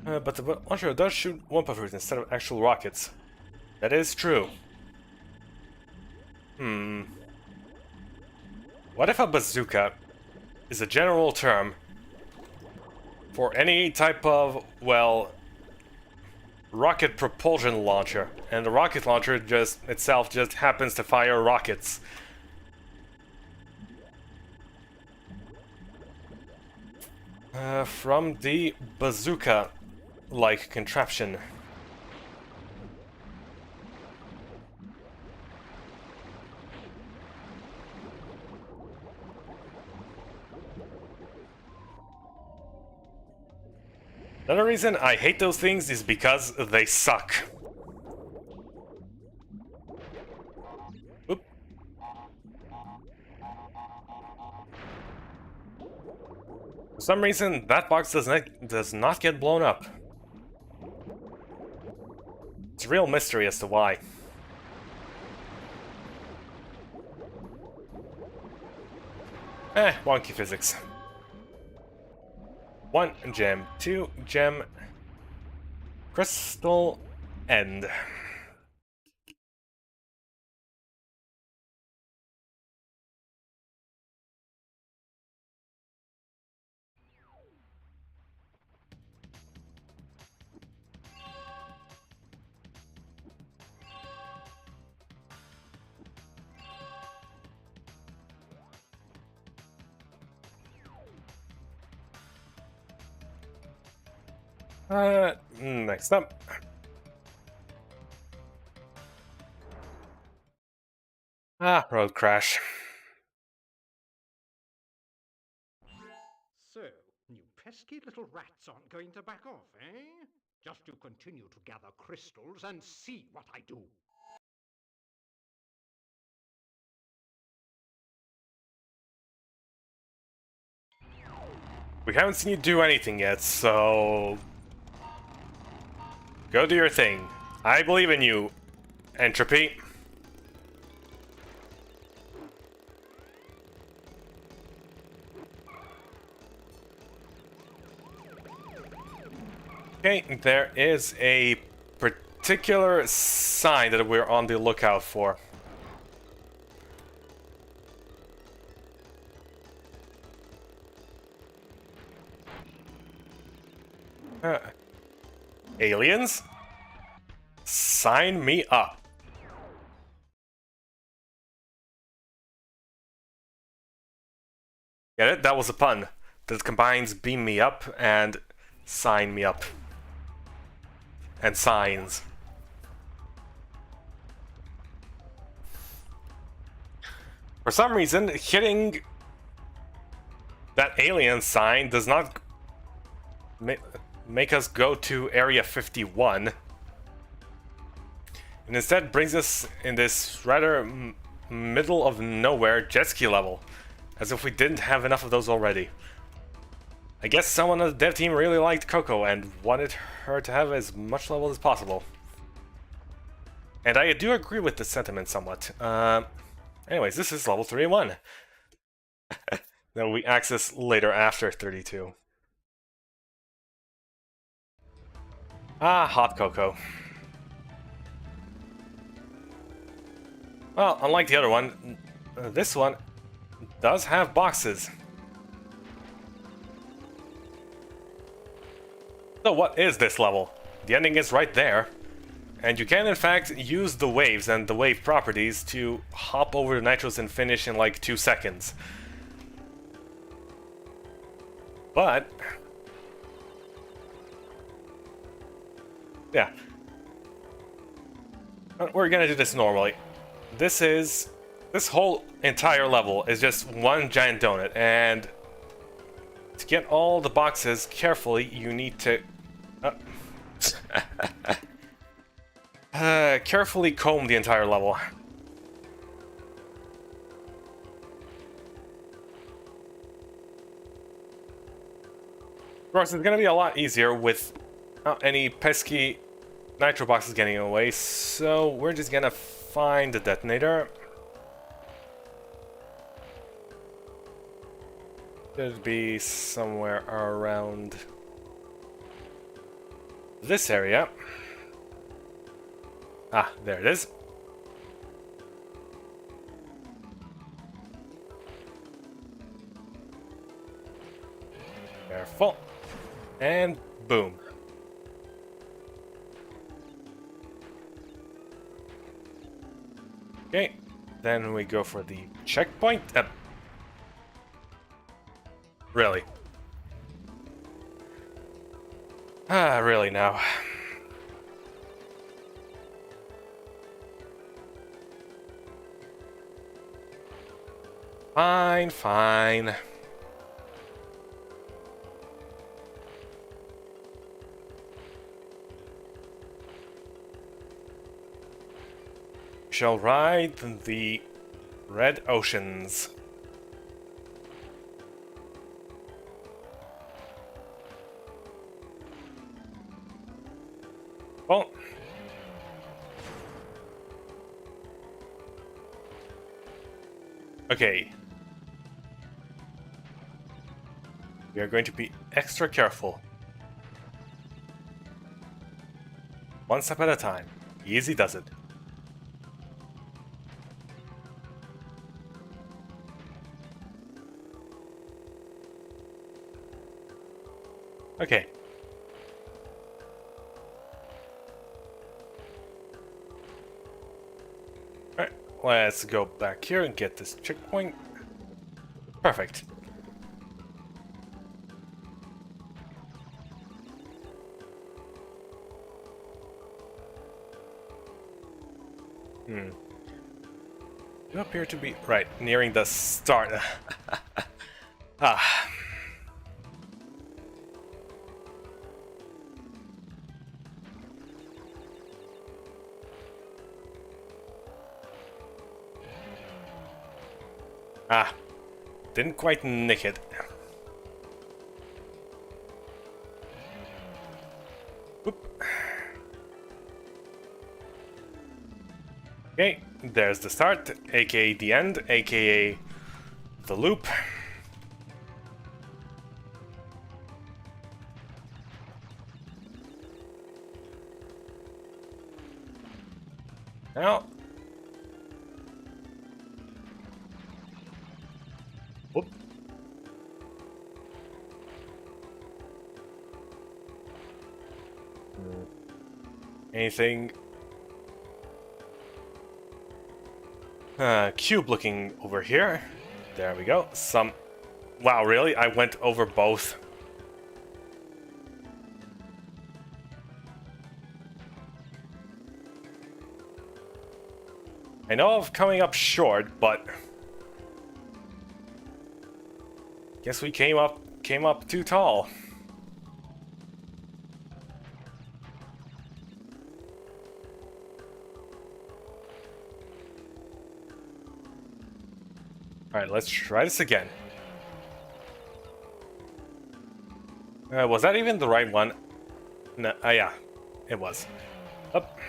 But the launcher does shoot Wumpa fruit instead of actual rockets. That is true. What if a bazooka is a general term for any type of, well, rocket propulsion launcher, and the rocket launcher itself just happens to fire rockets? From the bazooka-like contraption. Another reason I hate those things is because they suck. Oop. For some reason, that box does not get blown up. It's a real mystery as to why. Wonky physics. 1 gem, 2 gem, crystal, end. Next up. Road crash. So, you pesky little rats aren't going to back off, eh? Just you continue to gather crystals and see what I do. We haven't seen you do anything yet, so go do your thing. I believe in you, Entropy. Okay, there is a particular sign that we're on the lookout for. Aliens? Sign me up. Get it? That was a pun. That combines beam me up and sign me up. And signs. For some reason, hitting that alien sign does not make us go to Area 51. And instead brings us in this rather middle of nowhere jet ski level. As if we didn't have enough of those already. I guess someone on the dev team really liked Coco and wanted her to have as much level as possible. And I do agree with this sentiment somewhat. Anyways, this is level 31. That we access later after 32. Hot cocoa. Well, unlike the other one, this one does have boxes. So what is this level? The ending is right there. And you can in fact use the waves and the wave properties to hop over the nitros and finish in like 2 seconds. But yeah. We're gonna do this normally. This whole entire level is just one giant donut, and to get all the boxes carefully, you need to carefully comb the entire level. Of course, it's gonna be a lot easier with any pesky nitro boxes getting away, so we're just gonna find the detonator. Should be somewhere around this area. Ah, there it is. Careful. And boom. Okay, then we go for the checkpoint. Really? Really now. Fine, fine. Shall ride the red oceans. Well, okay. We are going to be extra careful. One step at a time. Easy does it. Okay. Alright, let's go back here and get this checkpoint. Perfect. You appear to be right, nearing the start. Ah. Ah, didn't quite nick it. Whoop. Okay, there's the start, aka the end, aka the loop. Now, whoop. Anything? Cube looking over here. There we go. Some. Wow, really? I went over both. I know of coming up short, but guess we came up too tall. Alright, let's try this again. Was that even the right one? No, yeah, it was. Up.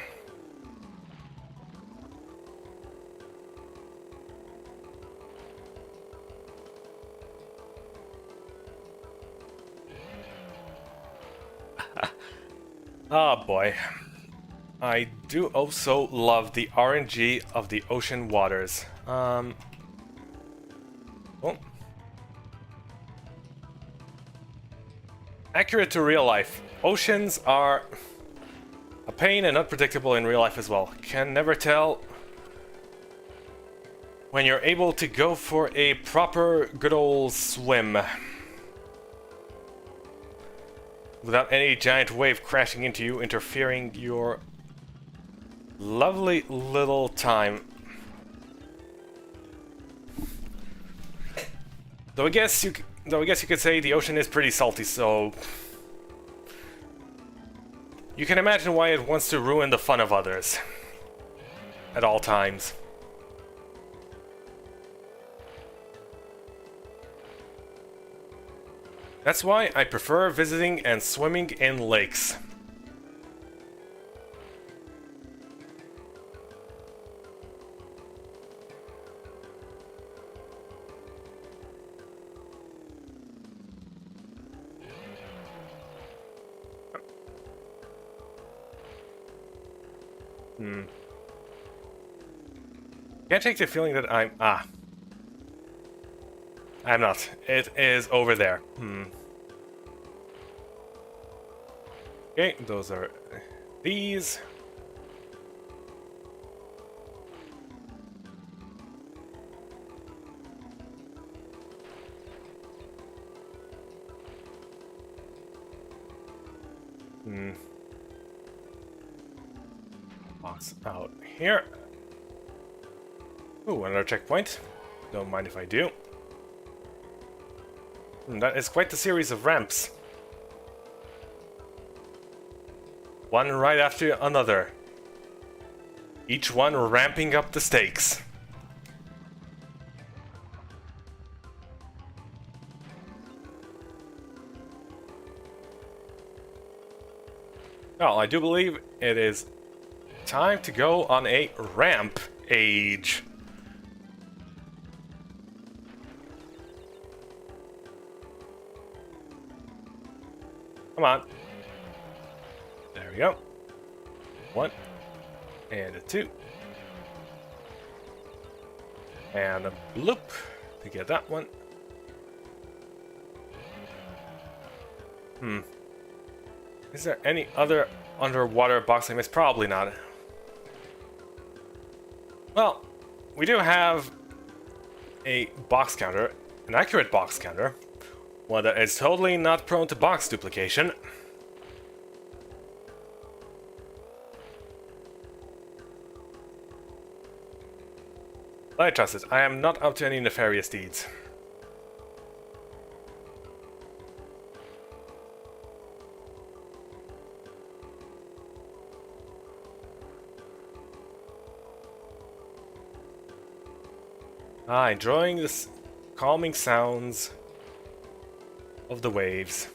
Oh boy. I do also love the RNG of the ocean waters. Well. Accurate to real life. Oceans are A pain and unpredictable in real life as well. Can never tell when you're able to go for a proper good old swim without any giant wave crashing into you, interfering your lovely little time. Though I guess you could say the ocean is pretty salty, so you can imagine why it wants to ruin the fun of others at all times. That's why I prefer visiting and swimming in lakes. Can't take the feeling that I'm not. It is over there. Okay, those are these. Box out here. Ooh, another checkpoint. Don't mind if I do. That is quite the series of ramps. One right after another. Each one ramping up the stakes. Well, I do believe it is time to go on a ramp age. Come on. There we go. One. And a two. And a bloop to get that one. Is there any other underwater box I missed? Probably not. Well, we do have a box counter, an accurate box counter, one that is totally not prone to box duplication. But I trust it. I am not up to any nefarious deeds. Enjoying the calming sounds of the waves.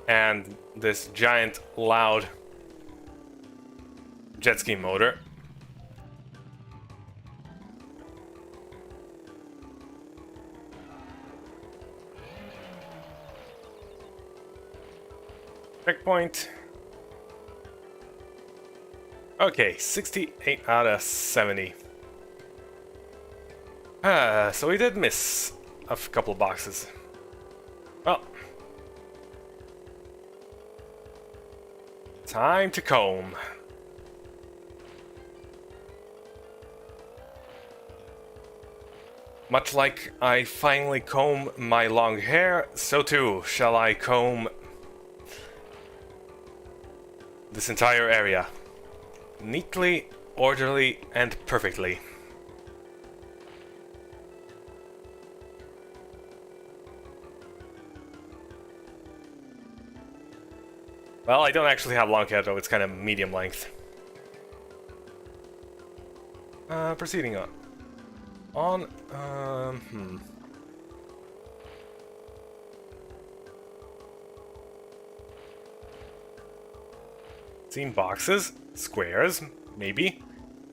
And this giant, loud jet ski motor. Checkpoint. Okay, 68 out of 70. So we did miss a couple of boxes. Well, time to comb. Much like I finally comb my long hair, so too shall I comb this entire area. Neatly, orderly, and perfectly. Well, I don't actually have long hair though, it's kind of medium length. Proceeding on. Seen boxes, squares, maybe,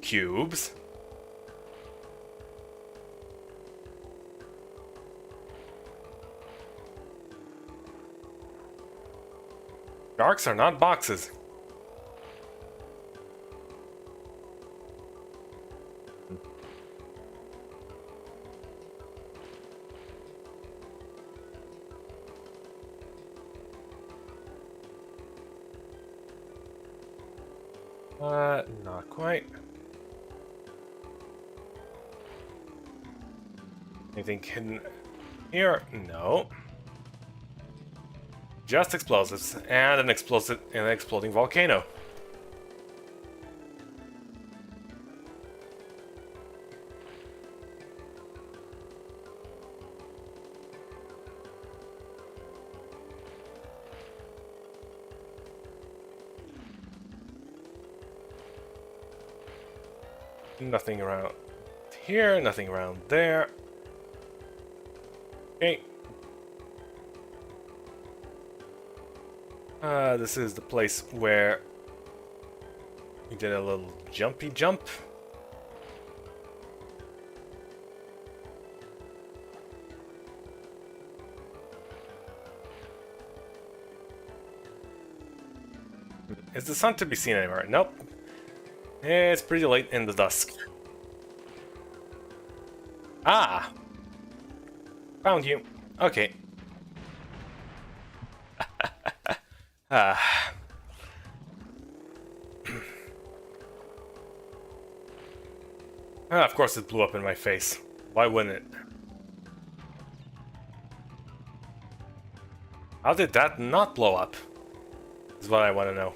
cubes. Sharks are not boxes. Not quite. Anything hidden here? No. Just explosives and an exploding volcano. Nothing around here, nothing around there. Okay. This is the place where we did a little jumpy jump. Is the sun to be seen anywhere? Nope. It's pretty late in the dusk. Ah! Found you. Okay. Ah. Of course it blew up in my face. Why wouldn't it? How did that not blow up? Is what I want to know.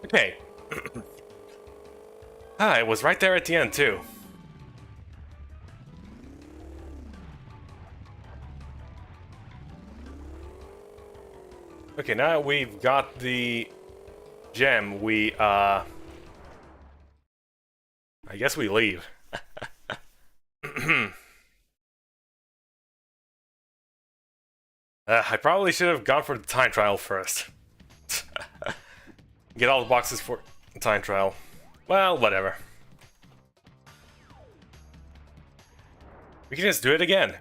Okay. It was right there at the end, too. Okay, now we've got the gem, I guess we leave. I probably should have gone for the time trial first. Get all the boxes for time trial. Well, whatever. We can just do it again.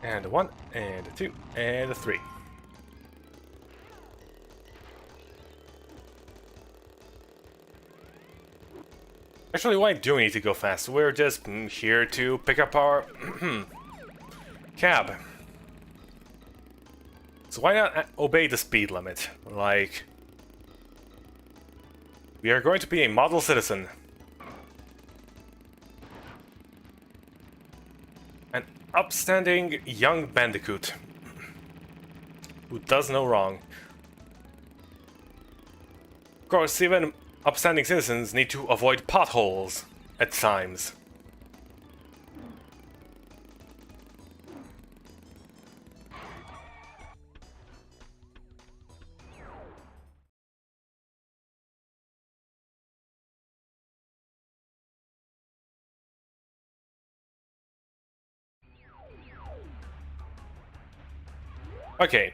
And a 1, and a 2, and a 3. Actually, why do we need to go fast? We're just here to pick up our cab. So why not obey the speed limit? Like, we are going to be a model citizen. An upstanding young Bandicoot who does no wrong. Of course, even upstanding citizens need to avoid potholes at times. Okay.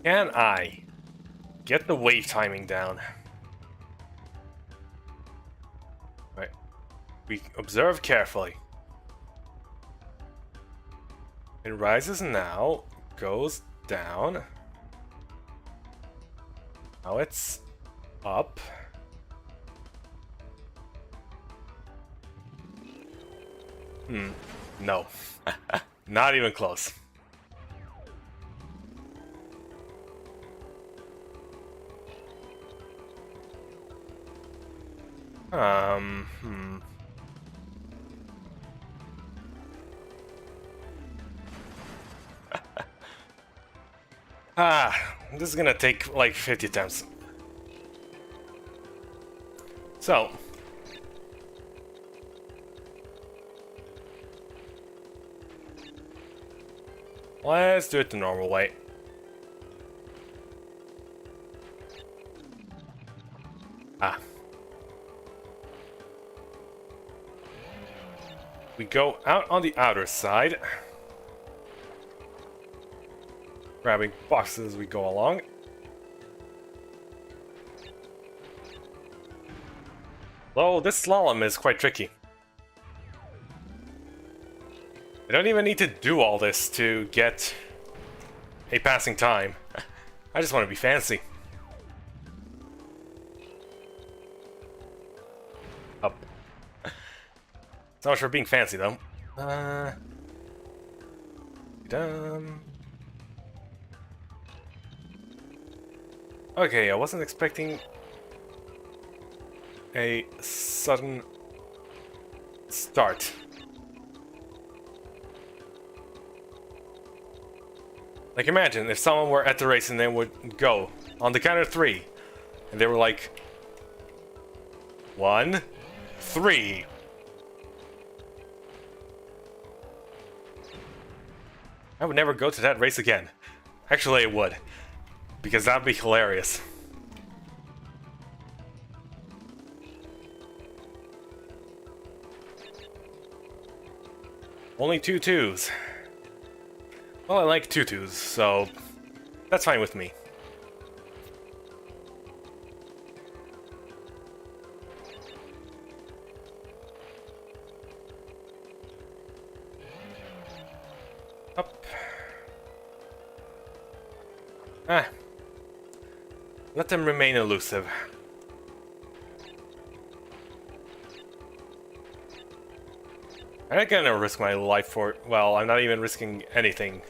Can I get the wave timing down? Right. We observe carefully. It rises now, goes down. Now it's up. No. Not even close. This is gonna take like 50 attempts. So. Let's do it the normal way. We go out on the outer side. Grabbing boxes as we go along. Though this slalom is quite tricky. I don't even need to do all this to get a passing time. I just want to be fancy. Up. So much for being fancy, though. Okay, I wasn't expecting a sudden start. Like, imagine if someone were at the race and they would go on the count of 3, and they were like, 1, 3. I would never go to that race again. Actually, it would, because that'd be hilarious. Only 2 twos. Well, I like 2 twos, so that's fine with me. Up. Let them remain elusive. I'm not gonna risk my life for it. Well, I'm not even risking anything.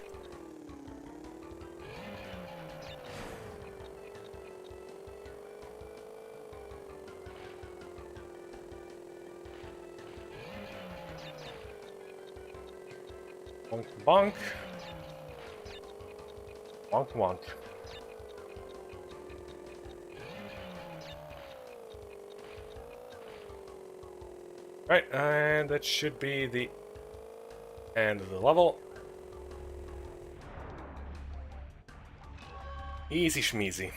Bonk, bonk. Bonk, bonk. Right, and that should be the end of the level. Easy schmeezy.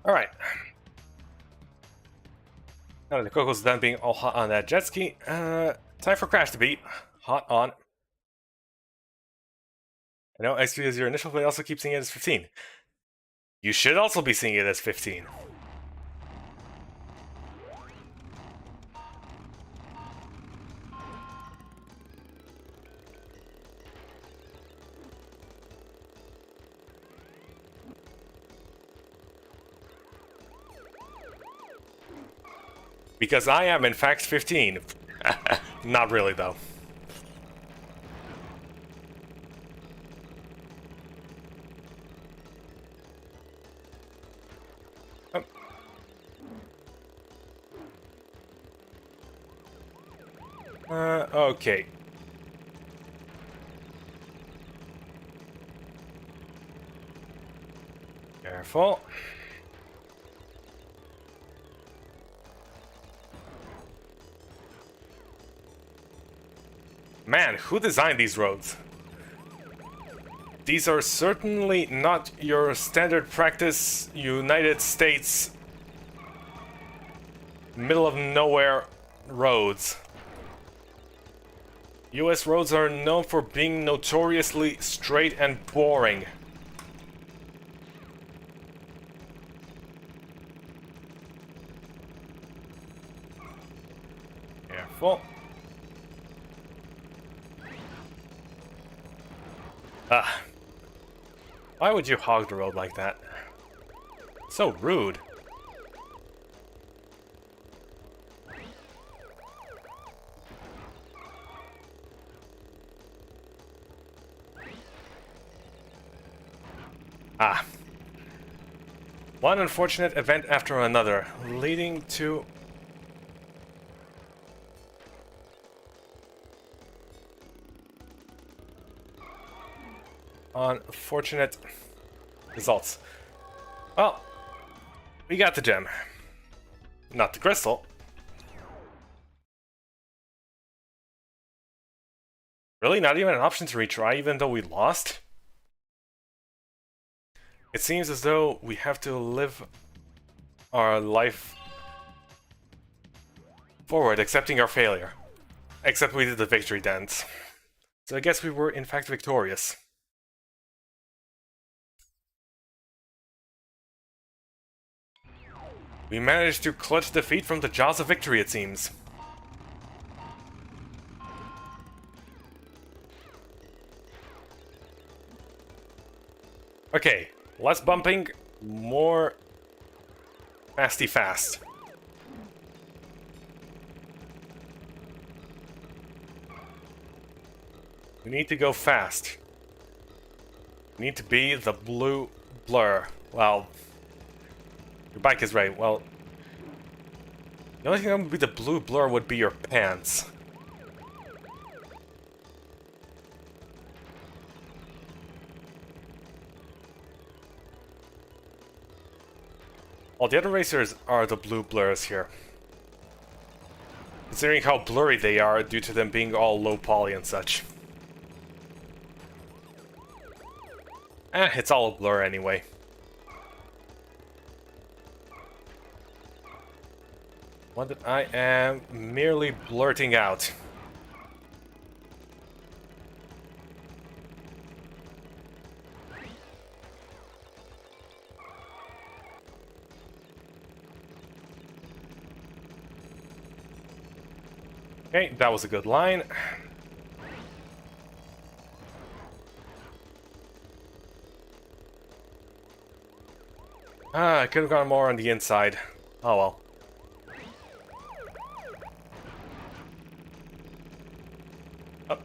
Alright. Now that the Coco's done being all hot on that jet ski, time for Crash to beat. Hot on. I know XP is your initial, but I also keep seeing it as 15. You should also be seeing it as 15. Because I am, in fact, 15. Not really, though. Okay. Careful. Man, who designed these roads? These are certainly not your standard practice United States middle of nowhere roads. US roads are known for being notoriously straight and boring. Careful. Why would you hog the road like that? So rude. One unfortunate event after another, leading to unfortunate results. Well, we got the gem. Not the crystal. Really? Not even an option to retry even though we lost? It seems as though we have to live our life forward, accepting our failure. Except we did the victory dance. So I guess we were in fact victorious. We managed to clutch defeat from the jaws of victory, it seems. Okay, less bumping, more fasty fast. We need to go fast. We need to be the blue blur. Well, your bike is right. Well, the only thing that would be the blue blur would be your pants. All the other racers are the blue blurs here. Considering how blurry they are due to them being all low poly and such. It's all a blur anyway. What that I am merely blurting out. Okay, that was a good line. I could have gone more on the inside. Oh well. Up.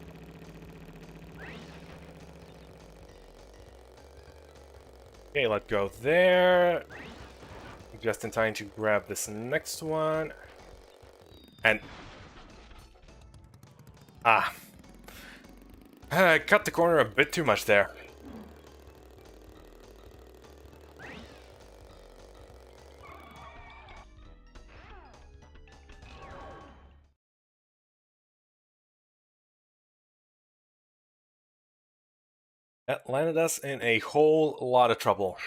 Okay, let go there. Just in time to grab this next one. And... I cut the corner a bit too much there. That landed us in a whole lot of trouble.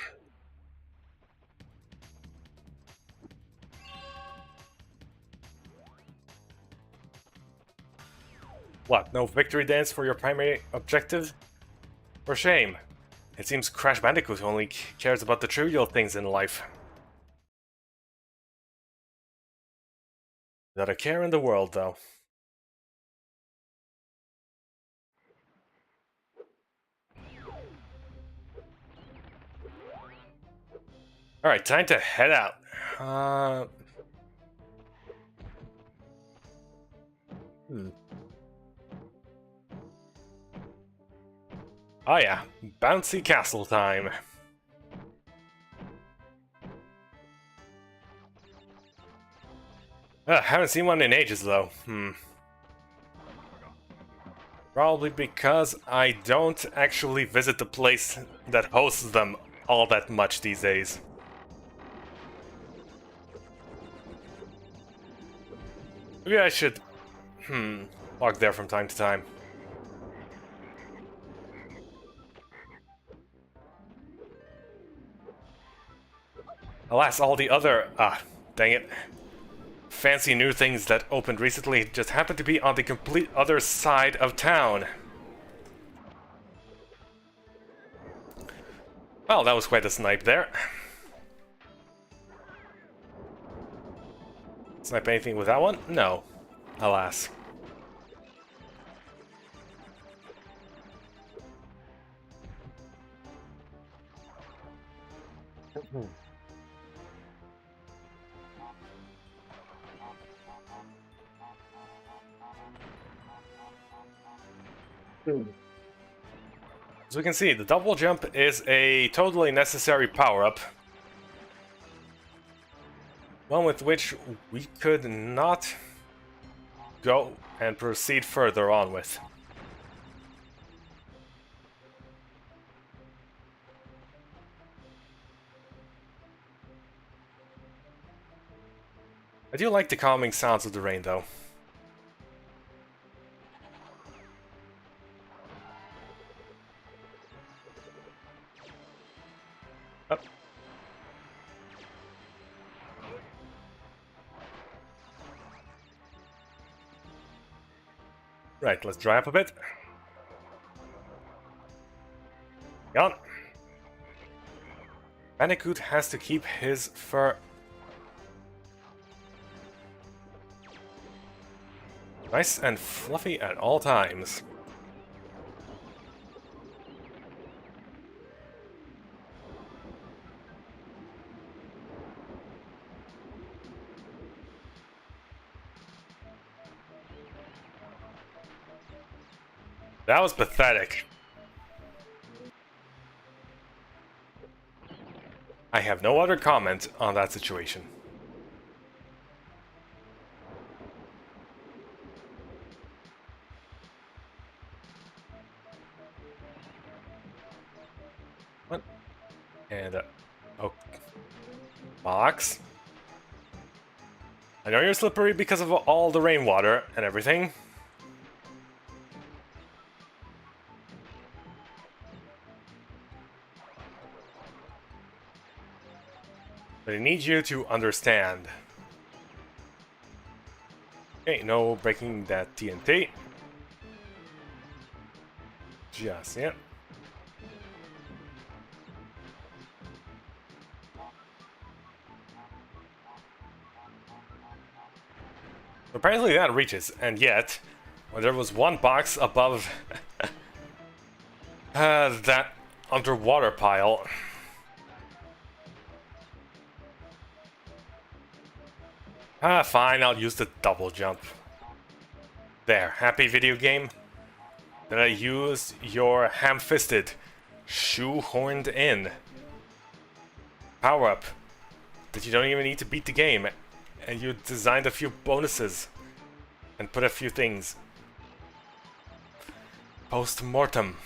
What, no victory dance for your primary objective? For shame. It seems Crash Bandicoot only cares about the trivial things in life. Not a care in the world, though. Alright, time to head out. Oh yeah, bouncy castle time. Haven't seen one in ages though. Probably because I don't actually visit the place that hosts them all that much these days. Maybe I should, walk there from time to time. Alas, all the other, dang it, fancy new things that opened recently just happen to be on the complete other side of town. Well, that was quite a snipe there. Snipe anything with that one? No. Alas. As we can see, the double jump is a totally necessary power-up. One with which we could not go and proceed further on with. I do like the calming sounds of the rain, though. Up. Right, let's dry up a bit. Gone. Bandicoot has to keep his fur nice and fluffy at all times. That was pathetic. I have no other comment on that situation. What? And, oh. Box? I know you're slippery because of all the rainwater and everything. But I need you to understand. Okay, no breaking that TNT. Just, yeah. Apparently that reaches, and yet, when there was one box above that underwater pile. Ah, fine, I'll use the double jump. There, happy video game? That I used your ham-fisted, shoehorned in power-up that you don't even need to beat the game, and you designed a few bonuses and put a few things post-mortem.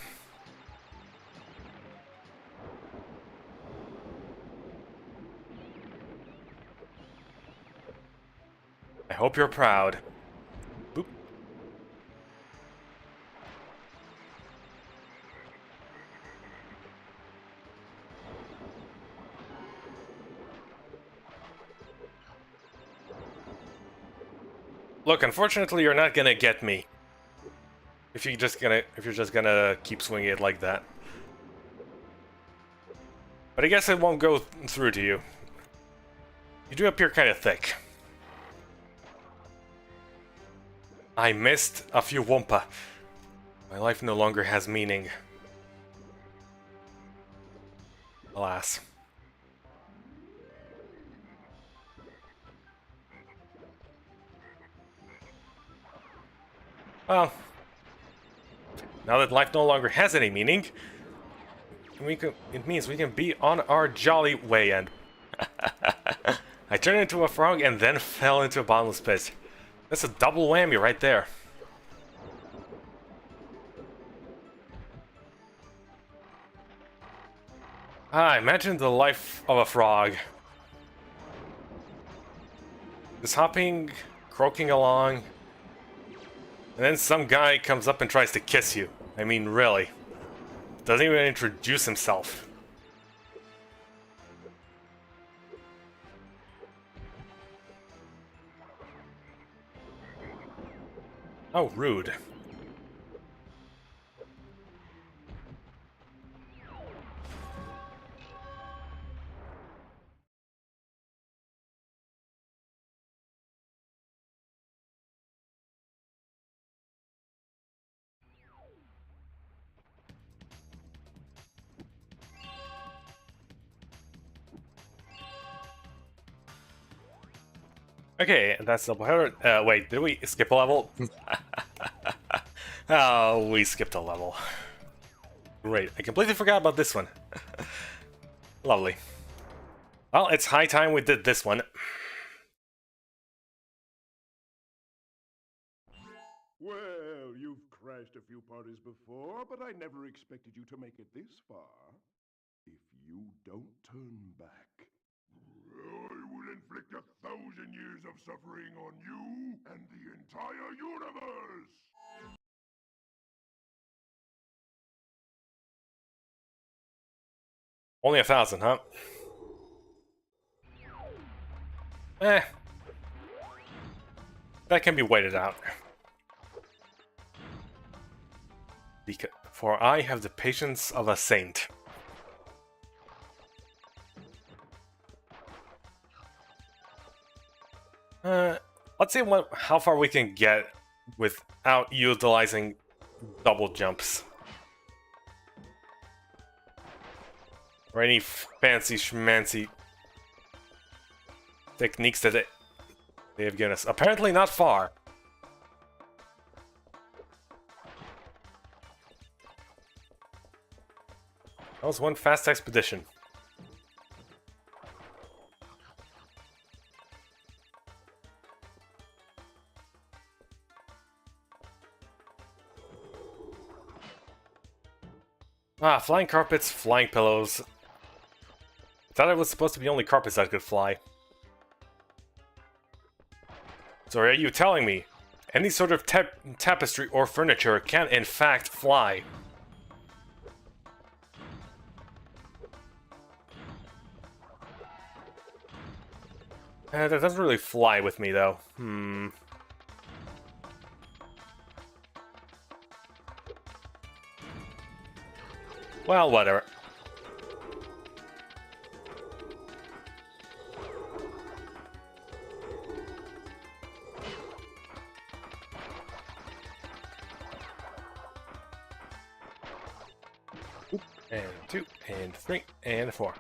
I hope you're proud. Boop. Look, unfortunately, you're not gonna get me. If you're just gonna keep swinging it like that. But I guess it won't go through to you. You do appear kind of thick. I missed a few Wumpa. My life no longer has meaning. Alas. Well, now that life no longer has any meaning, it means we can be on our jolly way, and I turned into a frog and then fell into a bottomless pit. That's a double whammy right there. Ah, imagine the life of a frog. Just hopping, croaking along, and then some guy comes up and tries to kiss you. I mean, really. Doesn't even introduce himself. Oh, rude. Okay, that's double header. Wait, did we skip a level? Oh, we skipped a level. Great, I completely forgot about this one. Lovely. Well, it's high time we did this one. Well, you've crashed a few parties before, but I never expected you to make it this far. If you don't turn back, I will inflict 1,000 years of suffering on you and the entire universe! Only 1,000, huh? Eh. That can be waited out. For I have the patience of a saint. Let's see how far we can get without utilizing double jumps. Or any fancy schmancy techniques that they have given us. Apparently not far. That was one fast expedition. Ah, flying carpets, flying pillows. Thought it was supposed to be only carpets that could fly. So are you telling me any sort of tapestry or furniture can in fact fly? That doesn't really fly with me though. Well, whatever. And 2, and 3, and 4.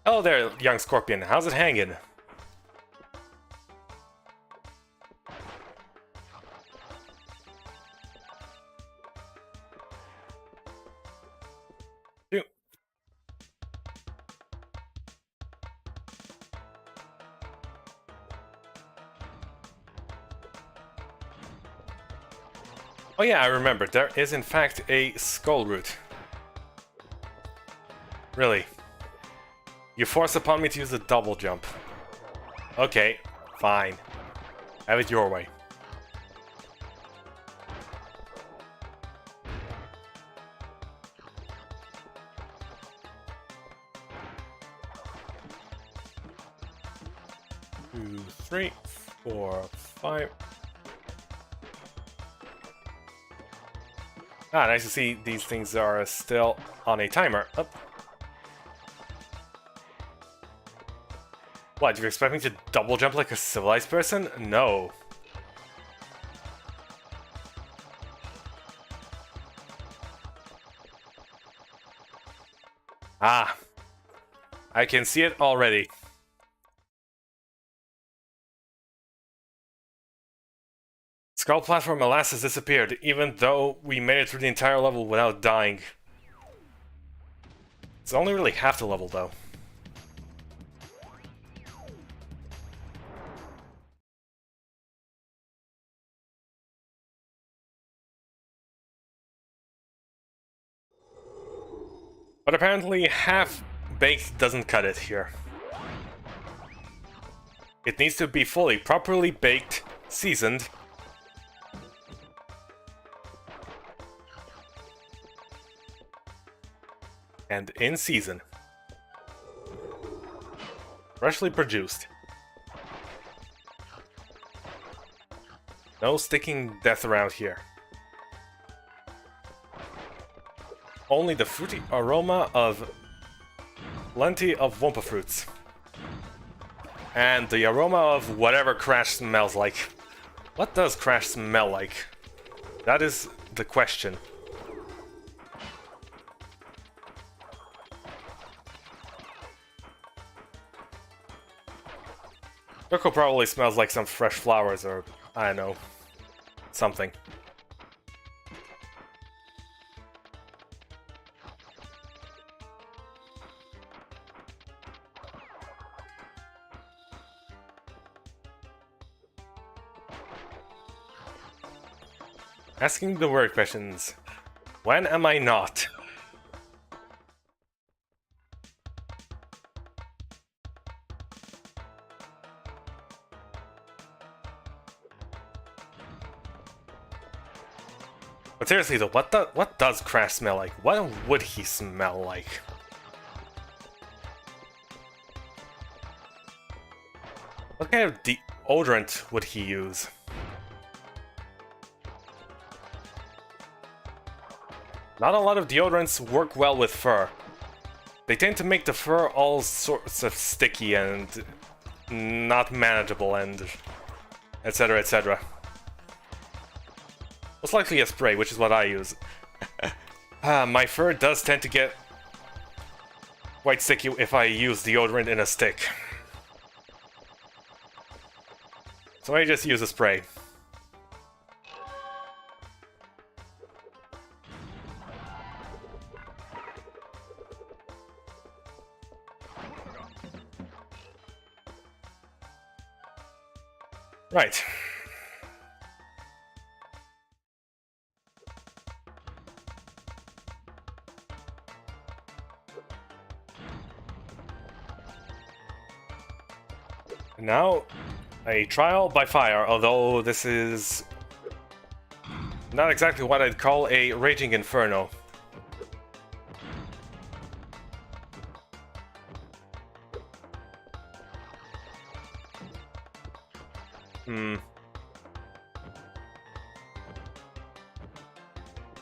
Oh there, young scorpion. How's it hanging? Two. Oh yeah, I remember. There is in fact a skull root. Really? You force upon me to use a double jump. Okay, fine. Have it your way. Two, 3, 4, 5. Ah, nice to see these things are still on a timer. Oh. What, do you expect me to double jump like a civilized person? No. Ah. I can see it already. Skull platform alas has disappeared, even though we made it through the entire level without dying. It's only really half the level though. But apparently half-baked doesn't cut it here. It needs to be fully, properly baked, seasoned. And in season. Freshly produced. No sticking death around here. Only the fruity aroma of plenty of Wumpa fruits. And the aroma of whatever Crash smells like. What does Crash smell like? That is the question. Coco probably smells like some fresh flowers or, I don't know, something. Asking the word questions. When am I not? seriously though, what does Crash smell like? What would he smell like? What kind of deodorant would he use? Not a lot of deodorants work well with fur. They tend to make the fur all sorts of sticky and not manageable and etc, etc. Most likely a spray, which is what I use. My fur does tend to get quite sticky if I use deodorant in a stick. So I just use a spray. Right. Now, a trial by fire, although this is not exactly what I'd call a raging inferno.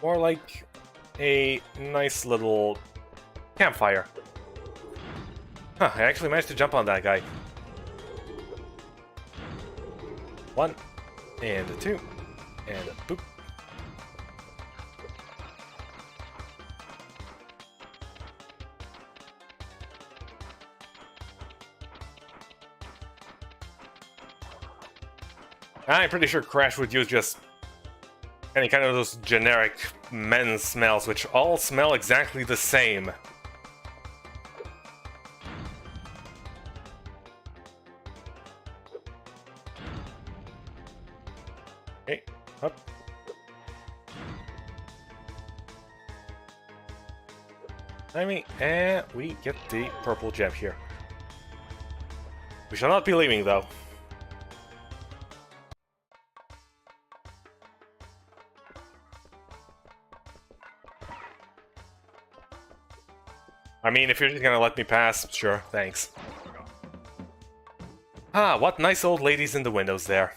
More like a nice little campfire. Huh, I actually managed to jump on that guy. 1, and a 2, and a boop. I'm pretty sure Crash would use just any kind of those generic men's smells, which all smell exactly the same. Okay, up. And we get the purple gem here. We shall not be leaving, though. I mean, if you're just gonna let me pass, sure, thanks. Ah, what nice old ladies in the windows there.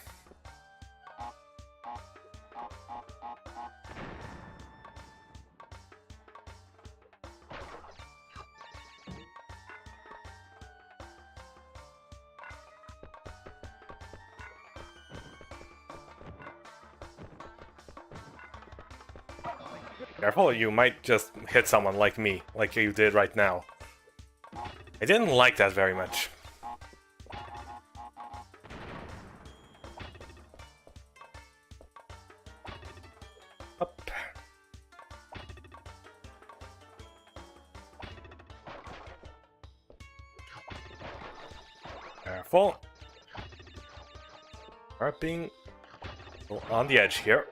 Careful, you might just hit someone like me, like you did right now. I didn't like that very much. Up. Careful. Start being on the edge here.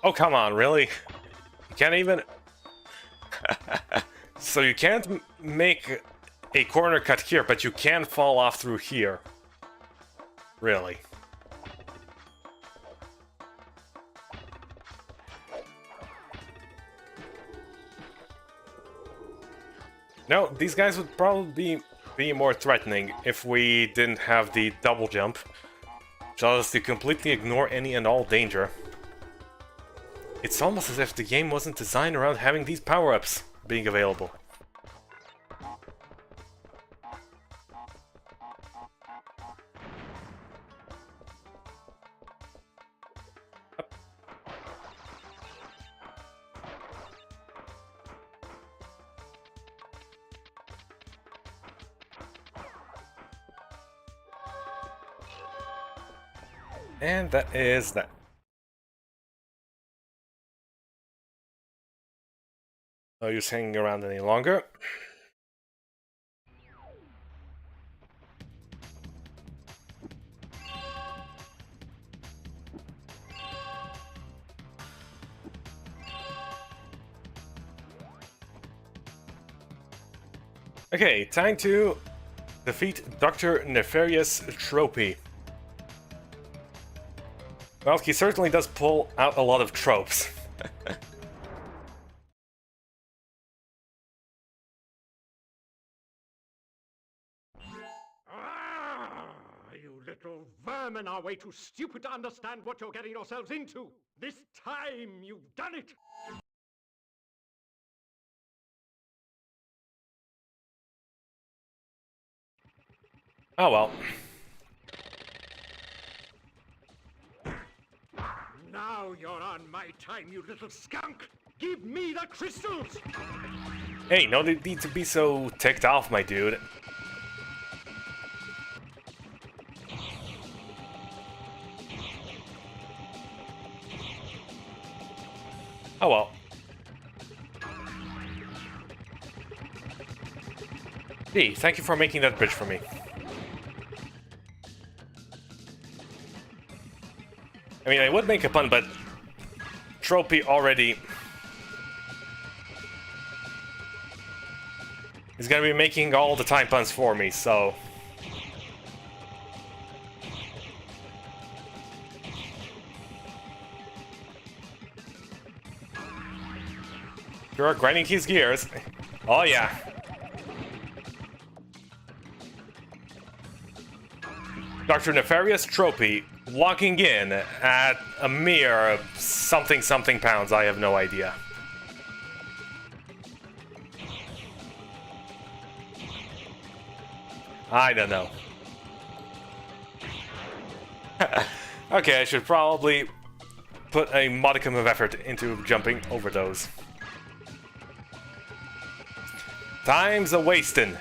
Oh, come on, really? You can't even... So you can't make a corner cut here, but you can fall off through here. Really? No, these guys would probably be more threatening if we didn't have the double jump, which allows us to completely ignore any and all danger. It's almost as if the game wasn't designed around having these power-ups being available. Up. And that is that. No use hanging around any longer. Okay, time to defeat Dr. Nefarious Tropy. Well, he certainly does pull out a lot of tropes. You little vermin are way too stupid to understand what you're getting yourselves into. This time you've done it. Oh well. Now you're on my time, you little skunk. Give me the crystals. Hey, no need to be so ticked off, my dude. Oh well. Hey, thank you for making that bridge for me. I mean, I would make a pun, but Tropy already is gonna be making all the time puns for me, so... You're grinding his gears. Oh yeah. Dr. Nefarious Tropy walking in at a mere something pounds, I have no idea. I don't know. Okay, I should probably put a modicum of effort into jumping over those. Time's a wastin'.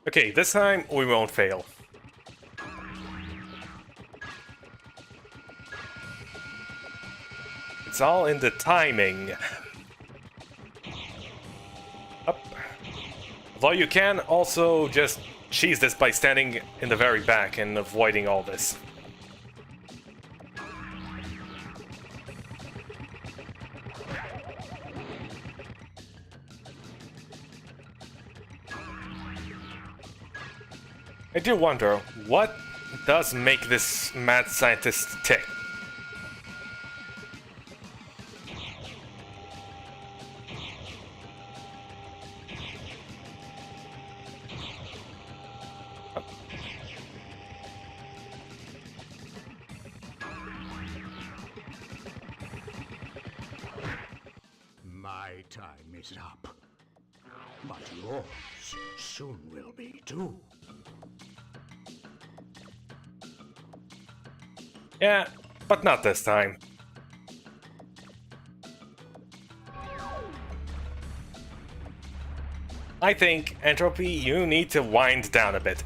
Okay, this time we won't fail. It's all in the timing. Up. Although you can also just cheese this by standing in the very back and avoiding all this. I do wonder, what does make this mad scientist tick? My time is up. But yours soon will be too. Yeah, but not this time. I think, Entropy, you need to wind down a bit.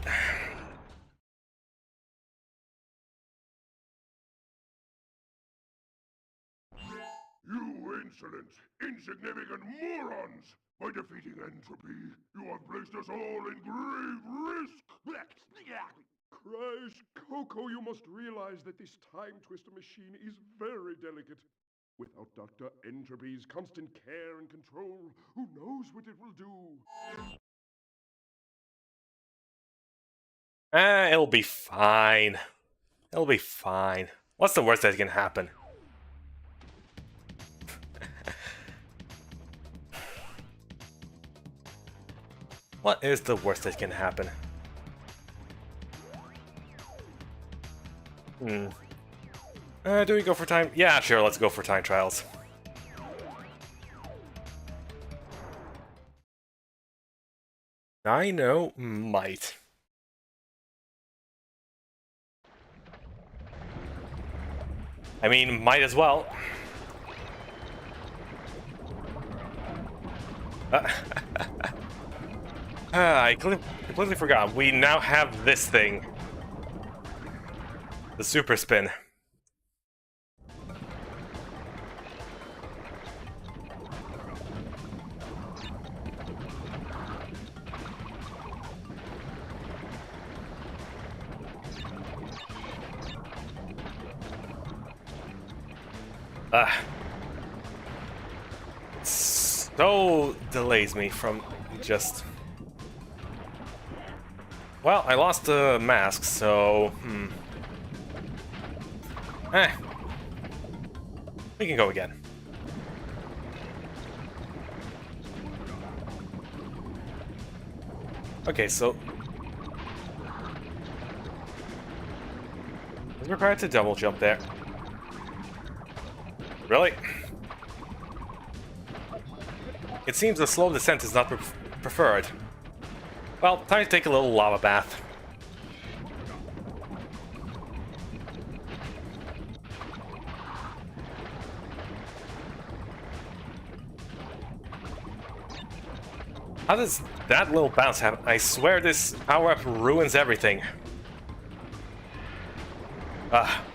You insolent, insignificant morons! By defeating Entropy, you have placed us all in grave risk! Crash, Coco, you must realize that this time twister machine is very delicate. Without Dr. Entropy's constant care and control, who knows what it will do? It'll be fine. It'll be fine. What's the worst that can happen? What is the worst that can happen? Do we go for time? Yeah, sure, let's go for time trials. I know, might. I mean, might as well. I completely forgot. We now have this thing. The super spin. So delays me from just... Well, I lost the mask, so... We can go again. Okay, so... I was required to double jump there. Really? It seems a slow descent is not preferred. Well, time to take a little lava bath. How does that little bounce happen? I swear this power-up ruins everything.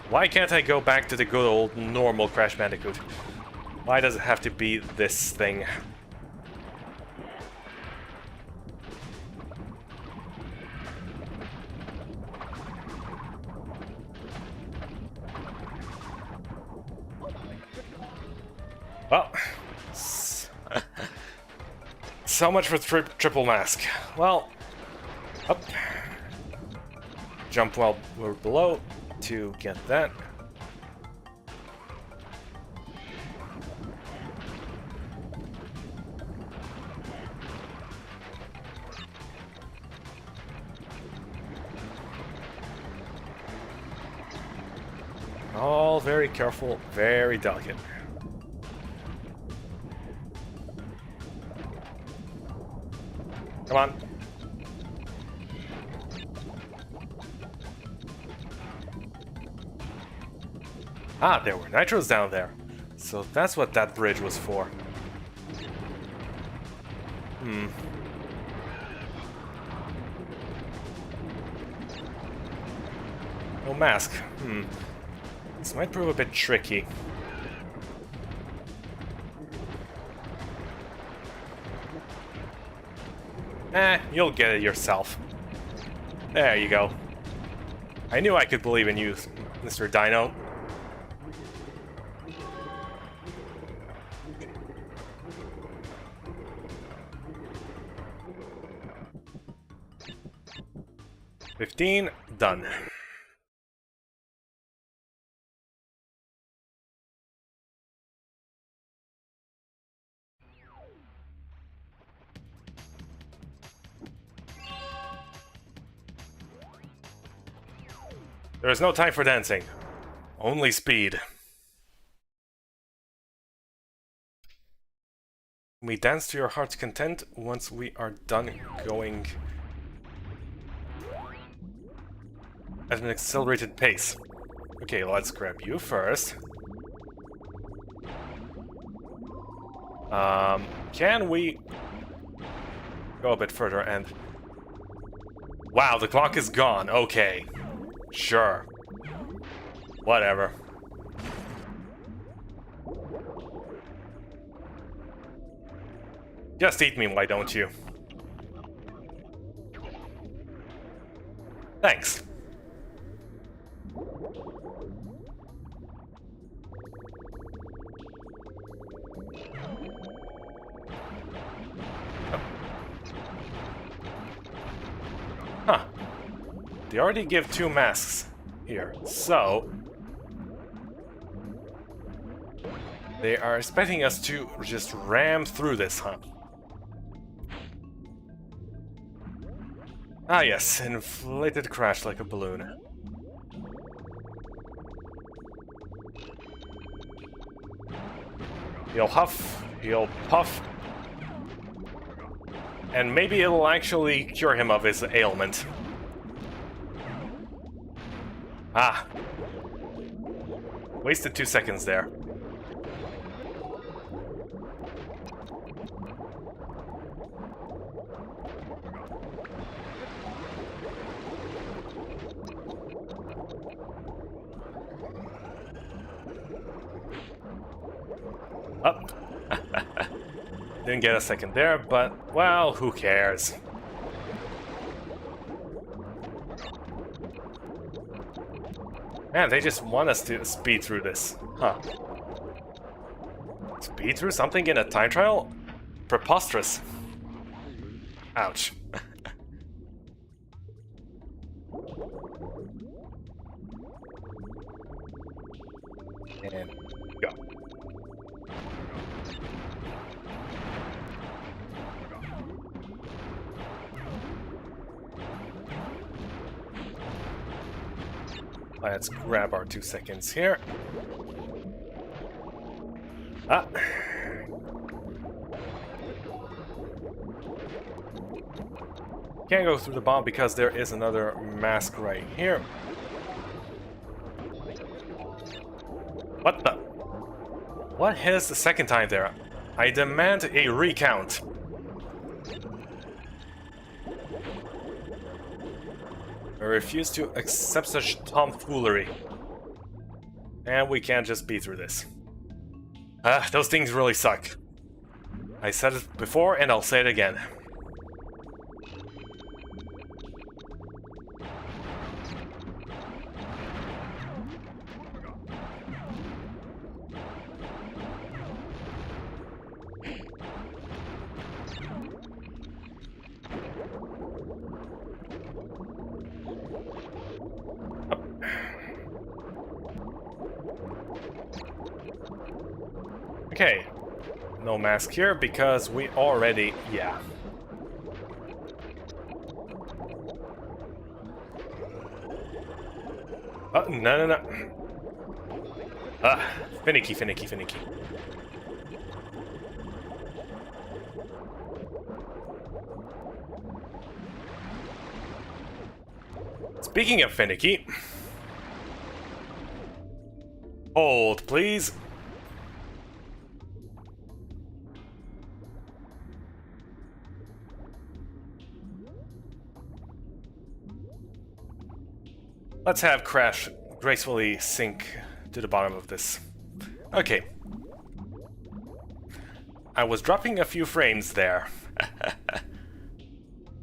Why can't I go back to the good old normal Crash Bandicoot? Why does it have to be this thing? Well, so much for triple mask. Well, up. Jump while we're below to get that. All very careful, very delicate. Come on. Ah, there were nitros down there. So that's what that bridge was for. No mask. This might prove a bit tricky. You'll get it yourself. There you go. I knew I could believe in you, Mr. Dino. $15, done. There is no time for dancing. Only speed. We dance to your heart's content once we are done going at an accelerated pace. Okay, let's grab you first. Can we go a bit further and... Wow, the clock is gone. Okay. Sure. Whatever. Just eat me, why don't you? Thanks. Huh. They already give 2 masks here, so... They are expecting us to just ram through this, huh? Ah yes, inflated crash like a balloon. He'll huff, he'll puff, and maybe it'll actually cure him of his ailment. Ah. Wasted 2 seconds there. Up. Didn't get a second there, but, well, who cares? Man, they just want us to speed through this. Huh. Speed through something in a time trial? Preposterous. Ouch. And go. Let's grab our 2 seconds here. Ah. Can't go through the bomb because there is another mask right here. What the? What is the second time there? I demand a recount. I refuse to accept such tomfoolery. And we can't just be through this. Those things really suck. I said it before and I'll say it again. Okay, no mask here because we already, yeah. Oh, no. Finicky. Speaking of finicky, hold, please. Let's have Crash gracefully sink to the bottom of this. Okay. I was dropping a few frames there.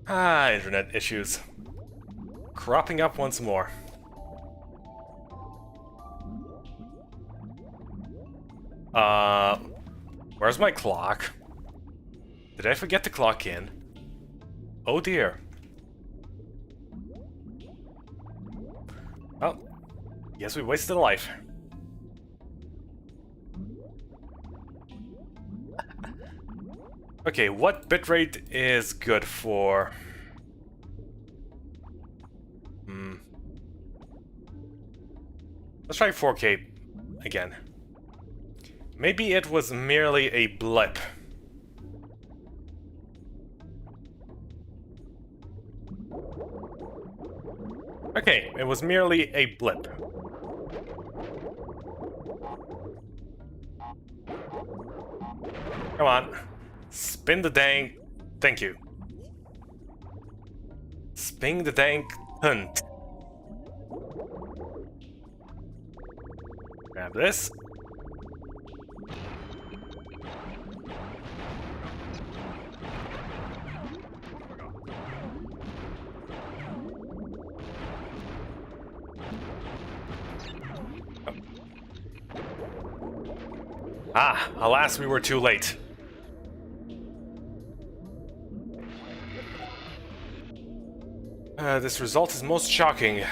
Internet issues. Cropping up once more. Where's my clock? Did I forget to clock in? Oh dear. Well, guess we wasted a life. Okay, what bitrate is good for? Let's try 4K again. Maybe it was merely a blip. Okay, it was merely a blip. Come on. Spin the dang... Thank you. Spin the dang hunt. Grab this. Ah, alas, we were too late. This result is most shocking.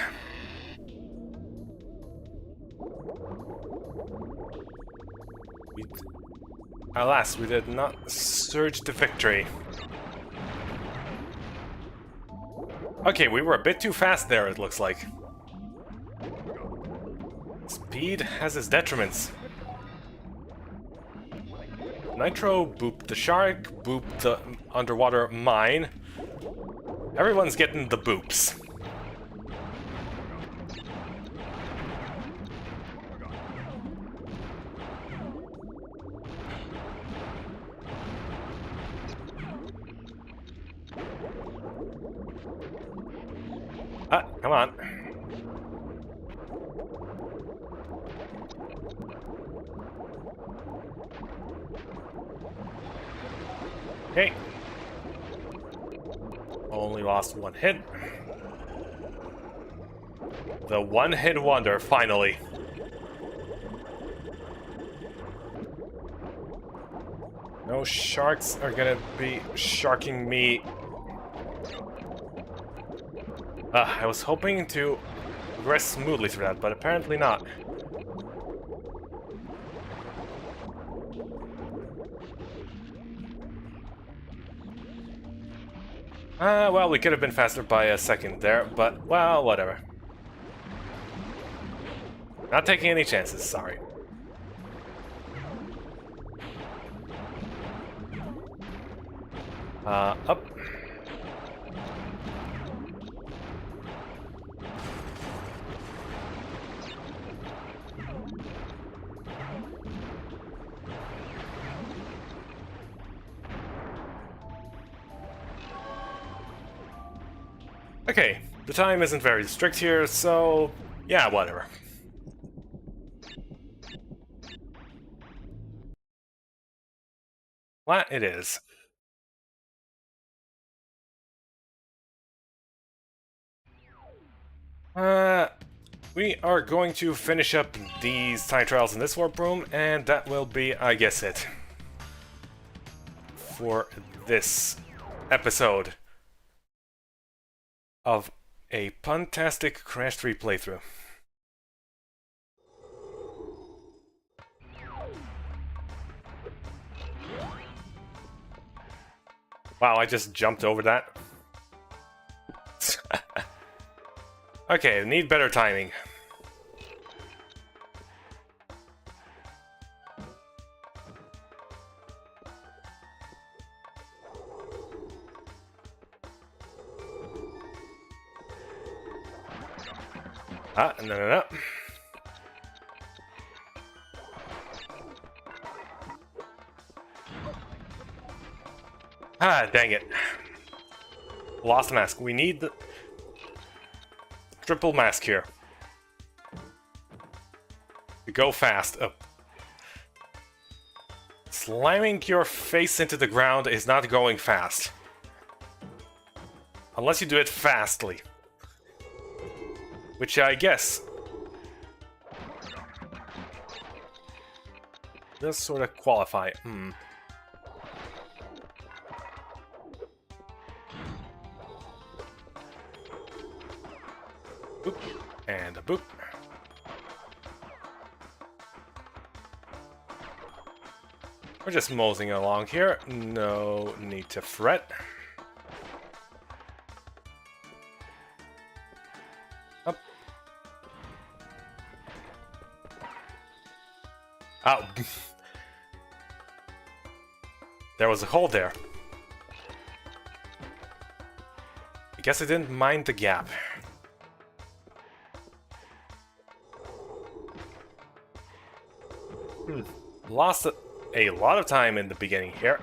Alas, we did not surge to victory. Okay, we were a bit too fast there, it looks like. Speed has its detriments. Nitro booped the shark, booped the underwater mine. Everyone's getting the boops. Ah, come on. Okay. Only lost one hit. The one-hit wonder, finally. No sharks are gonna be sharking me. I was hoping to progress smoothly through that, but apparently not. Well, we could have been faster by a second there, but, well, whatever. Not taking any chances, sorry. Up. Okay, the time isn't very strict here, so yeah, whatever. Well, it is. We are going to finish up these time trials in this warp room, and that will be, I guess, it for this episode of a Puntastic Crash 3 playthrough. Wow, I just jumped over that. Okay, need better timing. No. Dang it. Lost mask. We need the triple mask here. To go fast. Slamming your face into the ground is not going fast. Unless you do it fastly. Which I guess does sort of qualify. Boop. And a boop. We're just moseying along here. No need to fret. Up. Oh. There was a hole there. I guess I didn't mind the gap. Lost a lot of time in the beginning here.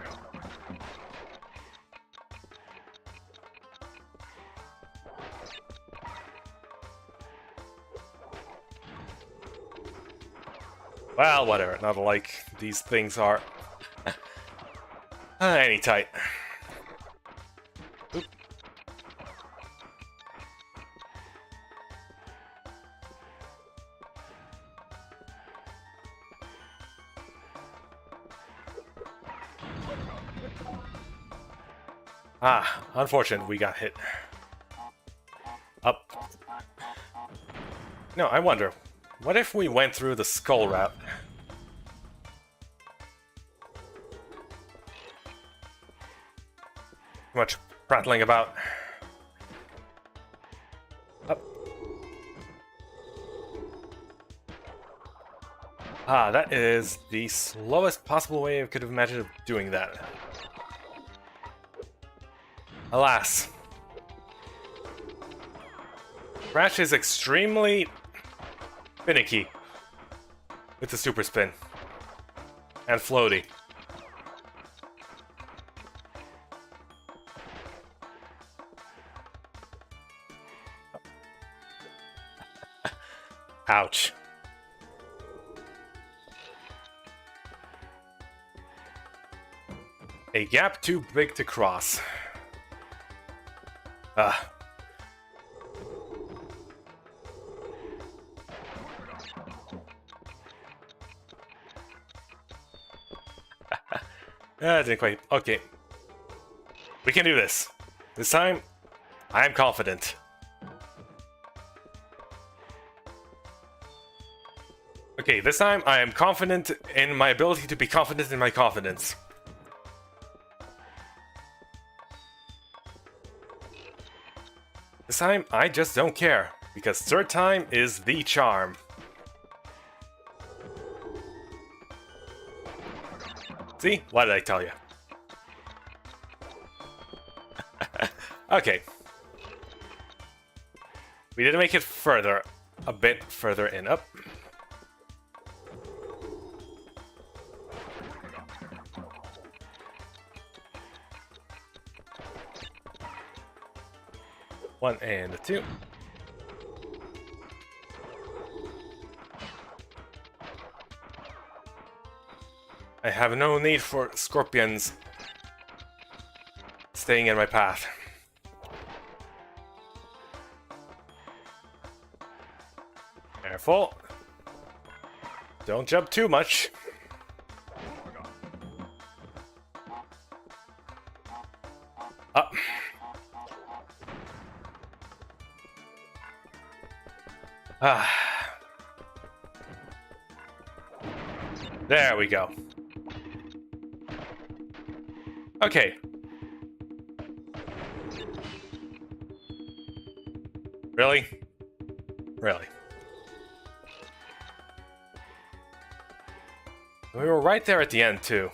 Well, whatever. Not like these things are any tight. Oop. Unfortunate we got hit. Up. No, I wonder, what if we went through the skull route? Too much prattling about. Up. That is the slowest possible way I could have imagined of doing that. Alas. Crash is extremely finicky with the super spin. And floaty. Ouch. A gap too big to cross. Didn't quite. Okay. We can do this. This time, I am confident. Okay, this time I am confident in my ability to be confident in my confidence. This time, I just don't care, because third time is the charm. See? What did I tell you? Okay. We did make it further, a bit further in. Up. One and a two. I have no need for scorpions staying in my path. Careful. Don't jump too much. Up. Ah. There we go. Okay. Really? Really? We were right there at the end, too.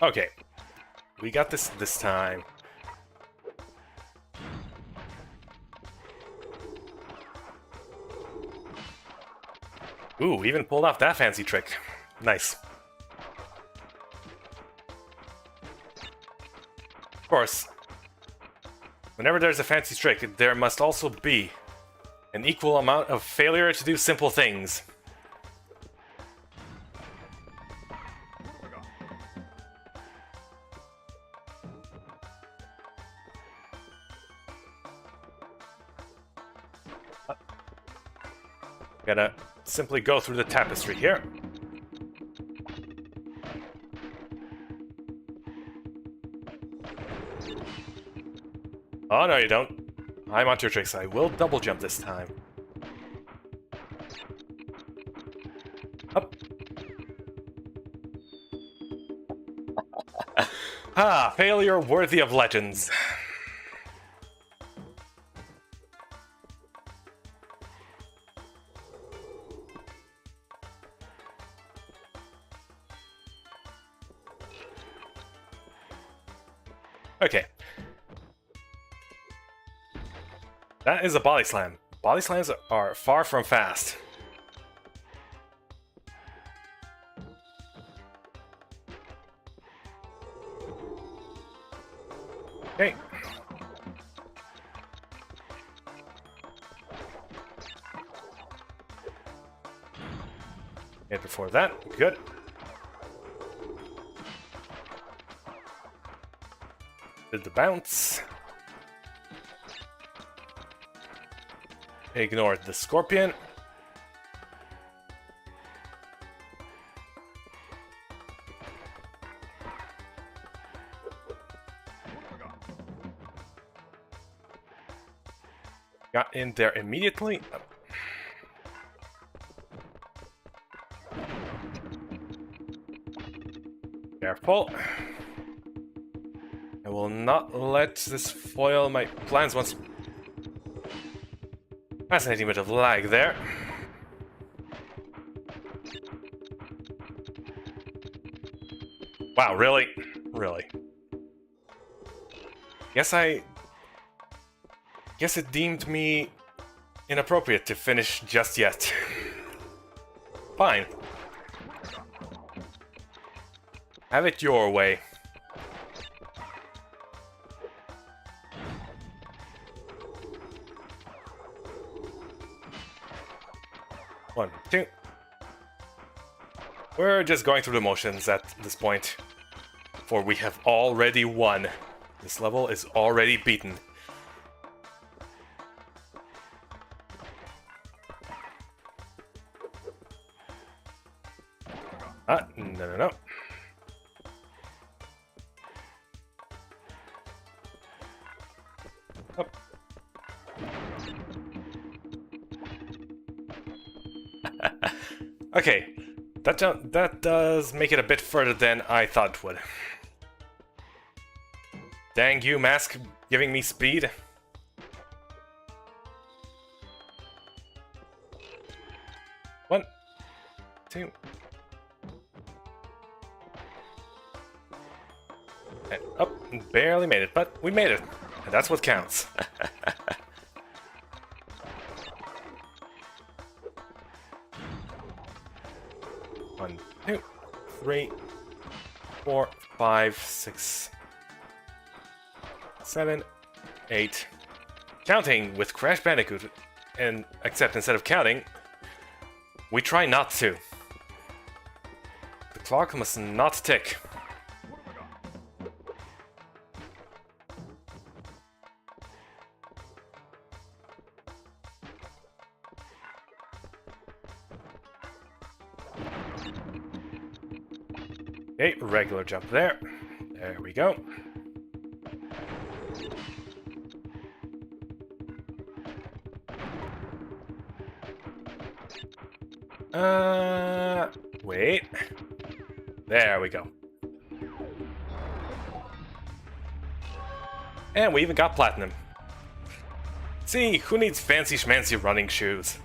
Okay. We got this time. Ooh, even pulled off that fancy trick. Nice. Of course, whenever there's a fancy trick, there must also be an equal amount of failure to do simple things. Gotta simply go through the tapestry here. Oh, no, you don't. I'm on your tricks. I will double jump this time. Up. Ah, failure worthy of legends. Okay. That is a body slam. Body slams are far from fast. Okay. And before that, good. Did the bounce. Ignored the scorpion. Got in there immediately. Careful. I will not let this foil my plans once. Fascinating bit of lag there. Wow, really? Really? Guess it deemed me inappropriate to finish just yet. Fine. Have it your way. One, two. We're just going through the motions at this point. For we have already won. This level is already beaten. No. Up. Okay, that does make it a bit further than I thought it would. Dang you, mask, giving me speed. One, two, and up. Barely made it, but we made it, and that's what counts. One, two, three, 4, 5, 6, 7, 8. Counting with Crash Bandicoot, and except instead of counting, we try not to. The clock must not tick. Okay, regular jump there. There we go. Wait. There we go. And we even got platinum. See, who needs fancy schmancy running shoes?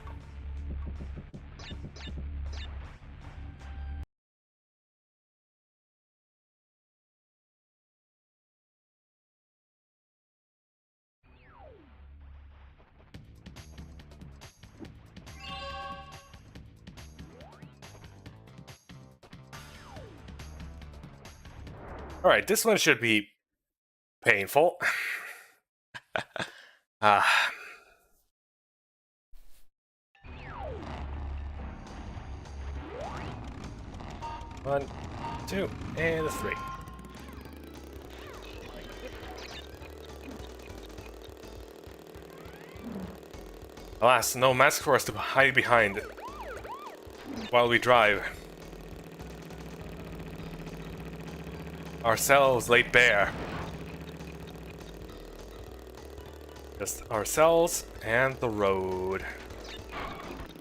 Alright, this one should be painful. One, 2, and a 3. Alas, no mask for us to hide behind while we drive. Ourselves laid bare. Just ourselves and the road.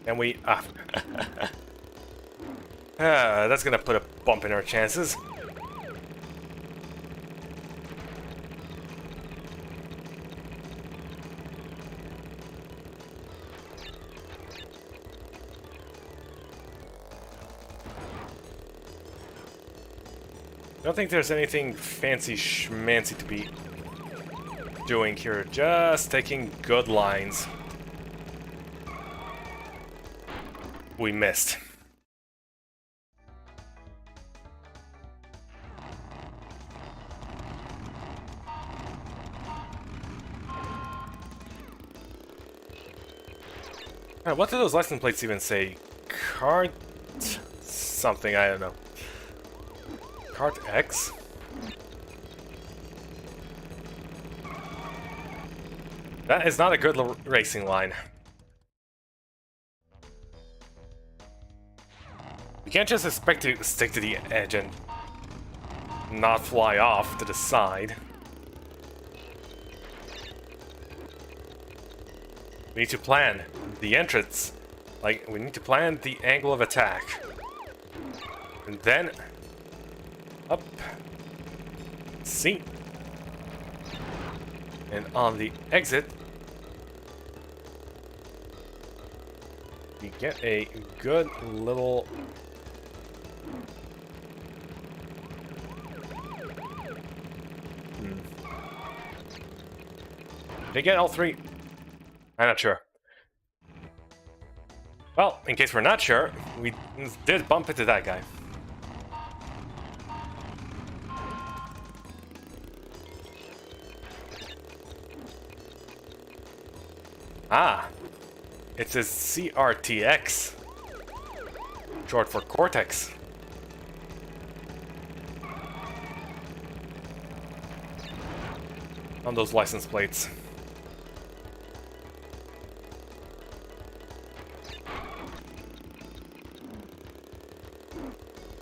And we... that's gonna put a bump in our chances. I don't think there's anything fancy schmancy to be doing here. Just taking good lines. We missed. What do those license plates even say? Cart... something, I don't know. Cart X? That is not a good racing line. You can't just expect to stick to the edge and not fly off to the side. We need to plan the entrance. Like, we need to plan the angle of attack. And then... up. C. And on the exit, we get a good little... Did I get all 3? I'm not sure. Well, in case we're not sure, we did bump into that guy. Ah, it says CRTX, short for Cortex. On those license plates.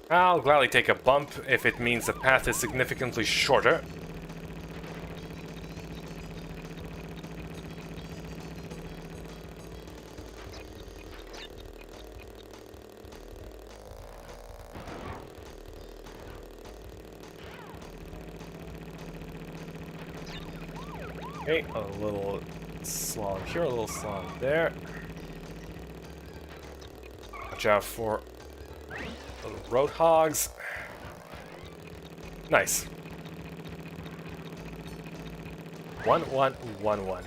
I'll gladly take a bump if it means the path is significantly shorter. Okay, a little slog here, a little slog there. Watch out for little roadhogs. Nice. 1-1-1-1.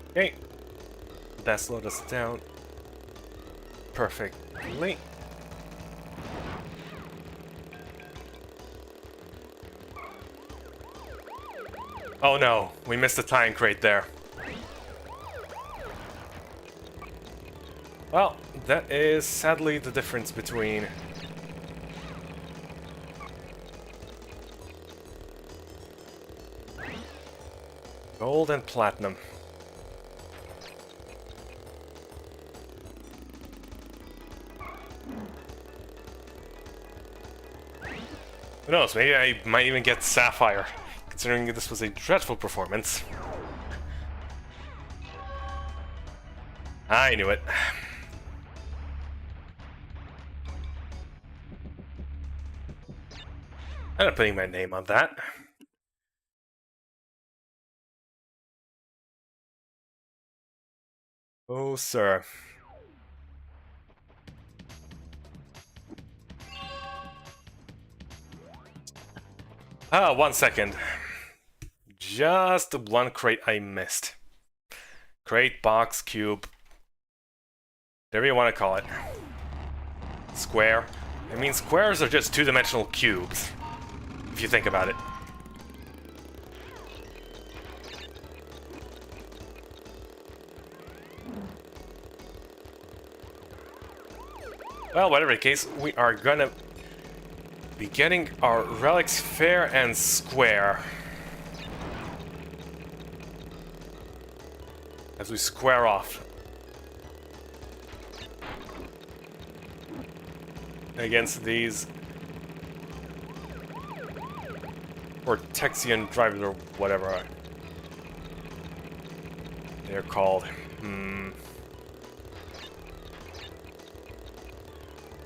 Okay, that slowed us down perfectly. Oh no, we missed the time crate there. Well, that is sadly the difference between gold and platinum. Who knows, maybe I might even get sapphire, considering this was a dreadful performance. I knew it. I'm not putting my name on that. Oh, sir. Ah, 1 second. Just one crate I missed. Crate, box, cube. Whatever you want to call it. Square. I mean, squares are just two-dimensional cubes, if you think about it. Well, whatever the case, we are gonna be getting our relics fair and square. As we square off against these Cortexian drivers or whatever they're called.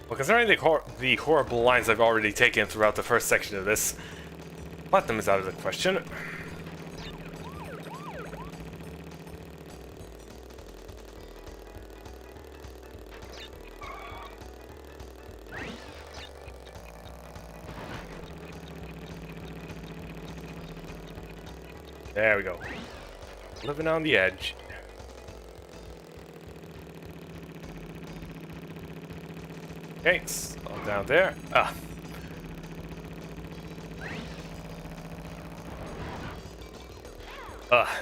Well, considering the horrible lines I've already taken throughout the first section of this, platinum is out of the question. There we go. Living on the edge. Okay, slow down there. Ah.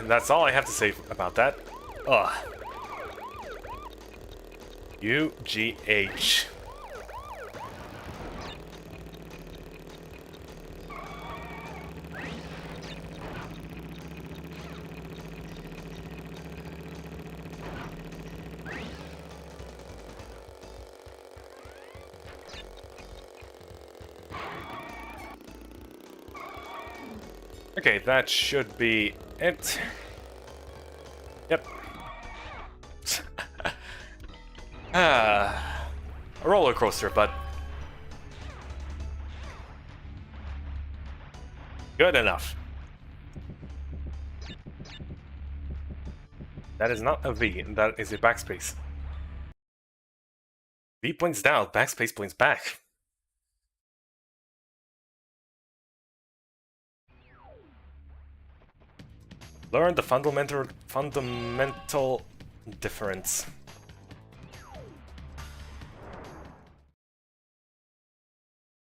That's all I have to say about that. UGH. Okay, that should be it. Yep. A roller coaster, but good enough. That is not a V, that is a backspace. V points down, backspace points back. Learn the fundamental difference.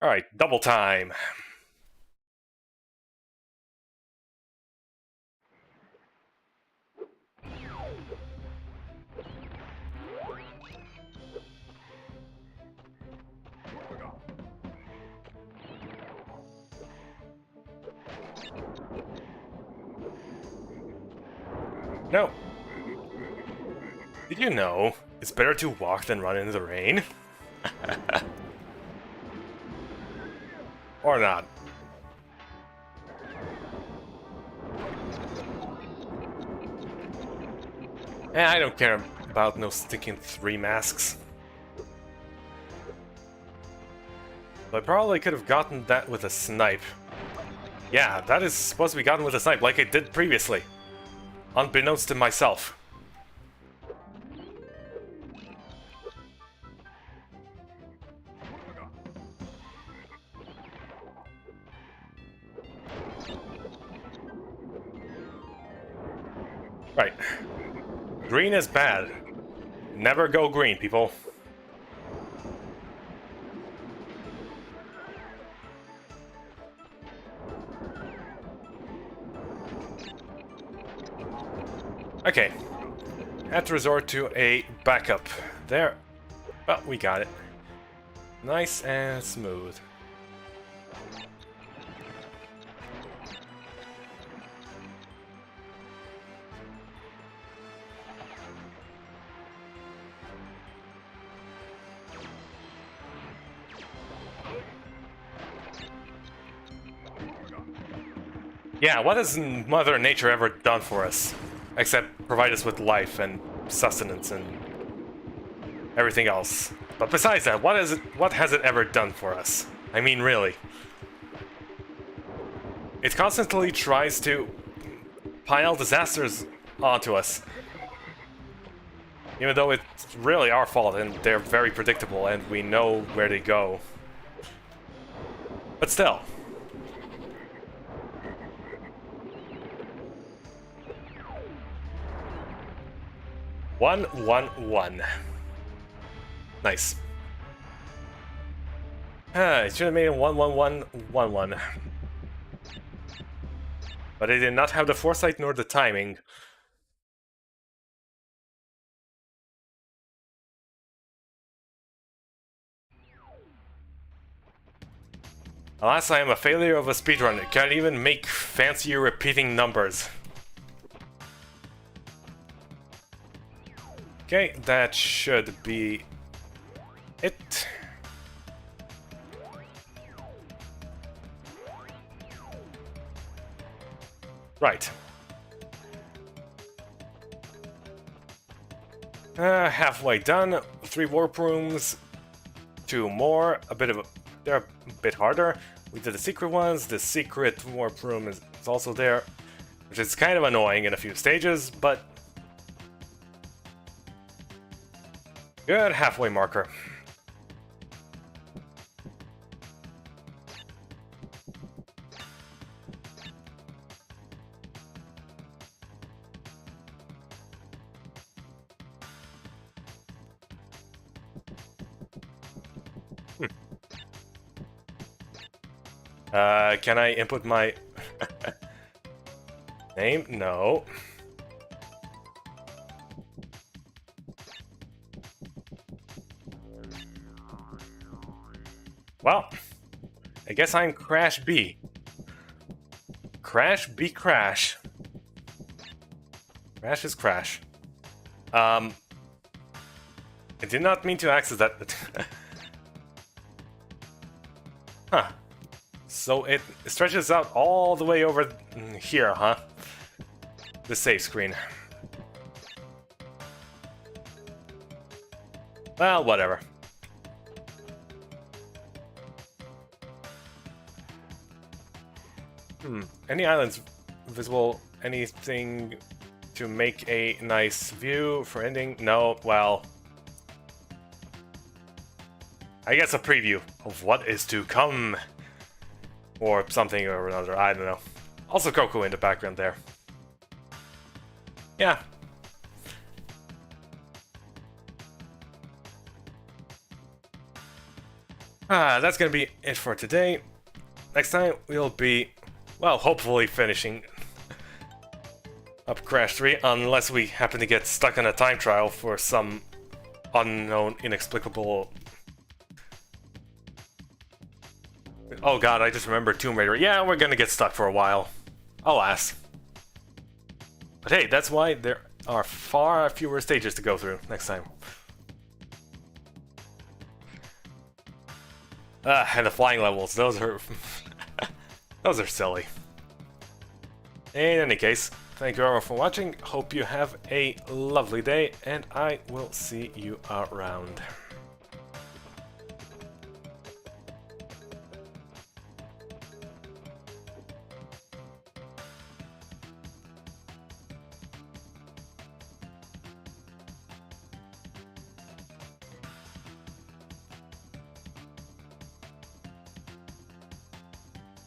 Alright, double time. No. Did you know it's better to walk than run in the rain? Or not. I don't care about no stinking 3 masks. But I probably could have gotten that with a snipe. Yeah, that is supposed to be gotten with a snipe, like I did previously. Unbeknownst to myself. Right. Green is bad. Never go green, people. Okay. Had to resort to a backup. There. Well, we got it. Nice and smooth. Yeah, what has Mother Nature ever done for us? Except provide us with life and sustenance and everything else. But besides that, what has it ever done for us? I mean, really. It constantly tries to pile disasters onto us. Even though it's really our fault and they're very predictable and we know where they go. But still. One, one, one. Nice. It should have made it 1-1-1-1-1. But I did not have the foresight nor the timing. Alas, I am a failure of a speedrunner. Can't even make fancy repeating numbers. Okay, that should be it. Right. Halfway done. 3 warp rooms. 2 more. They're a bit harder. We did the secret ones. The secret warp room is also there, which is kind of annoying in a few stages, but good halfway marker. Can I input my name? No. Well, I guess I'm Crash B. Crash B Crash. Crash is Crash. I did not mean to access that. Huh. So it stretches out all the way over here, huh? The save screen. Well, whatever. Any islands visible? Anything to make a nice view for ending? No, well... I guess a preview of what is to come. Or something or another, I don't know. Also Coco in the background there. Yeah. That's gonna be it for today. Next time we'll be, well, hopefully finishing up Crash 3, unless we happen to get stuck on a time trial for some unknown, inexplicable... Oh god, I just remembered Tomb Raider. Yeah, we're gonna get stuck for a while. Alas. But hey, that's why are far fewer stages to go through next time. And the flying levels, those are those are silly. In any case, thank you everyone for watching, hope you have a lovely day, and I will see you around.